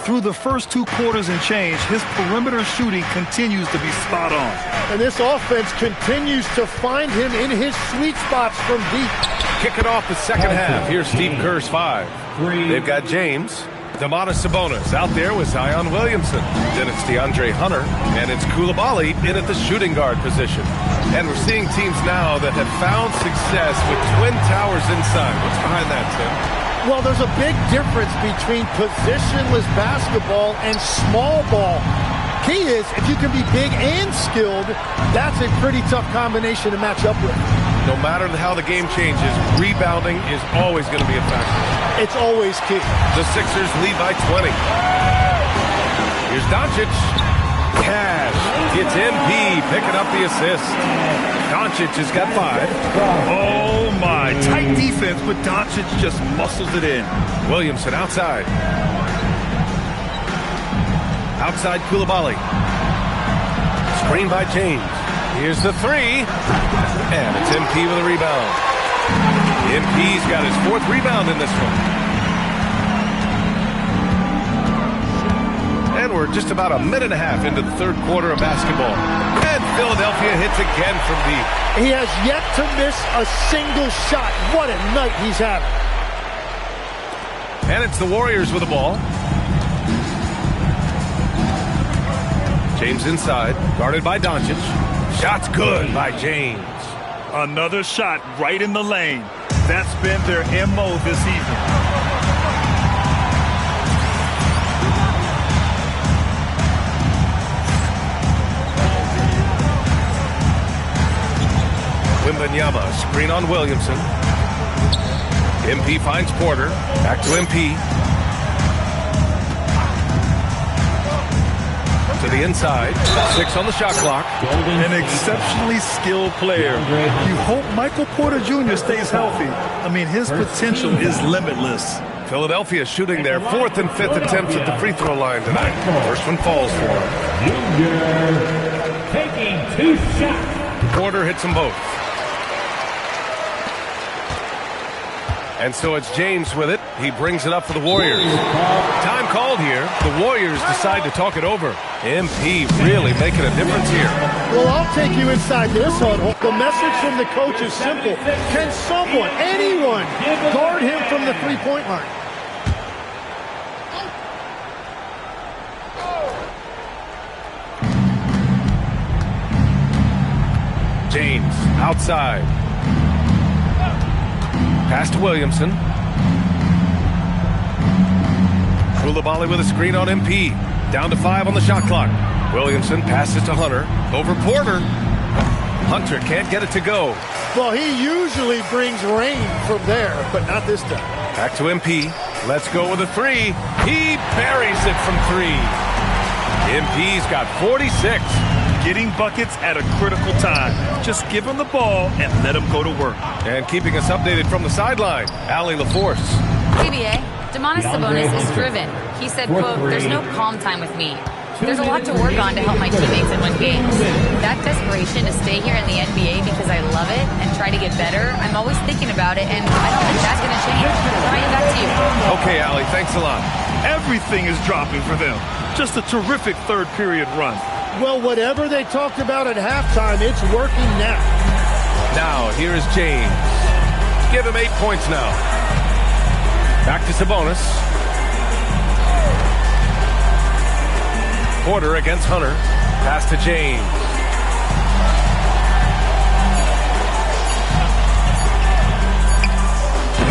Through the first 2 quarters and change, his perimeter shooting continues to be spot on. And this offense continues to find him in his sweet spots from deep. Kicking off the second half, here's Steve Kerr's 5. They've got James. Domantas Sabonis out there with Zion Williamson. Then it's DeAndre Hunter, and it's Coulibaly in at the shooting guard position. And we're seeing teams now that have found success with twin towers inside. What's behind that, Tim? Well, there's a big difference between positionless basketball and small ball. Key is, if you can be big and skilled, that's a pretty tough combination to match up with. No matter how the game changes, rebounding is always going to be a factor. It's always key. The Sixers lead by 20. Here's Doncic. Cash. It's MP picking up the assist. Doncic has got 5. Oh, my. Tight defense, but Doncic just muscles it in. Williamson outside. Outside Coulibaly. Screen by James. Here's the 3. And it's MP with a rebound. MP's got his 4th rebound in this one. And we're just about a minute and a half into the third quarter of basketball. And Philadelphia hits again from deep. He has yet to miss a single shot. What a night he's having. And it's the Warriors with the ball. James inside, guarded by Doncic. Shot's good by James. Another shot right in the lane. That's been their MO this evening. Wembanyama, screen on Williamson. MP finds Porter. Back to MP. To the inside. 6 on the shot clock. An exceptionally skilled player. You hope Michael Porter Jr. stays healthy. I mean, his potential is limitless. Philadelphia shooting their 4th and 5th attempts at the free throw line tonight. First one falls for him. Junior taking 2 shots. Porter hits them both. And so it's James with it. He brings it up for the Warriors. Time called here. The Warriors decide to talk it over. MP really making a difference here. Well, I'll take you inside this huddle. The message from the coach is simple. Can someone, anyone, guard him from the three-point line? James outside. Pass to Williamson. Koulibaly with a screen on MP. Down to 5 on the shot clock. Williamson passes to Hunter. Over Porter. Hunter can't get it to go. Well, he usually brings rain from there, but not this time. Back to MP. Let's go with a 3. He buries it from 3. MP's got 46. Getting buckets at a critical time. Just give him the ball and let him go to work. And keeping us updated from the sideline, Allie LaForce. CBA, Domantas Sabonis is driven. He said, quote, "There's no calm time with me. There's a lot to work on to help my teammates and win games. That desperation to stay here in the NBA because I love it and try to get better, I'm always thinking about it, and I don't think that's going to change." Ryan, back to you. Okay, Allie, thanks a lot. Everything is dropping for them. Just a terrific third period run. Well, whatever they talked about at halftime, it's working now. Now, here is James. Give him 8 points now. Back to Sabonis. Porter against Hunter. Pass to James.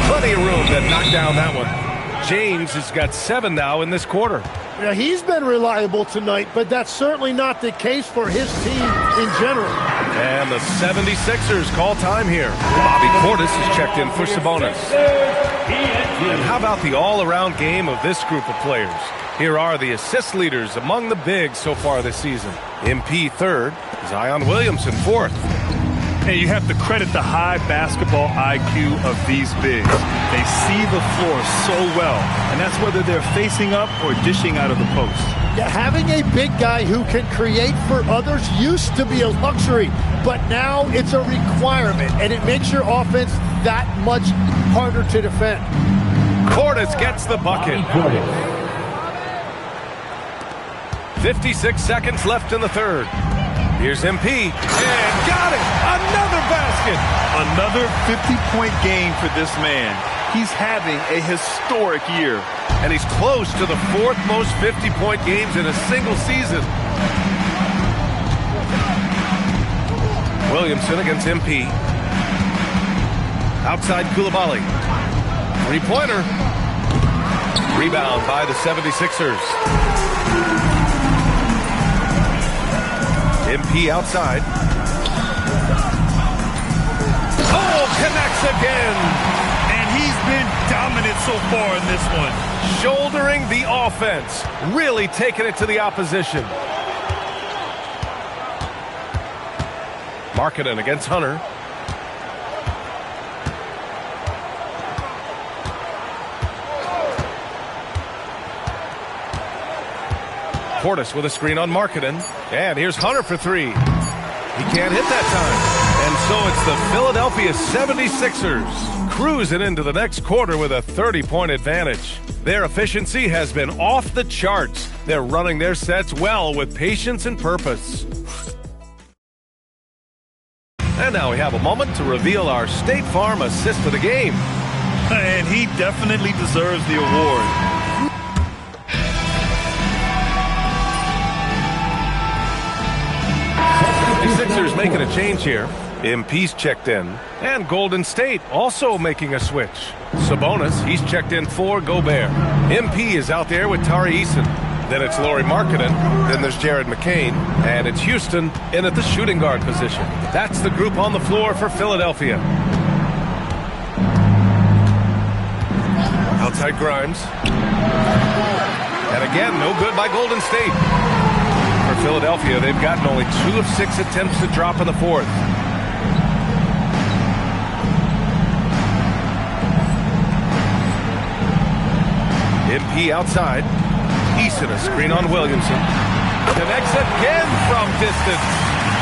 Plenty of room to knock down that one. James has got 7 now in this quarter. Yeah, he's been reliable tonight, but that's certainly not the case for his team in general. And the 76ers call time here. Bobby Portis has checked in for Sabonis. And how about the all-around game of this group of players? Here are the assist leaders among the bigs so far this season. MP 3rd, Zion Williamson 4th. And you have to credit the high basketball IQ of these bigs. They see the floor so well, and that's whether they're facing up or dishing out of the post. Yeah, having a big guy who can create for others used to be a luxury, but now it's a requirement, and it makes your offense that much harder to defend. Portis gets the bucket. 56 seconds left in the third. Here's MP, and got it! Another basket! Another 50-point game for this man. He's having a historic year. And he's close to the 4th most 50-point games in a single season. Williamson against MP. Outside Koulibaly. 3-pointer. Rebound by the 76ers. MP outside. Oh, connects again. And he's been dominant so far in this one. Shouldering the offense. Really taking it to the opposition. Markkanen against Hunter. Portis with a screen on Markkanen. And here's Hunter for 3. He can't hit that time. And so it's the Philadelphia 76ers cruising into the next quarter with a 30-point advantage. Their efficiency has been off the charts. They're running their sets well with patience and purpose. And now we have a moment to reveal our State Farm assist of the game. And he definitely deserves the award. 76ers making a change here. MP's checked in. And Golden State also making a switch. Sabonis, he's checked in for Gobert. MP is out there with Tari Eason. Then it's Lauri Markkanen. Then there's Jared McCain. And it's Houston in at the shooting guard position. That's the group on the floor for Philadelphia. Outside Grimes. And again, no good by Golden State. For Philadelphia, they've gotten only 2 of 6 attempts to drop in the fourth. MP outside. Eason, a screen on Williamson. Connects again from distance.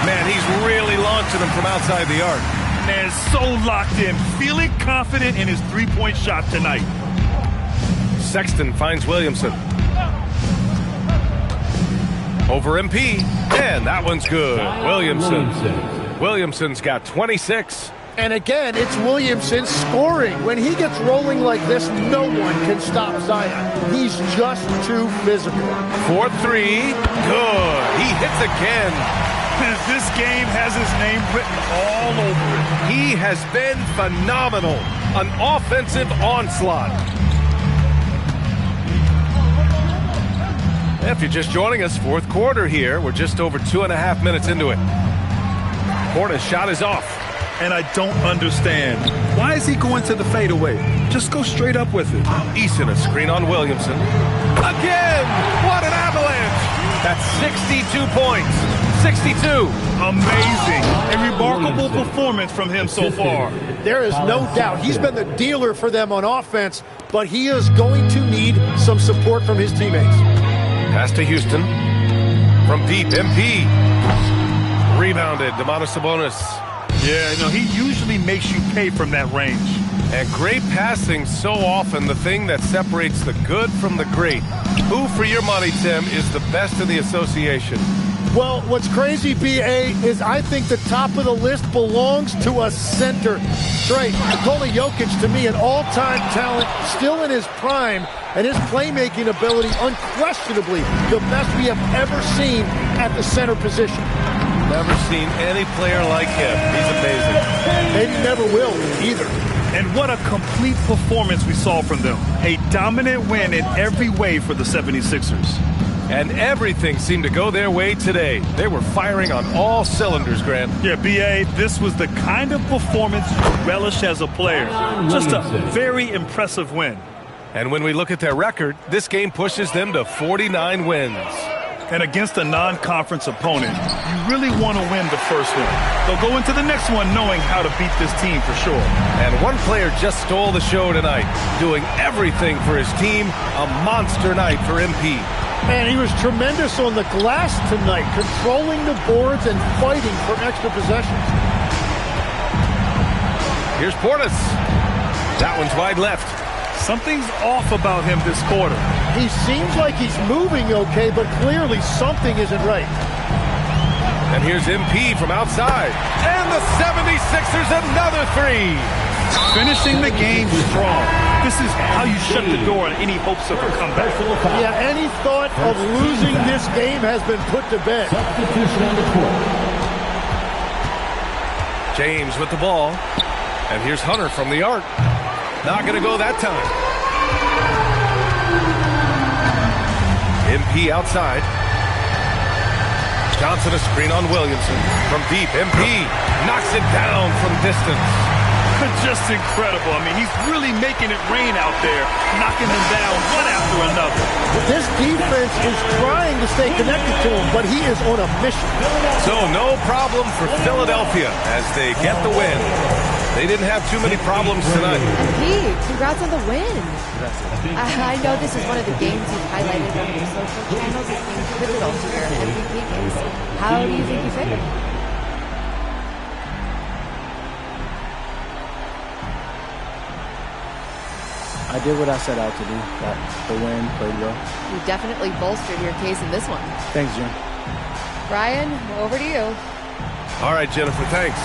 Man, he's really launching him from outside the arc. Man, so locked in. Feeling confident in his three-point shot tonight. Sexton finds Williamson. Over MP. And that one's good. Williamson's got 26. And again, it's Williamson scoring. When he gets rolling like this, no one can stop Zion. He's just too physical. 4-3. Good. He hits again. This game has his name written all over it. He has been phenomenal. An offensive onslaught. If you're just joining us, fourth quarter here. We're just over 2.5 minutes into it. Porter's shot is off. And I don't understand. Why is he going to the fadeaway? Just go straight up with it. Eason, a screen on Williamson. Again! What an avalanche! That's 62 points. 62. Amazing. A remarkable performance from him so far. There is no doubt. He's been the dealer for them on offense, but he is going to need some support from his teammates. Pass to Houston. From deep, MP. Rebounded, Domantas Sabonis. Yeah, no, he usually makes you pay from that range. And great passing, so often the thing that separates the good from the great. Who, for your money, Tim, is the best in the association? Well, what's crazy, B.A., is I think the top of the list belongs to a center. Straight. Nikola Jokic, to me, an all-time talent, still in his prime, and his playmaking ability, unquestionably, the best we have ever seen at the center position. Never seen any player like him. He's amazing. Maybe never will, either. And what a complete performance we saw from them. A dominant win in every way for the 76ers. And everything seemed to go their way today. They were firing on all cylinders, Grant. Yeah, B.A., this was the kind of performance you relish as a player. Just a very impressive win. And when we look at their record, this game pushes them to 49 wins. And against a non-conference opponent, you really want to win the first one. They'll go into the next one knowing how to beat this team for sure. And one player just stole the show tonight, doing everything for his team. A monster night for MP. Man, he was tremendous on the glass tonight, controlling the boards and fighting for extra possessions. Here's Portis. That one's wide left. Something's off about him this quarter. He seems like he's moving okay, but clearly something isn't right. And here's MP from outside. And the 76ers another three. Finishing the game strong. This is how you shut the door on any hopes of a comeback. Yeah, any thought of losing this game has been put to bed. James with the ball. And here's Hunter from the arc. Not going to go that time. MP outside. Johnson a screen on Williamson. From deep, MP knocks it down from distance. Just incredible. I mean, he's really making it rain out there, knocking them down one after another. This defense is trying to stay connected to him, but he is on a mission. So no problem for Philadelphia as they get the win. They didn't have too many problems tonight. Pete, congrats on the win. I know this is one of the games you've highlighted on your social channels as being pivotal to your MVP games. How do you think you fared? I did what I set out to do. Got the win, played well. You definitely bolstered your case in this one. Thanks, Jen. Brian, over to you. All right, Jennifer, thanks.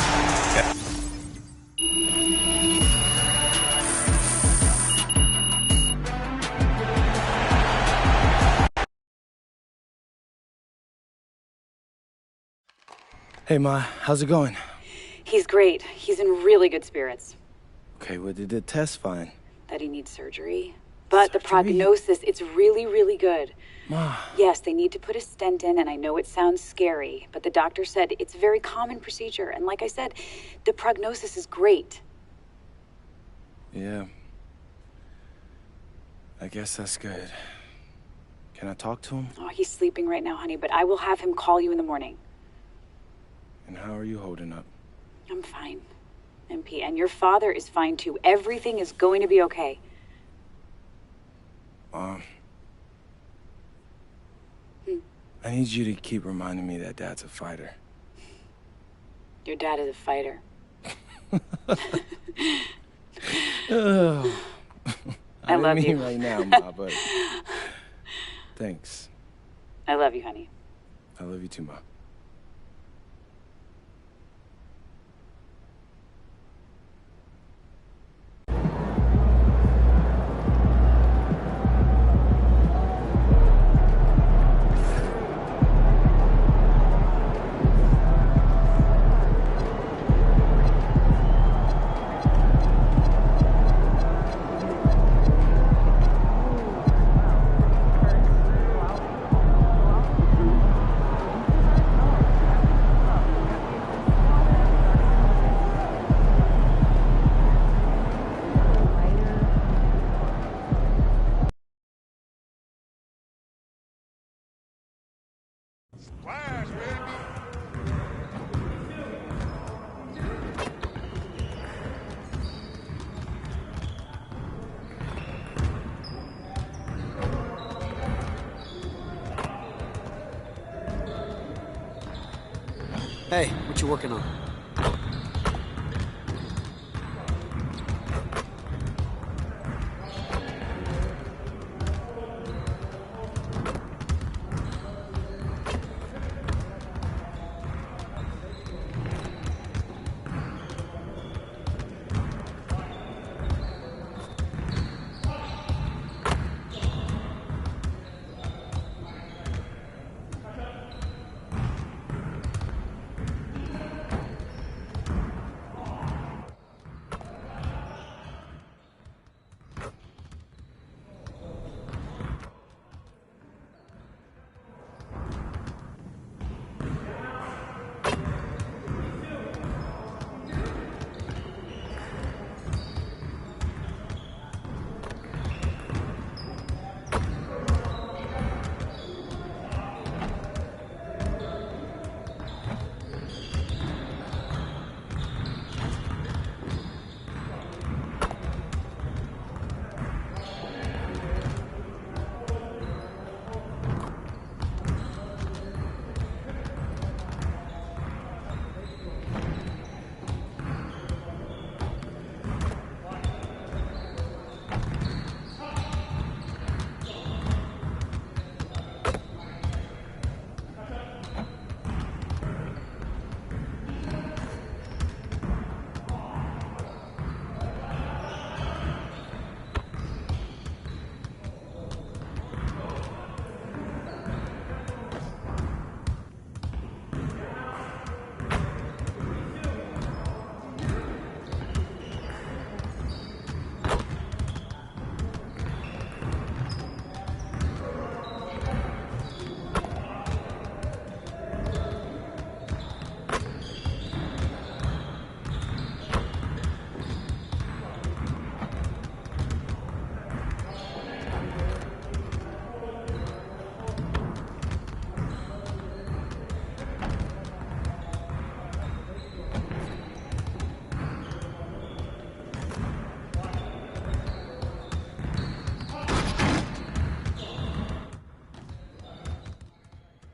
Hey, Ma, how's it going? He's great. He's in really good spirits. Okay, what did the test find? That he needs surgery. But the prognosis, it's really, really good. Ma. Yes, they need to put a stent in, and I know it sounds scary, but the doctor said it's a very common procedure. And like I said, the prognosis is great. Yeah. I guess that's good. Can I talk to him? Oh, he's sleeping right now, honey, but I will have him call you in the morning. And how are you holding up? I'm fine, MP, and your father is fine too. Everything is going to be okay. Mom. I need you to keep reminding me that Dad's a fighter. Your dad is a fighter. Oh. I love you. Right now, Ma, but thanks. I love you, honey. I love you too, Ma. Hey, what you working on?